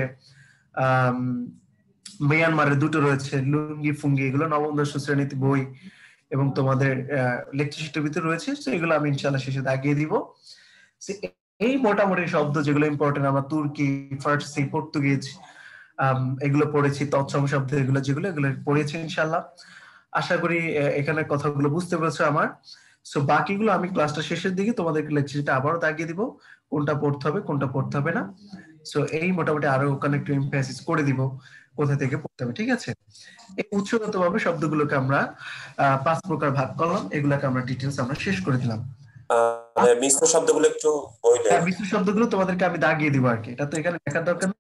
মিয়ানমারের 2টো রয়েছে, লুঙ্গি ফুঙ্গি, এগুলো নবম দশম শ্রেণীতে বই এবং তোমাদের লেকচার শিটের ভিতরে রয়েছে। সেগুলো আমি ইনশাআল্লাহ শেষে দাগিয়ে দিব। এই মোটামুটি শব্দ যেগুলো ইম্পর্টেন্ট, আমরা তুর্কি, ফার্সি, পর্তুগিজ এগুলো পড়েছি, তৎসম শব্দ এগুলো যেগুলো পড়েছি ইনশাআল্লাহ। আশা করি এখানে কথাগুলো বুঝতে পেরেছো আমার। সো বাকিগুলো আমি ক্লাসটা শেষের দিকে তোমাদেরকে লেকচারটা আবারও দাগিয়ে দিব, কোনটা পড়তে হবে কোনটা পড়তে হবে না। সো এই মোটামুটি আরো ওখানে একটু এমফাসিস করে দিব কোথা থেকে পড়তে হবে। ঠিক আছে, এই উৎসগতভাবে শব্দগুলোকে আমরা 5 প্রকার ভাগ করলাম, এগুলোকে আমরা ডিটেইলস আমরা শেষ করে দিলাম।
মিশ্র শব্দগুলো একটু বললে।
মিশ্র শব্দগুলো তোমাদেরকে আমি দাগিয়ে দিব আর কি, এটা তো এখানে লেখার দরকার নেই,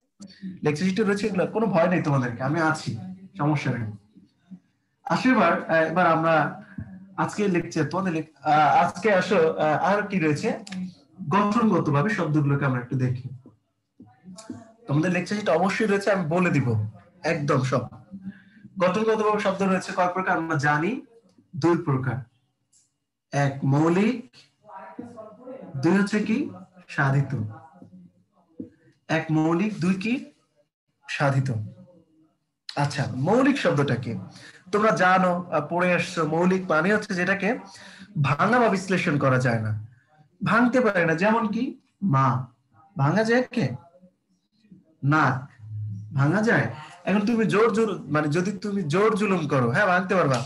লেকচার শিটে রয়েছে এগুলো, কোনো ভয় নেই তোমাদেরকে, আমি আছি, সমস্যা নেই। আসো এবার আমরা আজকে লেকচার তোমাদের আজকে আসো আর কি রয়েছে গঠনগতভাবে শব্দগুলোকে আমরা একটু দেখি। তোমাদের লেকচার শিটে অবশ্যই রয়েছে, আমি বলে দিব একদম সব। গঠনগতভাবে শব্দ রয়েছে কয় প্রকার আমরা জানি? 2 প্রকার। এক মৌলিক, 2 হচ্ছে কি সাধিত। এক মৌলিক, 2 কি সাধিত। আচ্ছা, মৌলিক শব্দটা কি তোমরা জানো, পড়ে আসছো। মৌলিক মানে হচ্ছে যেটাকে ভাঙা বা বিশ্লেষণ করা যায় না, ভাঙতে পারে না। যেমন কি মা, ভাঙা যায়? কে? না, ভাঙা যায়। এখন তুমি জোর মানে যদি তুমি জোর জুলুম করো, হ্যাঁ ভাঙতে পারবা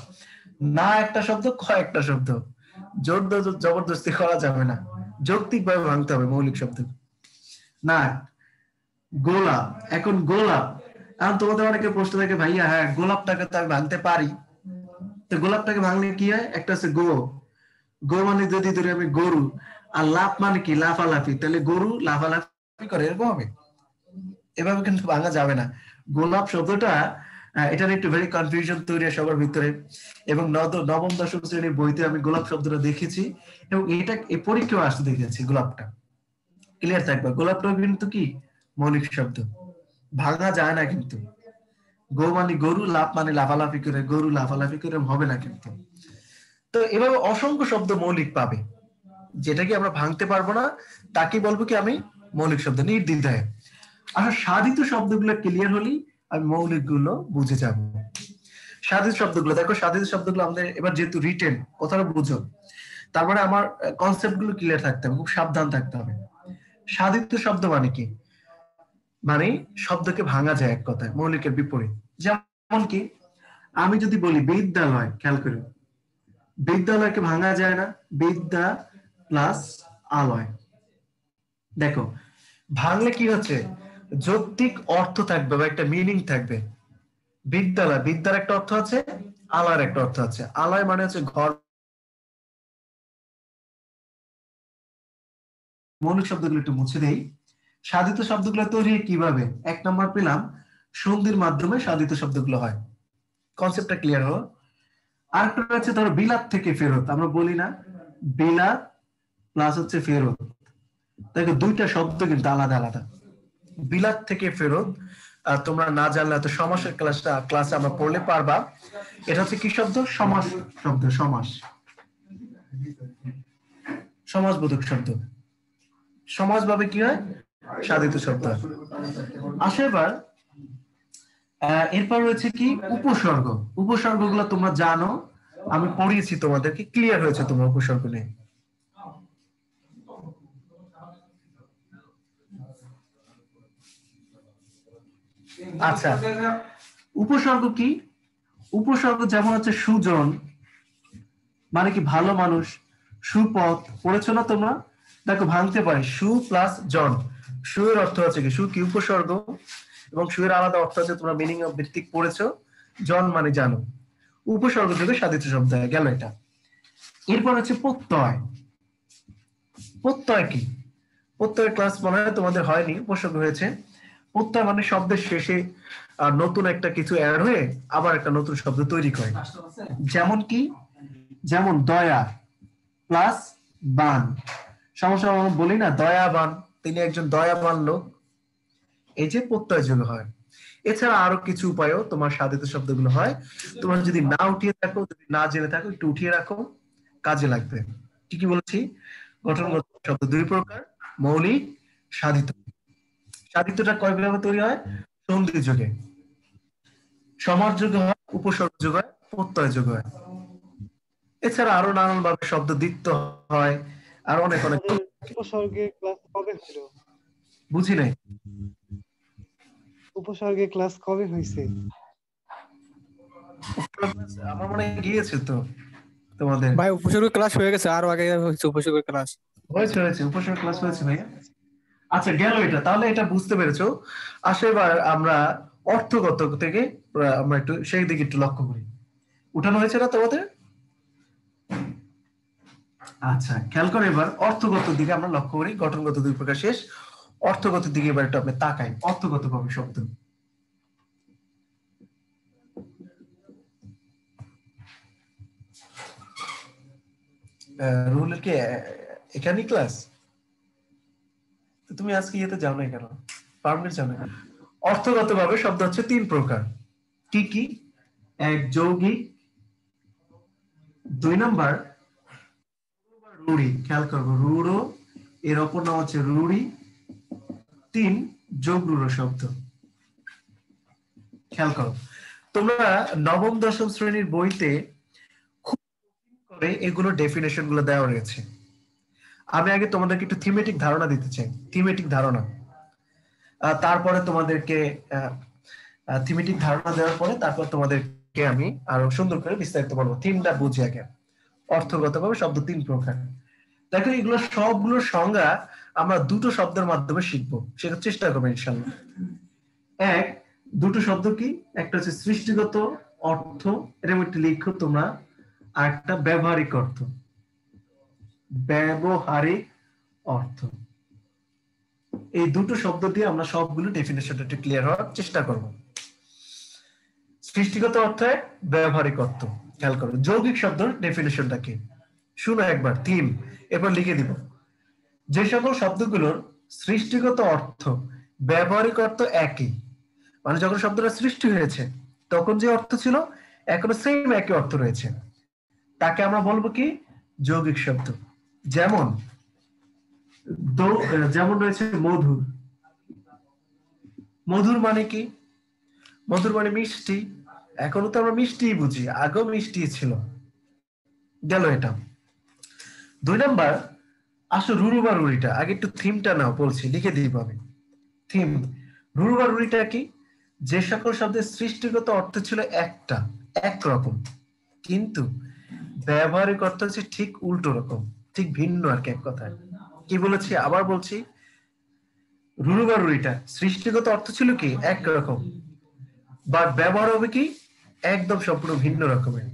না। একটা শব্দ, কয়েকটা শব্দ, জোর জবরদস্তি করা যাবে না, যৌক্তিক ভাবে ভাঙতে হবে মৌলিক শব্দ। না, গোলাপ। এখন গোলাপ, এখন তোমাদের অনেকে প্রশ্ন থাকে, ভাইয়া হ্যাঁ গোলাপটাকে তো আমি ভাঙতে পারি, তো গোলাপটাকে ভাঙলে কি হয়? একটা আছে গো মানে যদি ধরি আমি গরু, আর লাফ মানে কি লাফালাফি, তাহলে গরু লাফালাফি করে, এরকম হবে। এভাবে কিন্তু ভাঙা যাবে না। গোলাপ শব্দটা এটার একটু ভেরি কনফিউশন তৈরি হয় সবার ভিতরে, এবং নবম দশম শ্রেণীর বইতে আমি গোলাপ শব্দটা দেখেছি, এবং এটা এই পরীক্ষাও আসতে দেখেছি। গোলাপটা ক্লিয়ার থাকবে, গোলাপটা কিন্তু কি মৌলিক শব্দ, ভাঙা যায় না কিন্তু। গো মানে গরু, লাফ মানে লাফালাফি করে, গরু লাফালাফি করে হবে না কিন্তু। তো এভাবে অসংখ্য শব্দ মৌলিক পাবে, যেটা কি আমরা ভাঙতে পারবো না, তাকে বলবো কি আমি মৌলিক শব্দ, নির্দ্বিধায়। আচ্ছা, সাধিত শব্দগুলো ক্লিয়ার হলেই আমি মৌলিক গুলো বুঝে যাব। সাধিত শব্দগুলো দেখো, সাধিত শব্দগুলো আমাদের এবার যেহেতু রিটেন, কথাটা বুঝো, তারপরে আমার কনসেপ্ট গুলো ক্লিয়ার থাকতে হবে, খুব সাবধান থাকতে হবে। সাধিত শব্দ মানে কি? মানে শব্দকে ভাঙা যায়, এক কথায় মৌলিকের বিপরীত। যেমন কি আমি যদি বলি বিদ্যালয়, খেয়াল করো, বিদ্যালয়কে ভাঙা যায় না, প্লাস আলয়। দেখো ভাঙলে কি হচ্ছে, যৌক্তিক অর্থ থাকবে বা একটা মিনিং থাকবে। বিদ্যালয়, বিদ্যার একটা অর্থ আছে, আলয়ের একটা অর্থ আছে। আলয় মানে হচ্ছে ঘর। মৌলিক শব্দগুলো একটু মুছে দেই। সাধিত শব্দগুলো তৈরি হয় কিভাবে? 1 নম্বর পেলাম, সন্ধির মাধ্যমে সাধিত শব্দগুলো হয়। কনসেপ্টটা ক্লিয়ার হলো? আরেকটা হচ্ছে ধরো বিলাত থেকে ফেরত, আমরা বলি না বিলাত প্লাস হচ্ছে ফেরত। দেখো দুইটা শব্দ কিন্তু আলাদা আলাদা। বিলাত থেকে ফেরত তোমরা না জানলে তো সমাসের ক্লাসে আমরা পড়লে পারবা। এটা হচ্ছে কি শব্দ? সমাস শব্দ। সমাস, সমাসবোধক শব্দ। সমাস ভাবে কি হয়? সাধিত শব্দ। আসে এবার এরপর রয়েছে কি উপসর্গ। উপসর্গগুলো তোমরা জানো, আমি পড়িয়েছি তোমাদেরকে, ক্লিয়ার হয়েছে তোমার উপসর্গ নিয়ে। আচ্ছা, উপসর্গ কি? উপসর্গ যেমন হচ্ছে সুজন মানে কি ভালো মানুষ, সুপথ, পড়েছো না তোমরা? দেখো ভাঙতে পারে সু প্লাস জন। সু এর অর্থ হচ্ছে কি? সু কি উপসর্গ, এবং সু এর আলাদা অর্থ আছে, তোমরা মিনিং অফ ভিত্তিক পড়েছো। জন মানে জানো, উপসর্গ থেকে সাধিত শব্দ হয়ে গেল এটা। এরপর হচ্ছে প্রত্যয়। প্রত্যয় কি? প্রত্যয় ক্লাস মনে হয় তোমাদের হয়নি, উপসর্গ হয়েছে। প্রত্যয় মানে শব্দের শেষে নতুন একটা কিছু অ্যাড হয়ে আবার একটা নতুন শব্দ তৈরি করে। যেমন কি? যেমন দয়া প্লাস বান। সমস্যা আমরা বলি না দয়াবান, তিনি একজন দয়াবান লোক, এই যে প্রত্যয় যোগ হয়। এছাড়া আরো কিছু উপায়ও তোমার সাধিত শব্দগুলো হয়। তোমরা যদি না উঠিয়ে থাকো, যদি না জেনে থাকো, একটু উঠিয়ে রাখো, কাজে লাগবে। কি কি বলছি? গঠনগত শব্দ দুই প্রকার, মৌলিক, সাধিত। সাধিতটা কয়ভাবে তৈরি হয়? সন্ধি যোগে, সমাস যোগে হয়, উপসর্গ যোগ হয়, প্রত্যয় যোগ হয়। এছাড়া আরো নানান ভাবে শব্দ দ্বিত্ব হয়, আর অনেক অনেক।
উপসর্গের ক্লাস কবে হলো?
বুঝি নাই।
উপসর্গের ক্লাস কবে হয়েছে?
আমার মনে গিয়েছে তো তোমাদের।
ভাই উপসর্গ ক্লাস হয়ে গেছে, আরো আগে হয়েছে উপসর্গের ক্লাস।
হয়েছে হয়েছে, উপসর্গ ক্লাস হয়েছে ভাইয়া। আচ্ছা গেল এটা, তাহলে এটা বুঝতে পেরেছো। আসলে এবার আমরা অর্থগত থেকে আমরা একটু সেই দিকে একটু লক্ষ্য করি। উঠানো হয়েছে না তোমাদের? আচ্ছা খেয়াল করে এবার অর্থগত দিকে আমরা লক্ষ্য করি। গঠনগত দুই প্রকার শেষ, অর্থগত দিকে এবার একটু আপনি তাকাই। অর্থগত ভাবে শব্দ রুলের কি এখানেই ক্লাস? তুমি আজকে ইয়েতে যাও না কেন? পারমিট যাও না কেন? অর্থগত ভাবে শব্দ হচ্ছে 3 প্রকার। কি কি? এক যৌগিক, 2 নাম্বার রূঢ়ি। খেয়াল করবো রূঢ়, এর অপর নাম হচ্ছে রূঢ়ি। 3 যোগ রূঢ় শব্দ। খেয়াল করো তোমরা নবম দশম শ্রেণীর বইতে খুব করে এগুলো ডেফিনেশন গুলো দেওয়া রয়েছে। আমি আগে তোমাদেরকে একটু থিমেটিক ধারণা দিতে চাই। থিমেটিক ধারণা, তারপরে তোমাদেরকে থিমেটিক ধারণা দেওয়ার পরে তারপর তোমাদেরকে আমি আরো সুন্দর করে বিস্তারিত বলবো। থিমটা বুঝি আগে। অর্থগতভাবে শব্দ 3 প্রকার। দেখো এগুলো সবগুলোর সংজ্ঞা আমরা দুটো শব্দের মাধ্যমে শিখবো, সেটা চেষ্টা করবো ইনশাআল্লাহ। এক, দুটো শব্দ কি? একটা হচ্ছে সৃষ্টিগত অর্থ, এর মধ্যে লিখো তোমরা, আর একটা ব্যবহারিক অর্থ। ব্যবহারিক অর্থ, এই দুটো শব্দ দিয়ে আমরা সবগুলো ডেফিনেশনটা একটু ক্লিয়ার হওয়ার চেষ্টা করব। সৃষ্টিগত অর্থ, ব্যবহারিক অর্থ। খেয়াল করো যৌগিক শব্দের ডেফিনেশনটা কি শুনো একবার, থিম এরপর লিখে দিব। যে সকল শব্দগুলোর সৃষ্টিগত অর্থ ব্যবহারিক অর্থ একই, মানে যখন শব্দটা সৃষ্টি হয়েছে তখন যে অর্থ ছিল এখনো সেম একই অর্থ রয়েছে, তাকে আমরা বলবো কি? যৌগিক শব্দ। যেমন যেমন রয়েছে মধুর। মধুর মানে কি? মধুর মানে মিষ্টি। এখনো তো আমরা মিষ্টি বুঝি, আগেও মিষ্টি ছিল, গেল এটা। 2 নাম্বার আসো রুরু বা রুড়িটা। আগে একটু থিমটা নাও, বলছি লিখে দিব আমি। থিম, রুরু বা রুড়িটা কি? যে সকল শব্দের সৃষ্টিগত অর্থ ছিল একরকম, কিন্তু ব্যবহারিক অর্থ হচ্ছে ঠিক উল্টো রকম। ঠিক ভিন্ন আর কি, এক কথায়। কি বলেছি আবার বলছি, রুরু বা রুরিটা সৃষ্টিগত অর্থ ছিল কি একরকম, বাট ব্যবহার হবে কি একদম সম্পূর্ণ ভিন্ন রকমের।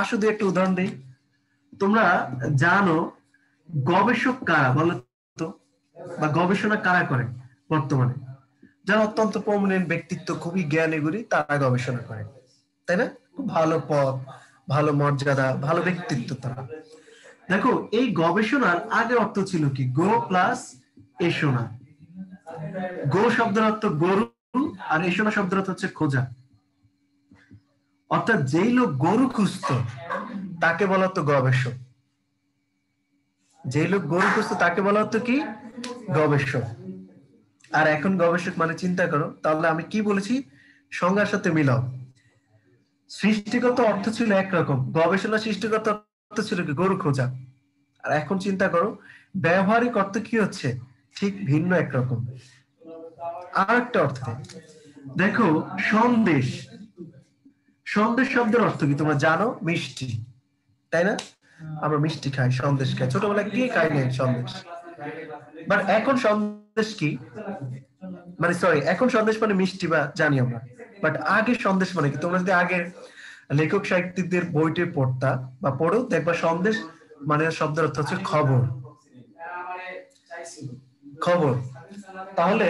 আসো দুই একটা উদাহরণ দিই। তোমরা জানো গবেষক কারা বলো তো, বা গবেষণা কারা করে বর্তমানে? যারা অত্যন্ত প্রমিনেন্ট ব্যক্তিত্ব, খুবই জ্ঞানী গুণী, তারা গবেষণা করে, তাই না? খুব ভালো পদ, ভালো মর্যাদা, ভালো ব্যক্তিত্ব তারা। দেখো এই গবেষণার আগে অর্থ ছিল কি গো প্লাস এসোনা। গো শব্দের অর্থ গরু, আর এসোনা শব্দের অর্থ হচ্ছে খোঁজা। অর্থাৎ যেই লোক গরু খুঁজতো তাকে বলা হতো গবেষক, যেই লোক গরু খুঁজতো তাকে বলা হতো কি গবেষক। আর এখন গবেষক মানে চিন্তা করো, তাহলে আমি কি বলেছি সংজ্ঞার সাথে মিলাও। সৃষ্টিগত অর্থ ছিল একরকম, গবেষণা সৃষ্টিগত অর্থ ছিল কি গরু খোঁজা। আর এখন চিন্তা করো ব্যবহারিক অর্থ কি হচ্ছে, ঠিক ভিন্ন একরকম। আর একটা অর্থ দেখো, সন্দেশ। সন্দেশ শব্দের অর্থ কি তোমরা জানো? মিষ্টি, তাই না? আমরা মিষ্টি খাই, সন্দেশ খাই, ছোটবেলায় কে খাই নাই সন্দেশ? বাট এখন সন্দেশ কি মানে, সরি, এখন সন্দেশ মানে মিষ্টি বা জানি আমরা, বাট আগে সন্দেশ মানে কি? তোমরা যদি আগে লেখক সাহিত্যিকদের বইটে পড়তা বা পড়ো, দেখবা সন্দেশ মানে শব্দের অর্থ হচ্ছে খবর, খবর। তাহলে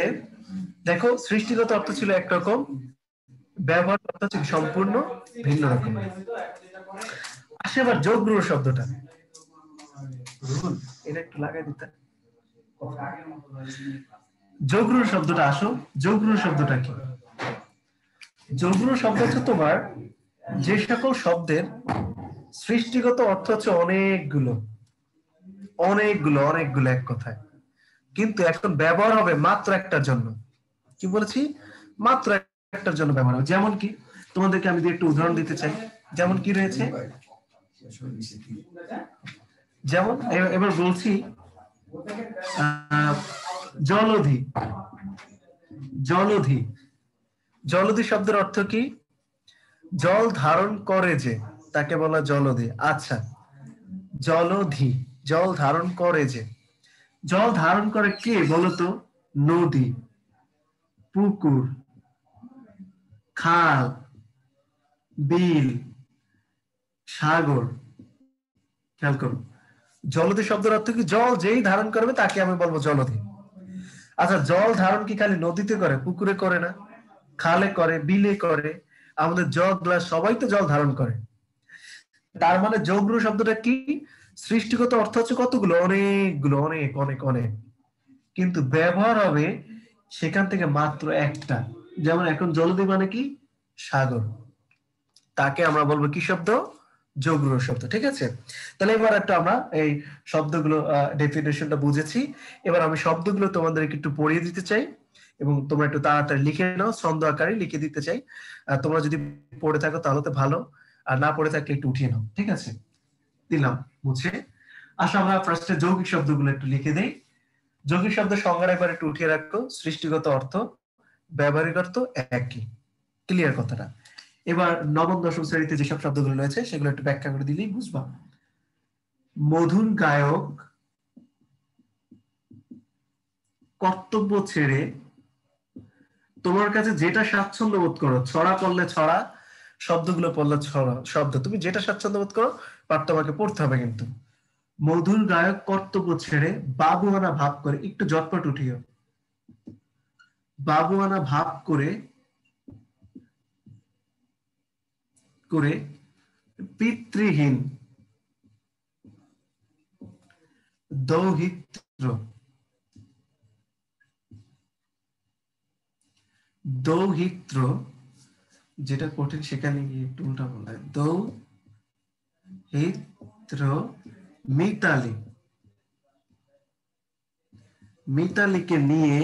দেখো সৃষ্টিগত অর্থ ছিল একরকম, ব্যবহার অর্থ হচ্ছে সম্পূর্ণ ভিন্ন রকম। আসে আবার যোগগ্রহ শব্দটা, এটা একটু লাগাই দিতে। যোগগ্রহ শব্দটা আসো, যোগগ্রহ শব্দটা কি? যোগগ্রহ শব্দ হচ্ছে তোমার যে সকল শব্দের সৃষ্টিগত অর্থ হচ্ছে অনেকগুলো অনেকগুলো অনেকগুলো এক কথায়, কিন্তু এখন ব্যবহার হবে মাত্র একটার জন্য। কি বলেছি? মাত্র একটার জন্য ব্যবহার হবে। যেমন কি তোমাদেরকে আমি একটু উদাহরণ দিতে চাই। যেমন কি রয়েছে, যেমন এবার বলছি জলধি। জলধি, জলধি শব্দের অর্থ কি? জল ধারণ করে যে, তাকে বলা জলধি। আচ্ছা, জলধি জল ধারণ করে যে, জল ধারণ করে কে বলতো? নদী, পুকুর, খাল, বিল, সাগর। খেয়াল করো, জলধি শব্দের অর্থ কি? জল যেই ধারণ করবে তাকে আমি বলবো জলধি। আচ্ছা, জল ধারণ কি খালি নদীতে করে? পুকুরে করে না, খালে করে, বিলে করে, আমাদের জগ গ্লাস সবাই তো জল ধারণ করে। তার মানে যোগগ্রহ শব্দটা কি? সৃষ্টিগত অর্থ হচ্ছে কতগুলো? অনেকগুলো, অনেক অনেক অনেক, কিন্তু ব্যবহার হবে সেখান থেকে মাত্র একটা। যেমন এখন জলধি মানে কি? সাগর, তাকে আমরা বলবো কি শব্দ? যোগগ্রহ শব্দ। ঠিক আছে, তাহলে এবার একটা আমরা এই শব্দগুলো ডেফিনেশনটা বুঝেছি। এবার আমি শব্দগুলো তোমাদেরকে একটু পড়িয়ে দিতে চাই এবং তোমরা একটু তাড়াতাড়ি লিখে নাও, ছন্দ আকারে লিখে দিতে চাই। তোমরা যদি পড়ে থাকো তাহলে তো ভালো, আর না পড়ে থাকলে একটু উঠিয়ে নাও। ঠিক আছে, দিলাম মুছে। আসো আমরা ফার্স্টে যৌগিক শব্দগুলো একটু লিখে দেই। যৌগিক শব্দের সংজ্ঞা একবার একটু উঠিয়ে রাখো। সৃষ্টিগত অর্থ, ব্যবহারিক অর্থ একই, ক্লিয়ার কথাটা। এবার নবম দশম শ্রেণীতে যেসব শব্দগুলো রয়েছে সেগুলো একটু ব্যাখ্যা করে দিলেই বুঝবা। মধুর গায়ক কর্তব্য ছেড়ে, তোমার কাছে যেটা স্বাচ্ছন্দ্য বোধ করো, ছড়া পড়লে ছড়া, শব্দগুলো পড়লে ছড়া শব্দ, তুমি যেটা স্বাচ্ছন্দ্য বোধ করো পাঠ তোমাকে পড়তে হবে। কিন্তু মধুর গায়ক কর্তব্য ছেড়ে বাবুয়ানা ভাব করে, একটু জটপট উঠিও, বাবুয়ানা ভাব করে করে পিতৃহীন দৌহিত্র, দৌহিত্র যেটা কঠিন সেখানে গিয়ে একটু উল্টা বলা হয়, দৌহিত্র মিতালি, মিতালিকে নিয়ে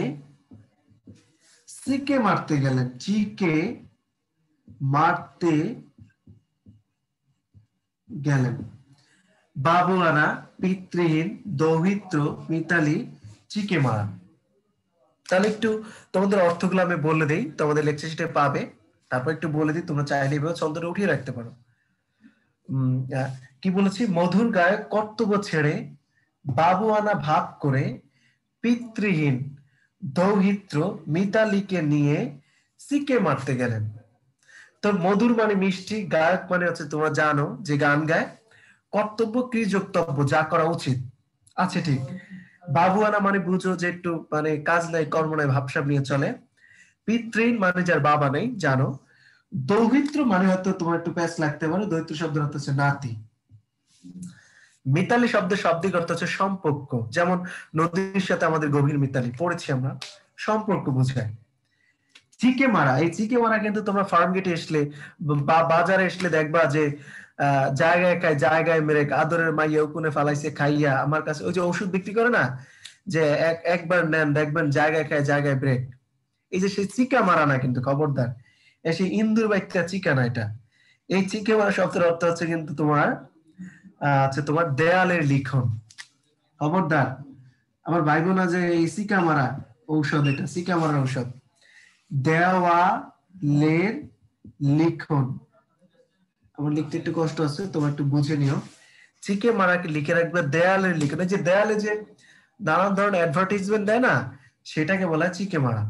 সিকে মারতে গেলেন, চিকে মারতে গেলেন। বাবুয়ানা, পিতৃহীন, দৌহিত্র, মিতালি, চিকে মারা। তাহলে একটু তোমাদের অর্থগুলো আমি বলে দিই, তোমাদের লেকচার শিটে পাবে, তারপর একটু বলে দিই, তোমরা চাইলে এভাবে ছন্দটা উঠিয়ে রাখতে পারো। কি বলেছি, মধুর গায়ে কর্তব্য ছেড়ে বাবুয়ানা ভাব করে পিতৃহীন দৌহিত্র মিতালিকে নিয়ে সিকে মারতে গেলেন। তো মধুর মানে মিষ্টি, গায়ক মানে হচ্ছে তোমরা জানো যে গান গায়, কর্তব্য কৃযোক্তব্য যা করা উচিত আছে ঠিক। বাবুয়ানা মানে বুঝো যে একটু মানে কাজ নাই কর্ম নাই ভাবসাব নিয়ে চলে। পিতৃহীন মানে যার বাবা নেই জানো। দৌহিত্র মানে হয়তো তোমার একটু প্যাচ লাগতে পারে, দৌহিত্র শব্দের অর্থ হচ্ছে নাতি। মিতালি শব্দের শাব্দিক অর্থ হচ্ছে সম্পর্ক, যেমন নদীর সাথে আমাদের গভীর মিতালি পড়েছি আমরা, সম্পর্ক বোঝায়। চিকে মারা, এই চিকে মারা কিন্তু তোমরা ফার্ম গেটে আসলে বা বাজারে আসলে দেখবা যে জায়গায় খায় জায়গায় মেরে আদরের মাইয়া উকুনে ফালাইছে খাইয়া, আমার কাছে ওই যে ওষুধ বিক্রি করে না যে একবার নেন দেখবেন জায়গায় খায় জায়গায় ব্রেক, এই যে সেই চিকা মারা না কিন্তু, খবরদার সেই ইন্দুর বাচ্চা চিকা না এটা। এই চিকে মারা শব্দের অর্থ হচ্ছে কিন্তু তোমার তোমার দেয়ালের লিখন, খবরদার। আমার ভাই বোন যে এই চিকা মারা ঔষধ, এটা চিকা মারার ঔষধ, দেওয়ালের লিখন। আমার লিখতে একটু কষ্ট আছে, তোমরা একটু বুঝে নিও। চিকে মারাকে লিখে রাখবে দেয়ালের লিখন। এই যে দেয়ালে যে নানান ধরনের অ্যাডভার্টাইজমেন্ট দেয় না, সেটাকে বলা হয় চিকে মারা।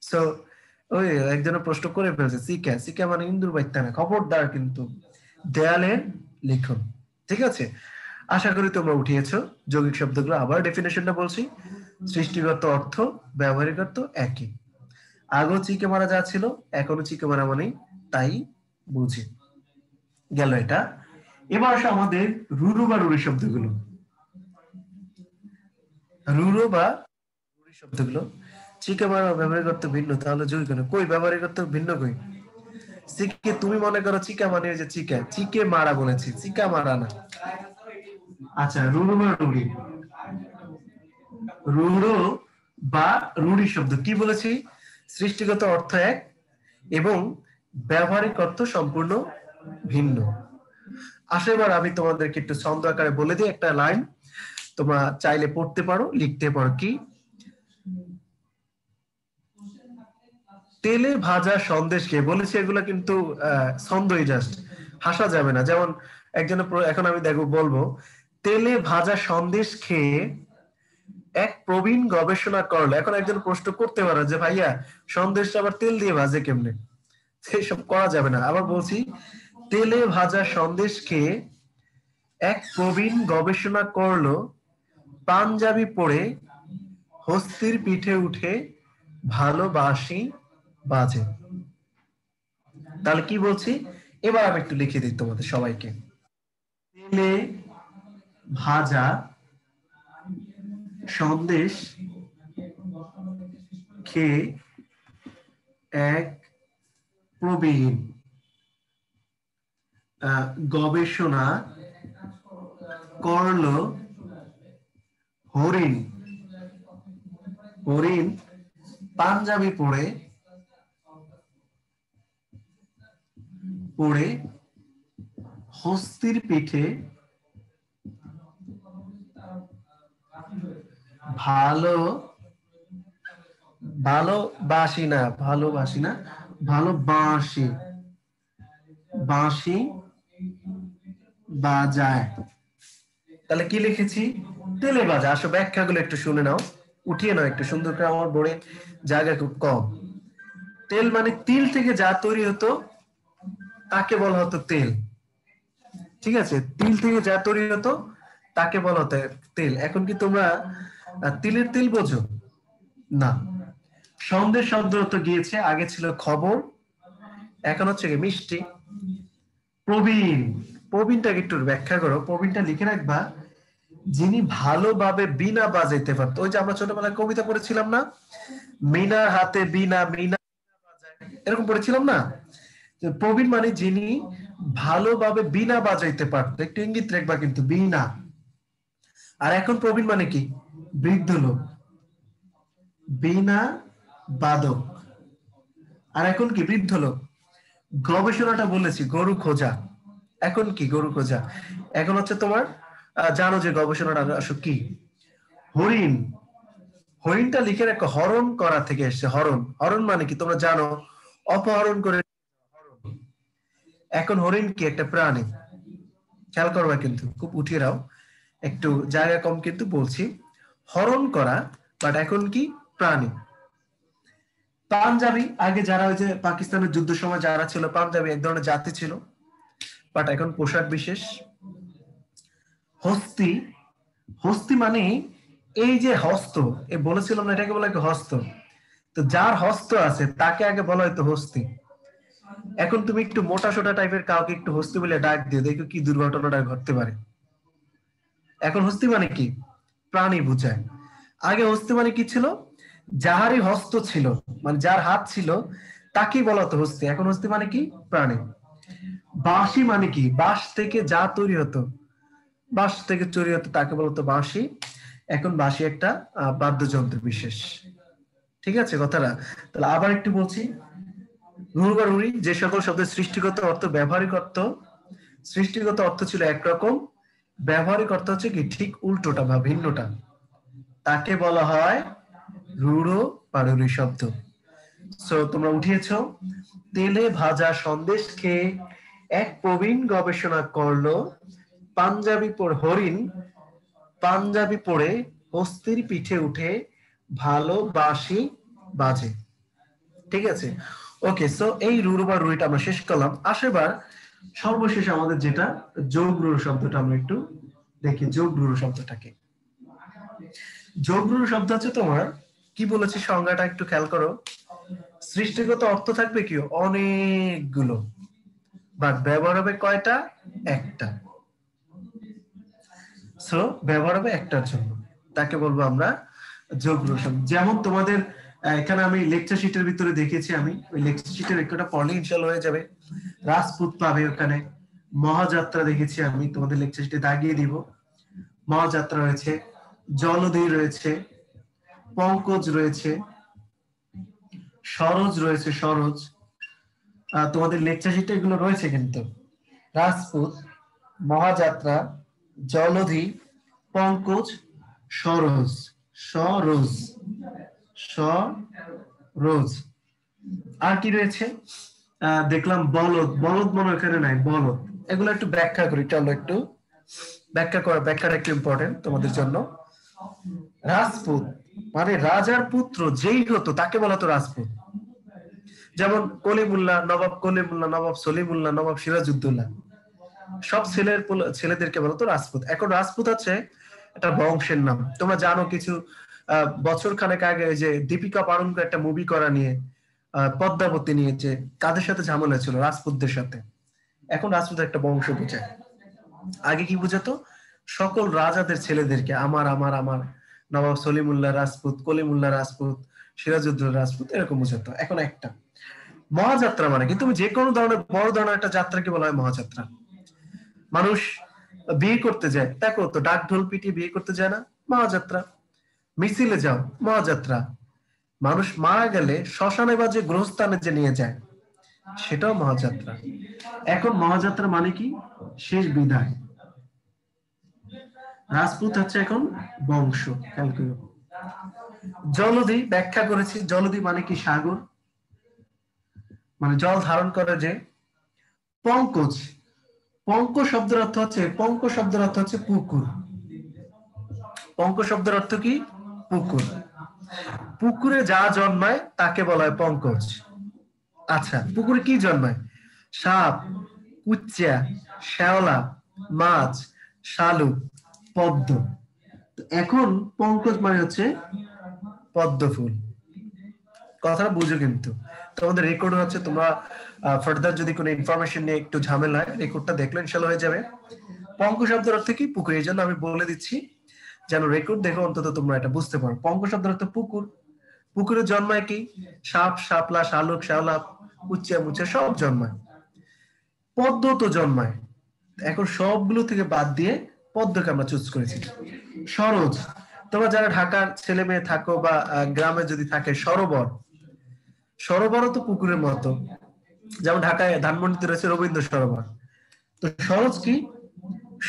সো ওই একজনের প্রশ্ন করে ফেলছে, চিকা চিকা মানে ইন্দুর বাচ্চা না, খবরদার কিন্তু দেয়ালের লিখন। ঠিক আছে, আশা করি তোমরা উঠিয়েছো। যৌগিক শব্দগুলো আবার ডেফিনেশনটা বলছি। সৃষ্টিগত অর্থ, ব্যবহারিক অর্থ একই। আগেও চিকে মারা যা ছিল এখনো চিকে মারা মানেই তাই বুঝি গেল এটা। এবার আসো আমাদের রুরু বা রুড়ি শব্দগুলো। রুরু বা রুড়ি শব্দগুলো চিকে মারা ব্যবহারিক অর্থ ভিন্ন, তাহলে যৌগিক না। কই ব্যবহারিক অর্থ ভিন্ন কই? চিকে তুমি মনে করো চিকা মানে যে চিকা, চিকে মারা বলেছি, চিকা মারা না। আচ্ছা, রুরু বা রুড়ি। রুড়ো বা রুড়ি শব্দ কি বলেছি? সৃষ্টিগত অর্থ এক এবং ব্যবহারিক অর্থ সম্পূর্ণ ভিন্ন। আসলে এবার আমি তোমাদেরকে একটু ছন্দ আকারে বলে দিই, একটা লাইন তোমরা চাইলে পড়তে পারো, লিখতে পারো। কি? তেলে ভাজা সন্দেশ খেয়ে, বলেছি এগুলো কিন্তু ছন্দই, জাস্ট হাসা যাবে না। যেমন একজন এখন আমি দেখো বলবো, তেলে ভাজা সন্দেশ খেয়ে এক প্রবীণ গবেষণা করলো। এখন একজন প্রশ্ন করতে পারে যে ভাইয়া সন্দেশটা আবার তেল দিয়ে ভাজে কেমনে? সেইসব করা যাবে না। আবার বলছি, তেলে ভাজা সন্দেশ খেয়ে এক প্রবীণ গবেষণা করলো, পাঞ্জাবি পরে হস্তির পিঠে উঠে ভালোবাসি বাজে। তাহলে কি বলছি এবার আমি একটু লিখে দিই তোমাদের সবাইকে। তেলে ভাজা সন্দেশ খেয়ে এক প্রবীণ গবেষণা করলো, হরিণ হরিণ পাঞ্জাবি পরে হস্তির পিঠে ভালোবাসি বাঁশি বাজায়। তাহলে কি লিখেছি? তেলে ভাজা। আসো ব্যাখ্যাগুলো একটু শুনে নাও, উঠিয়ে নাও একটু সুন্দর করে, আমার বোর্ডে জায়গা খুব কম। তেল মানে তিল থেকে যা তৈরি হতো তাকে বলা হতো তেল। ঠিক আছে, তিল থেকে যা তৈরি হতো তাকে বলা হতো তেল। এখন কি তোমরা তিলের তেল বোঝো? না। সন্দেশ শব্দ তো গিয়েছে, আগে ছিল খবর, এখন হচ্ছে কি মিষ্টি। প্রবীণ, প্রবীণটাকে একটু ব্যাখ্যা করো। প্রবীণটা লিখে রাখবা, যিনি ভালোভাবে বীণা বাজাইতে পারতো। ওই যে আমরা ছোটবেলায় কবিতা পড়েছিলাম না, মিনার হাতে বীণা, মিনা বাজায়, এরকম পড়েছিলাম না? প্রবীণ মানে যিনি ভালোভাবে বীণা বাজাইতে পারতো। একটু ইঙ্গিত রাখবা কিন্তু, বীণা। আর এখন প্রবীণ মানে কি? বৃদ্ধ লোক, বীণা বাদক। আর এখন কি? বৃদ্ধ লোক। গবেষণাটা বলেছি গরু খোঁজা, এখন কি? গরু খোঁজা। এখন হচ্ছে তোমার জানো যে গবেষণাটা আসলে কি? হরিণ। হরিণটা লিখে রাখো, হরণ করা থেকে এসছে। হরণ, হরণ মানে কি তোমরা জানো? অপহরণ করে। এখন হরিণ কি? একটা প্রাণী। খেয়াল করবা কিন্তু, খুব উঠিয়ে রাও, একটু জায়গা কম কিন্তু বলছি। হরণ করা, বাট এখন কি প্রাণী। পাঞ্জাবি, আগে যারা ওই যে পাকিস্তানের যুদ্ধ সময় যারা ছিল, পাঞ্জাবি এক ধরনের জাতি ছিল, বাট এখন পোশাক বিশেষ। হস্তি, হস্তি মানে এই যে হস্ত, এ বলেছিলাম না এটাকে বলা হয় হস্ত, তো যার হস্ত আছে তাকে আগে বলা হয়তো হস্তি। এখন তুমি একটু মোটা সোটা টাইপের কাউকে একটু হস্তি বলে ডাক দিয়ে দেখো কি দুর্ঘটনাটা ঘটতে পারে। এখন হস্তি মানে কি? প্রাণী বুঝায়। আগে হস্তি মানে কি ছিল? যাহারই হস্ত ছিল, মানে যার হাত ছিল তাকেই বলা হতো হস্তি। এখন হস্তি মানে কি? প্রাণী। বাঁশি মানে কি? বাঁশ থেকে যা তৈরি হতো, বাঁশ থেকে তৈরি হতো তাকে বলা হতো বাঁশি। এখন বাঁশি একটা বাদ্যযন্ত্র বিশেষ। ঠিক আছে কথাটা? তাহলে আবার একটু বলছি। রুড় বা রুড়ি, যে সকল শব্দের সৃষ্টিগত অর্থ ব্যবহারিক অর্থ, সৃষ্টিগত অর্থ ছিল একরকম, ব্যবহারিক অর্থ হচ্ছে কি ঠিক উল্টোটা বা ভিন্নটা, তাকে বলা হয় রূঢ় বা রুড়ি শব্দ। সো তোমরা উঠিয়েছো। তেলে ভাজা সন্দেশ খেয়ে এক প্রবীণ গবেষণা করলো, পাঞ্জাবি পরে হরিণ পাঞ্জাবি পরে হস্তির পিঠে উঠে ভালো বাঁশি বাজে। ঠিক আছে, ওকে। সো এই রুড় বা রুড়িটা আমরা শেষ করলাম। আসেবার সর্বশেষ আমাদের যেটা যোগ রুড় শব্দটা আমরা একটু দেখি। যোগ রুড় শব্দটাকে, যোগ রুড় শব্দ হচ্ছে তোমার কি বলেছি সংজ্ঞাটা একটু খেয়াল করো। সৃষ্টিগত অর্থ থাকবে কি অনেকগুলো, বাট ব্যবহার হবে কয়টা? একটা। সো ব্যবহার হবে একটার জন্য, তাকে বলবো আমরা যোগ রুড় শব্দ। যেমন তোমাদের এখানে আমি লেকচার শিটের ভিতরে দেখেছি, আমি ওই লেকচার শিটের একটা পড়লে ইনশাআল্লাহ হয়ে যাবে। রাজপুত পাবে ওখানে। মহাযাত্রা দেখেছি আমি, তোমাদের লেকচার শিটে দাগিয়ে দিব। মহাযাত্রা রয়েছে, জলধি রয়েছে, পঙ্কজ রয়েছে, সরোজ রয়েছে, সরোজ। তোমাদের লেকচার শিটে এগুলো রয়েছে কিন্তু। রাজপুত, মহাযাত্রা, জলধি, পঙ্কজ, সরোজ, সরোজ, সরোজ। আর কি রয়েছে দেখলাম? বলদ, বলদ মনে এখানে নাই, বলদ। এগুলো একটু ব্যাখ্যা করি, চলো একটু ব্যাখ্যা করা, ব্যাখ্যাটা একটু ইম্পর্টেন্ট তোমাদের জন্য। রাজপুত মানে রাজার পুত্র যেই হতো তাকে বলা হতো রাজপুত। যেমন কলিমুল্লাহ, নবাব কলিমুল্লাহ, নবাব সলিমুল্লাহ, নবাব সিরাজউদ্দৌলা, সব ছেলেদেরকে বলা হতো রাজপুত। এখন রাজপুত আছে একটা বংশের নাম। তোমরা জানো কিছু বছর খানেক আগে যে দীপিকা পাড়ুকোন একটা মুভি করা নিয়ে, পদ্মাবতী নিয়ে, যে কাদের সাথে ঝামেলা ছিল? রাজপুতদের সাথে। এখন রাজপুত একটা বংশ বোঝায়। আগে কি বুঝাতো? সকল রাজাদের ছেলেদেরকে আমার আমার আমার, নবাব সলিমুল্লাহ রাজপুত, কলিমুল্লাহ রাজপুত, সিরাজউদ্দৌলা রাজপুত, এরকম বুঝাতো। এখন একটা। মহাযাত্রা মানে কি? তুমি যে কোনো ধরনের বড় ধরনের একটা যাত্রাকে বলা হয় মহাযাত্রা। মানুষ বিয়ে করতে যায়, দেখো তো ডাক ঢোল পিটিয়ে বিয়ে করতে যায় না? মহাযাত্রা। মিছিলে যাও, মহাযাত্রা। মানুষ মারা গেলে শ্মশানে বা যে গ্রহস্থানে যে নিয়ে যায়, সেটাও মহাযাত্রা। এখন মহাযাত্রা মানে কি? শেষ বিদায়। রাজপুত হচ্ছে এখন বংশ। জলধি ব্যাখ্যা করেছি, জলধি মানে কি? সাগর, মানে জল ধারণ করে যে। পঙ্কজ, পঙ্ক শব্দের অর্থ হচ্ছে, পঙ্ক শব্দের অর্থ হচ্ছে পুকুর। পঙ্ক শব্দের অর্থ কি? পুকুর। পুকুরে যা জন্মায় তাকে বলা হয় পঙ্কজ। আচ্ছা, পুকুরে কি জন্মায়? সাপ, কুচ্চা, শ্যাওলা, মাছ, শালুক, পদ্ম। এখন পঙ্কজ মানে হচ্ছে পদ্ম ফুল। কথাটা বুঝো কিন্তু। তোমাদের রেকর্ড হচ্ছে, তোমরা ফার্দার যদি কোনো ইনফরমেশন নিয়ে একটু ঝামেলা হয়, রেকর্ডটা দেখলে ইনশাআল্লাহ হয়ে যাবে। পঙ্ক শব্দের অর্থ কি? পুকুর। এই জন্য আমি বলে দিচ্ছি যেন রেকর্ড দেখো অন্তত তোমরা এটা বুঝতে পারো। পঙ্ক শব্দের অর্থ পুকুর। পুকুরে জন্মায় কি? সাপ, শাপলা, শালুক, শ্যাওলা, উচ্চা মুচা সব জন্মায়। পদ্ম তো জন্মায়। এখন সবগুলো থেকে বাদ দিয়ে পদ্মকে আমরা চুজ করেছি। সরোজ, তোমরা যারা ঢাকার ছেলে মেয়ে থাকো বা গ্রামে যদি থাকে, সরোবর, সরোবরও তো পুকুরের মতো। যেমন ঢাকায় ধানমন্ডিতে রয়েছে রবীন্দ্র সরোবর। তো সরোজ কি?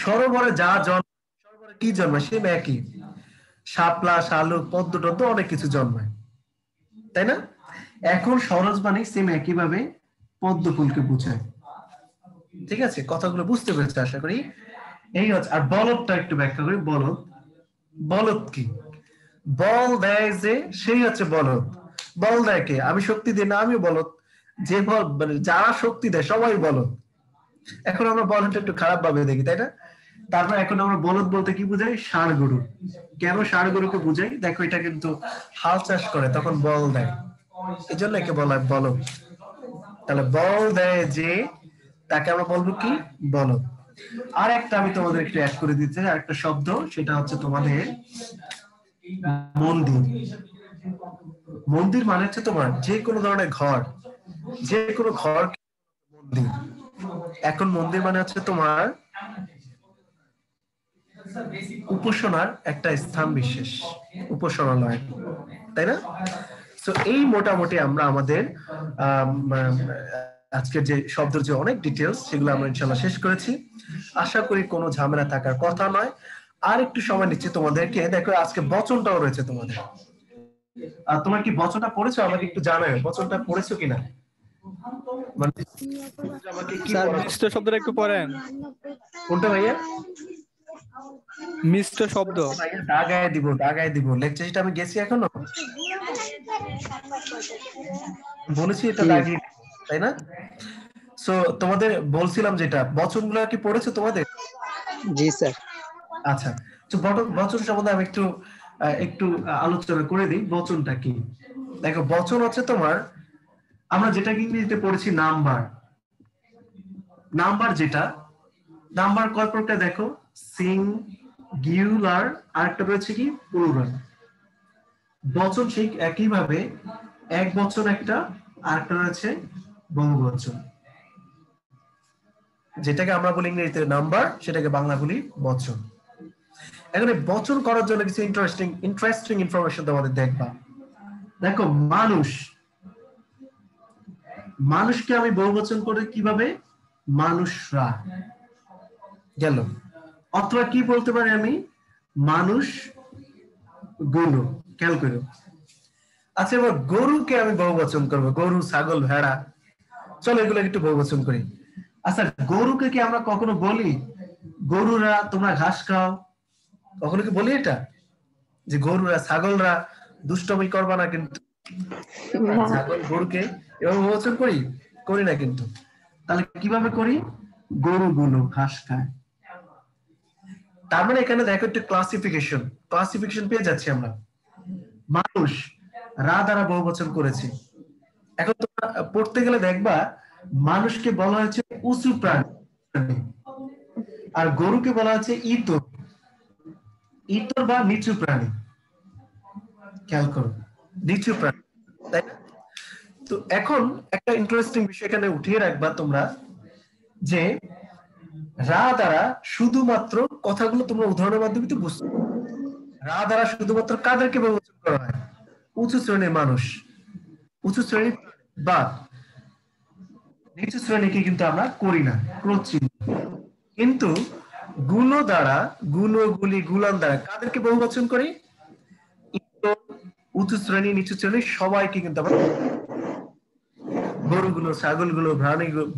সরোবরে যা জন্মায়, সরোবরে কি জন্মায়? সে একই। শাপলা, শালুক, পদ্ম টদ্ম অনেক কিছু জন্মায়, তাই না? এখন সরোজ মানে সেম একই ভাবে পদ্ম ফুলকে বোঝায়। ঠিক আছে, কথাগুলো বুঝতে পেরেছে আশা করি। এই হচ্ছে। আর বলদটা একটু ব্যাখ্যা করি। বলদ, বলদ কি? বল দেয় যে সেই হচ্ছে বলদ। বল দেয় কে? আমি শক্তি দিই না, আমিও বলদ। যে বল মানে যারা শক্তি দেয় সবাই বলদ। এখন আমরা বলদটা একটু খারাপ ভাবে দেখি, তাই না? তারপর এখন আমরা বলদ বলতে কি বুঝাই? ষাঁড় গরু। কেন ষাঁড় গরুকে বুঝাই? দেখো এটা কিন্তু হাল চাষ করে, তখন বল দেয়, এই জন্য একে বলা হয় বলদ। তাহলে বল দেয় যে, তাকে আমরা বলবো কি? বলদ। আর একটা আমি তোমাদের একটু অ্যাড করে দিতে চাই, আরেকটা শব্দ, সেটা হচ্ছে তোমাদের মন্দির। মন্দির মানে হচ্ছে তোমার যে কোনো ধরনের ঘর, যে কোনো ঘর মন্দির। এখন মন্দির মানে হচ্ছে তোমার উপাসনার একটা স্থান বিশেষ, উপাসনালয়, তাই না? তো এই মোটামুটি আমরা আমাদের আজকের যে শব্দের যে অনেক ডিটেলস, সেগুলো আমরা ইনশাআল্লাহ শেষ করেছি। আশা করি কোনো ঝামেলা থাকার কথা নয়। আর একটু সময় নিচ্ছি তোমাদেরকে। দেখো আজকে বচনটাও রয়েছে তোমাদের। আর তোমার কি বচনটা পড়েছো? আমাকে একটু জানাও, বচনটা পড়েছো কিনা। মানে আমাকে কি
স্যার মিশ্র শব্দটা একটু পড়েন।
কোনটা ভাইয়া?
মিশ্র শব্দ।
ভাইয়া দাগায় দিব, দাগায় দিব। লেকচারটা আমি গেছি এখনো বলেছি এটা দাগিয়ে, তাই না? সো তোমাদের বলছিলাম যেটা, বচনগুলো কি পড়েছো তোমাদের?
জি স্যার।
আচ্ছা, তো বচন সম্বন্ধে আমি একটু একটু আলোচনা করে দিই। বচনটা কি? দেখো বচন হচ্ছে তোমার, আমরা যেটাকে ইংরেজিতে পড়েছি নাম্বার। নাম্বার যেটা, নাম্বার কয় প্রকার দেখো? সিঙ্গুলার, আরেকটা রয়েছে কি? প্লুরাল। বচন ঠিক একই ভাবে, এক বচন একটা, আরেকটা রয়েছে বহুবচন। যেটাকে আমরা বলি ইংরেজিতে নাম্বার, সেটাকে বাংলা বলি বচন। এখন বচন করার জন্য কিছু ইন্টারেস্টিং ইনফরমেশন তোমাদের দেখবা। দেখো মানুষ, মানুষকে আমি বহুবচন করে কিভাবে? মানুষরা গেল। অথবা কি বলতে পারি আমি? মানুষ গুলো। খেয়াল করো। আচ্ছা, এবার গরুকে আমি বহুবচন করবো, গরু, ছাগল, ভেড়া, চলো এগুলো একটু বহুবচন করি। আচ্ছা, গরুকে কি আমরা কখনো বলি গরুরা তোমরা ঘাস খাও? কখনো কি বলি এটা, যে গরুরা, ছাগলরা দুষ্টমি করবা না? কিন্তু ছাগল গরুকে এভাবে বহুবচন করি? করি না কিন্তু। তাহলে কিভাবে করি? গরুগুলো ঘাস খায়। তার মানে এখানে দেখো একটু ক্লাসিফিকেশন পেয়ে যাচ্ছি আমরা। মানুষ রা দ্বারা বহুবচন করেছি। এখন তোমরা পড়তে গেলে দেখবা মানুষকে বলা হয়েছে উঁচু প্রাণী, আর গরুকে বলা হচ্ছে ইতর, ইতর বা নিচু প্রাণী। খেয়াল করো, নিচু প্রাণী, তাই না? তো এখন একটা ইন্টারেস্টিং বিষয় এখানে উঠিয়ে রাখবা তোমরা, যে রা দ্বারা শুধুমাত্র কথাগুলো তোমরা উদাহরণের মাধ্যমে তো বুঝতে, রা দ্বারা শুধুমাত্র কাদেরকে বহুবচন করা হয়? উঁচু শ্রেণীর মানুষ, উঁচু শ্রেণী, বা নিচু শ্রেণীকে কিন্তু আমরা করি না, ক্রোধচিহ্ন। কিন্তু গুলো দ্বারা, গুণগুলি, গুলান দ্বারা কাদেরকে বহুবচন করি? উঁচু শ্রেণী, নিচু শ্রেণী সবাইকে কিন্তু আমরা গরুগুলো, ছাগলগুলো,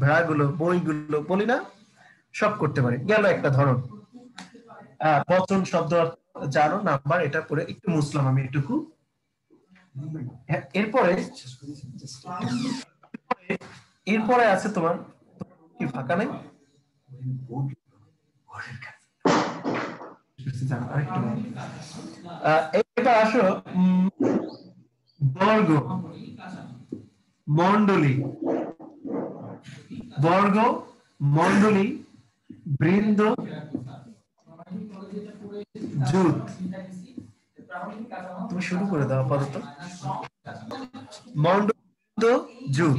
ভেড়াগুলো, বইগুলো বলি না? সব করতে পারি। গেল একটা ধরন। বচন শব্দ জানো, নাম্বার, এটা পরে একটু মুসলাম আমি এটুকু। এরপরে আছে তোমার কি ফাঁকা নেই? এবার আসো বর্গ, মন্ডলী, বর্গ, মন্ডলী, বৃন্দ, জুট। তুমি শুরু করে দাও আপাতত। মন্ডল, জুট।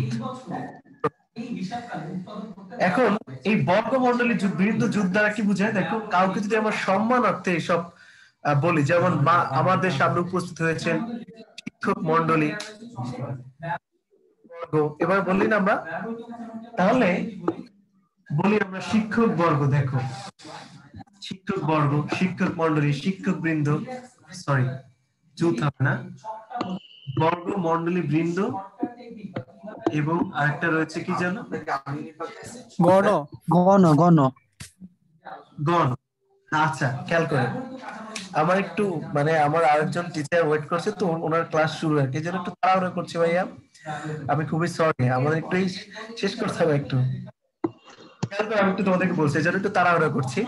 এখন এই বর্গমন্ডলী, বৃন্দ, জুট দ্বারা কি বোঝায়? দেখো কাউকে যদি আমার সম্মানার্থে এসব বলি, যেমন আমাদের সামনে উপস্থিত হয়েছেন শিক্ষক মন্ডলী, এবার বললি না আমরা, তাহলে বলি আমরা শিক্ষক বর্গ। দেখো শিক্ষক বর্গ, শিক্ষক মন্ডলী, শিক্ষক বৃন্দ, সরি জুট হবে না, বর্গ, মন্ডলী, বৃন্দ, এবং আরেকটা রয়েছে কি জানো?
গণ,
গণ, গণ,
গণ। আচ্ছা খেয়াল করেন, আমার একটু মানে আমার আরেকজন টিচার ওয়েট করছে, তো ওনার ক্লাস শুরু আর কি, যেন একটু তাড়াহুড়ো করছি ভাইয়া, আমি খুবই সরি, আমাদের একটু শেষ করতে হবে একটু। খেয়াল করে আমি একটু তোমাদেরকে বলছি, যেন একটু তাড়াহুড়ো করছি।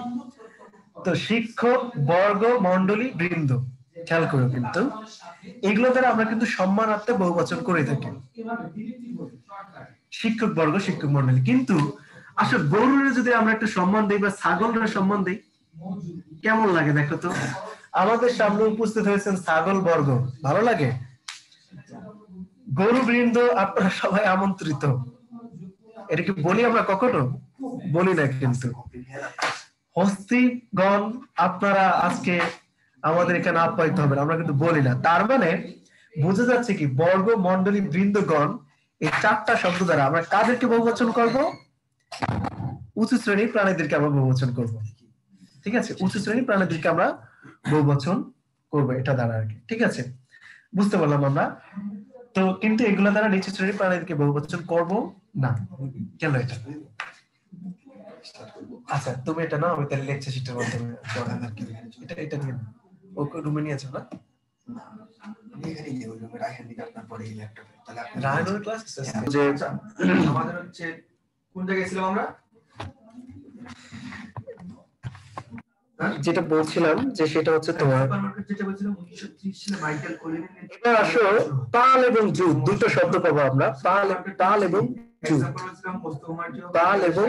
তো শিক্ষক বর্গ মণ্ডলী বৃন্দ, খেয়াল করো কিন্তু এগুলো দ্বারা আমরা কিন্তু সম্মানার্থে বহুবচন করে থাকি, শিক্ষক বর্গ শিক্ষক মণ্ডলী। কিন্তু আসলে গরুর যদি আমরা একটা সম্মান দিই বা ছাগলের সম্মান দিই, কেমন লাগে দেখো তো? আমাদের সামনে উপস্থিত হয়েছেন ছাগল বর্গ, ভালো লাগে? গরু বৃন্দ আপনারা সবাই আমন্ত্রিত, এটা কি বলি আমরা কখনো? বলি না কিন্তু। হস্তিগণ আপনারা আজকে আমাদের এখানে আপ্যায়িত হবেন, আমরা কিন্তু বলি না। তার মানে বোঝা যাচ্ছে কি বর্গ মণ্ডলী বৃন্দগণ এই চারটা শব্দ দ্বারা আমরা কাদেরকে বহুবচন করব? উঁচু শ্রেণীর প্রাণীদেরকে আমরা বহুবচন করব। ঠিক আছে, উঁচু শ্রেণীর প্রাণীদেরকে আমরা বহুবচন করব এটা দ্বারা আর কি। ঠিক আছে, বুঝতে পারলাম আমরা। তো কিন্তু এগুলো দ্বারা নিচু শ্রেণীর প্রাণীদেরকে বহুবচন করব না। কেন এটা? আচ্ছা তুমি এটা না, আমি তাহলে লেকচার শিটের মাধ্যমে এটা এটা নিয়ে ও রুমে নিয়ে যাও না,
এখানে গিয়ে ওই রুমে রাখেন দিকে আপনার পরে এই ল্যাপটপে, তাহলে আপনি
রায়নের ক্লাস যে
আমাদের হচ্ছে কোন জায়গায় ছিলাম আমরা?
যেটা বলছিলাম যে সেটা হচ্ছে তোমার
যেটা বলছিলাম 1930 সালে মাইকেল কোলিনের
এবার আসো পাল এবং জুত দুটো শব্দ পাবো আমরা, পাল এবং জুত, পাল এবং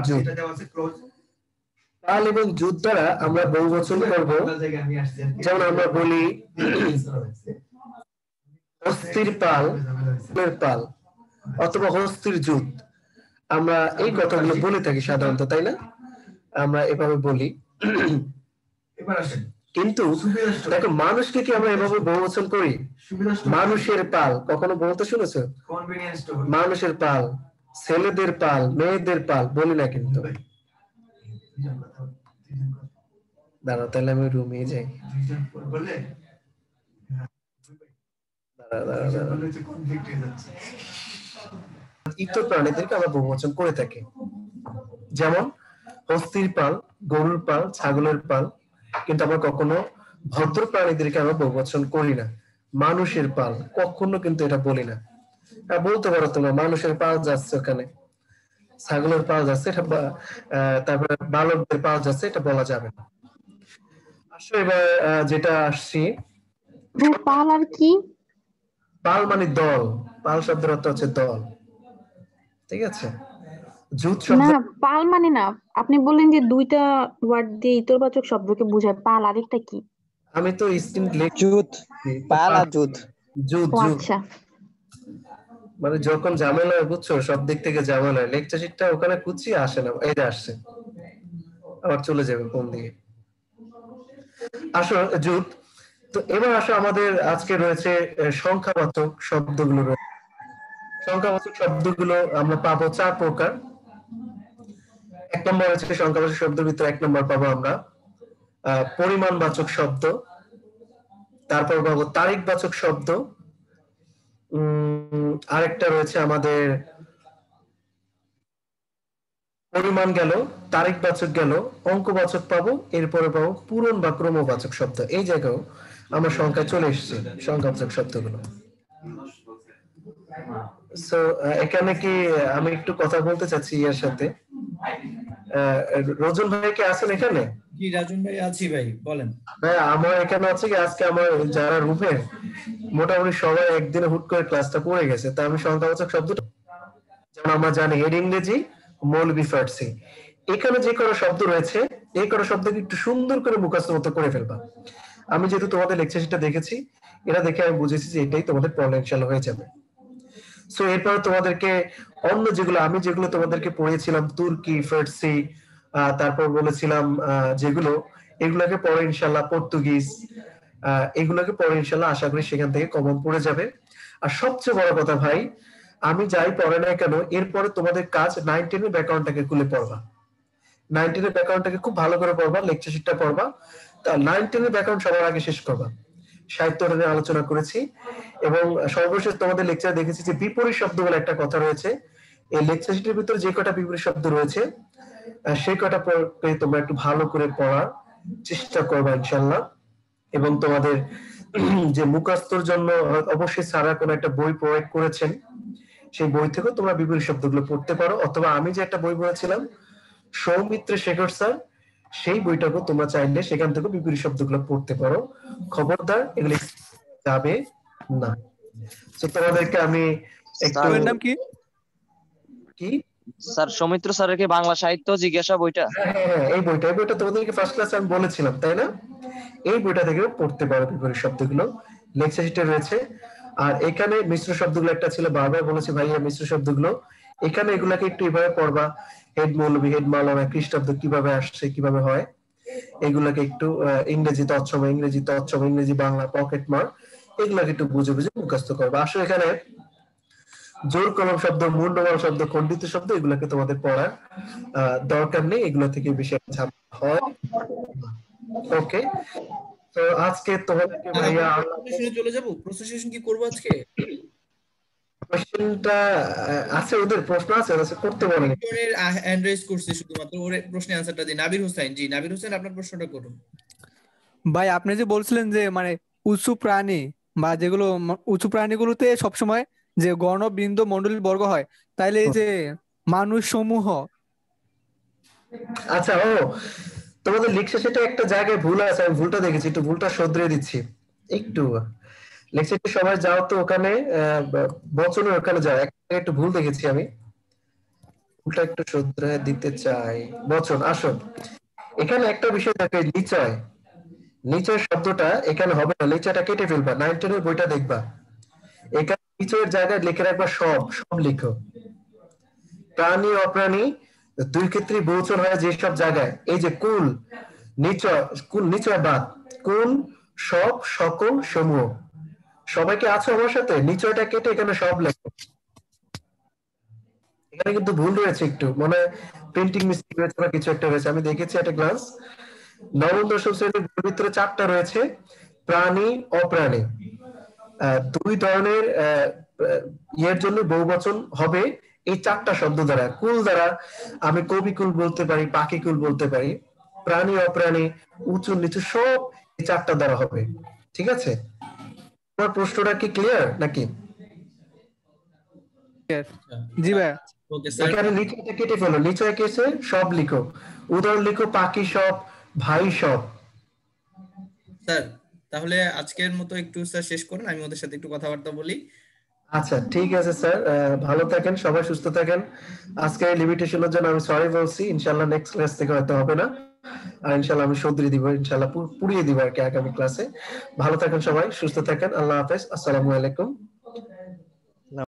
জুত। পাল এবং জুত দ্বারা আমরা বহুবচন করব, যেমন আমরা বলি হস্তির পাল পাল অথবা হস্তির জুত, আমরা এই কথাগুলো বলে থাকি সাধারণত, তাই না? আমরা এভাবে বলি। কিন্তু দেখো মানুষকে কি আমরা এভাবে বহুবচন করি? মানুষের পাল কখনো বলতে শুনেছো? মানুষের পাল, ছেলেদের পাল, মেয়েদের পাল বলি না কিন্তু। দাঁড়াও তাহলে আমি রুমে যাই। ইতর প্রাণীদেরকে আমরা বহুবচন করে থাকি, যেমন হস্তির পাল, গরুর পাল, ছাগলের পাল। কিন্তু আমরা কখনো ভদ্র প্রাণীদেরকে আমরা বহুবচন করি না। মানুষের পাল কখনো কিন্তু এটা বলি না। বলতে পারো তোমরা মানুষের পাল যাচ্ছে ওখানে, ছাগলের পাল যাচ্ছে, এটা তারপরে বালকদের পাল যাচ্ছে, এটা বলা যাবে না। আসলে এবার যেটা আসছি,
পাল আর কি?
পাল মানে দল, পাল শব্দের অর্থ হচ্ছে দল। ঠিক আছে, জুত শব্দ
না পাল মানে না, আপনি বললেন যে দুইটা ওয়ার্ড দিয়ে ইতরবাচক শব্দকে বোঝায়, পাল আরেকটা কি?
আমি তো স্ক্রিন
জুত, পাল আর জুত।
জুত
ও
জুত
আচ্ছা,
মানে যখন ঝামেলা হয়, বুঝছো, সব দিক থেকে ঝামেলা হয়, লেকচার শিটটা ওখানে খুঁজছি আসে না, এই যে আসছে, আবার চলে যাবে কোন দিকে। আসো জুত। তো এবার আসো আমাদের আজকে রয়েছে সংখ্যাবাচক শব্দগুলো রয়েছে। সংখ্যাবাচক শব্দগুলো আমরা পাবো 4 প্রকার। 1 নম্বর হচ্ছে সংখ্যাবাচক শব্দের ভিতরে 1 নম্বর পাবো আমরা পরিমাণবাচক শব্দ, তারপর পাবো তারিখবাচক শব্দ, আরেকটা রয়েছে আমাদের পরিমাণ গেল, তারিখবাচক গেল, অঙ্কবাচক পাবো, এরপরে পাবো পূরণ বা ক্রমবাচক শব্দ। এই জায়গাও আমরা সংখ্যায় চলে এসেছি সংখ্যাবাচক শব্দগুলো। সো এখানে কি আমি একটু কথা বলতে চাচ্ছি এর সাথে। রজন ভাই কি আছেন এখানে?
জি রাজন ভাই আছি ভাই, বলেন।
ভাই আমার এখানে আছে কি আজকে আমার যারা রূপে মোটামুটি সবাই একদিনে হুট করে ক্লাসটা পড়ে গেছে, তা আমি সংখ্যাবাচক শব্দটা যেমন আমরা জানি এর ইংরেজি মৌলবি ফার্সি, এখানে যে কোনো শব্দ রয়েছে এই কোনো শব্দকে একটু সুন্দর করে মুখস্থ মতো করে ফেলবা। আমি যেহেতু তোমাদের লেকচার শিটটা দেখেছি, এটা দেখে আমি বুঝেছি যে এটাই তোমাদের পড়া ইনশাআল্লাহ হয়ে যাবে। সো এরপর তোমাদেরকে অন্য আমি যেগুলো তোমাদেরকে পড়িয়েছিলাম তুর্কি, ফার্সি, তারপর বলেছিলাম যেগুলো, এগুলোকে পড়ে ইনশাআল্লাহ পর্তুগিজ, এগুলোকে পড়ে ইনশাআল্লাহ আশা করি সেখান থেকে কমন পড়ে যাবে। আর সবচেয়ে বড় কথা ভাই, আমি যাই পড়ে না কেন এরপরে তোমাদের কাজ 9-10 এর ব্যাকগ্রাউন্ডটাকে খুলে পড়বা, 9-10 এর ব্যাকগ্রাউন্ডটাকে খুব ভালো করে পড়বা, লেকচার শিটটা পড়বা, তা 9-10 এর ব্যাকগ্রাউন্ড সবার আগে শেষ করবা। সাহিত্য নিয়ে আলোচনা করেছি এবং সর্বশেষ তোমাদের লেকচার দেখেছি যে বিপরীত শব্দ বলে একটা কথা রয়েছে। এই লেকচার শিটের ভিতরে যে কটা বিপরীত শব্দ রয়েছে সেই কটা তোমরা একটু ভালো করে পড়ার চেষ্টা করবা ইনশাল্লাহ। এবং তোমাদের যে মুখস্থর জন্য অবশ্যই স্যারা কোনো একটা বই প্রোভাইড করেছেন, সেই বই থেকে তোমরা বিপরীত শব্দগুলো পড়তে পারো, অথবা আমি যে একটা বই বলেছিলাম সৌমিত্র শেখর স্যার, সেই বইটাকে তোমরা চাইলে সেখান থেকে বিপরীত শব্দগুলো পড়তে পারো। খবরদার এগুলো যাবে না। তো তোমাদেরকে আমি একটু
বইয়ের নাম কি?
কি
স্যার সৌমিত্র স্যারের কি বাংলা সাহিত্য জিজ্ঞাসা বইটা?
হ্যাঁ, এই বইটা তোমাদেরকে ফার্স্ট ক্লাসে আমি বলেছিলাম, তাই না? এই বইটা থেকে পড়তে পারো বিপরীত শব্দগুলো, লেকচার শিটে রয়েছে। আর এখানে মিশ্র শব্দগুলো একটা ছিল, বারবার বলেছি ভাইয়া মিশ্র শব্দগুলো, এখানে এগুলাকে একটু এভাবে পড়বা। হেড মৌলবী, হেড মাওলানা, খ্রিস্টাব্দ কিভাবে আসছে, কিভাবে হয়, এগুলাকে একটু ইংরেজি তৎসম, ইংরেজি বাংলা, পকেট মার, এগুলাকে একটু বুঝে বুঝে মুখস্থ করবা। আসলে এখানে জোর কলম শব্দ, মুন্ডমাল শব্দ, খণ্ডিত শব্দ, এগুলাকে তোমাদের পড়ার দরকার নেই, এগুলো থেকে বেশি ঝামেলা হয়। ওকে, তো আজকে তোমাদেরকে ভাইয়া
প্রসেশনে চলে যাব। প্রসেশন কি করব আজকে?
কোশ্চেনটা আছে, ওদের প্রশ্ন আছে করতে বলেন।
ওর হ্যান্ড রেজ করছে, শুধুমাত্র ওর প্রশ্নের অ্যানসারটা দিন। নাবির হোসেন, জি নাবির হোসেন আপনার প্রশ্নটা করুন।
ভাই আপনি যে বলছিলেন যে মানে উঁচু প্রাণী বা যেগুলো উঁচু প্রাণীগুলোতে সবসময় যে গণ, বিন্দু, মণ্ডলী, বর্গ হয়, তাইলে এই যে মানুষ সমূহ।
আচ্ছা, তোমাদের লিখছে সেটা একটা জায়গায় ভুল আছে, আমি ভুলটা দেখেছি, একটু ভুলটা শুধরে দিচ্ছি। একটু লেকচারটি সবাই যাও তো ওখানে, বচনের ওখানে যাও, একটু ভুল দেখেছি আমি, ভুলটা একটু শুধরে দিতে চাই। বচন, আসো এখানে একটা বিষয় দেখে, নিচয়, নিচয় শব্দটা এখানে হবে না, নিচয়টা কেটে ফেলবা, 9-10 এর বইটা দেখবা, এখানে নিচয়ের জায়গায় লিখে রাখবা সব, সব লিখো। প্রাণী অপ্রাণী দুই ক্ষেত্রে বহুবচন হয় যেসব জায়গায়, এই যে কুল, নিচয়, কুল নিচয় বাদ, কুল, সব, সকল, সমূহ, সবাইকে আছো আমার সাথে? নিচয়টা কেটে এখানে সব লেখো। এখানে কিন্তু ভুল রয়েছে একটু, মানে প্রিন্টিং মিস্টেক রয়েছে বা কিছু একটা রয়েছে, আমি দেখেছি একটা গ্লাস। নবম দশম শ্রেণীর ভিতরে 4টা রয়েছে, প্রাণী অপ্রাণী, দুই ধরনের ইয়ের জন্য বহুবচন হবে এই 4টা শব্দ দ্বারা। কুল দ্বারা আমি কবিকুল বলতে পারি, পাখিকুল বলতে পারি, প্রাণী অপ্রাণী, উঁচু নিচু, সব এই 4টা দ্বারা হবে। ঠিক আছে, তোমার প্রশ্নটা কি ক্লিয়ার নাকি?
জি ভাইয়া।
ওকে স্যার,
এখানে নিচয়টা কেটে ফেলো, নিচয় কেসে সব লিখো, উদাহরণ লিখো, পাখি সব, ভাই সব।
স্যার তাহলে আজকের মতো একটু স্যার শেষ করুন, আমি ওদের সাথে একটু কথাবার্তা বলি।
আচ্ছা ঠিক আছে স্যার, ভালো থাকেন, সবাই সুস্থ থাকেন। আজকে লিমিটেশনের জন্য আমি সরি বলছি, ইনশাআল্লাহ নেক্সট ক্লাস থেকে হয়তো হবে না, আর ইনশাআল্লাহ আমি শুধরে দিব, ইনশাআল্লাহ পুড়িয়ে দিব আর কি আগামী ক্লাসে। ভালো থাকেন সবাই, সুস্থ থাকেন, আল্লাহ হাফেজ, আসসালামু আলাইকুম।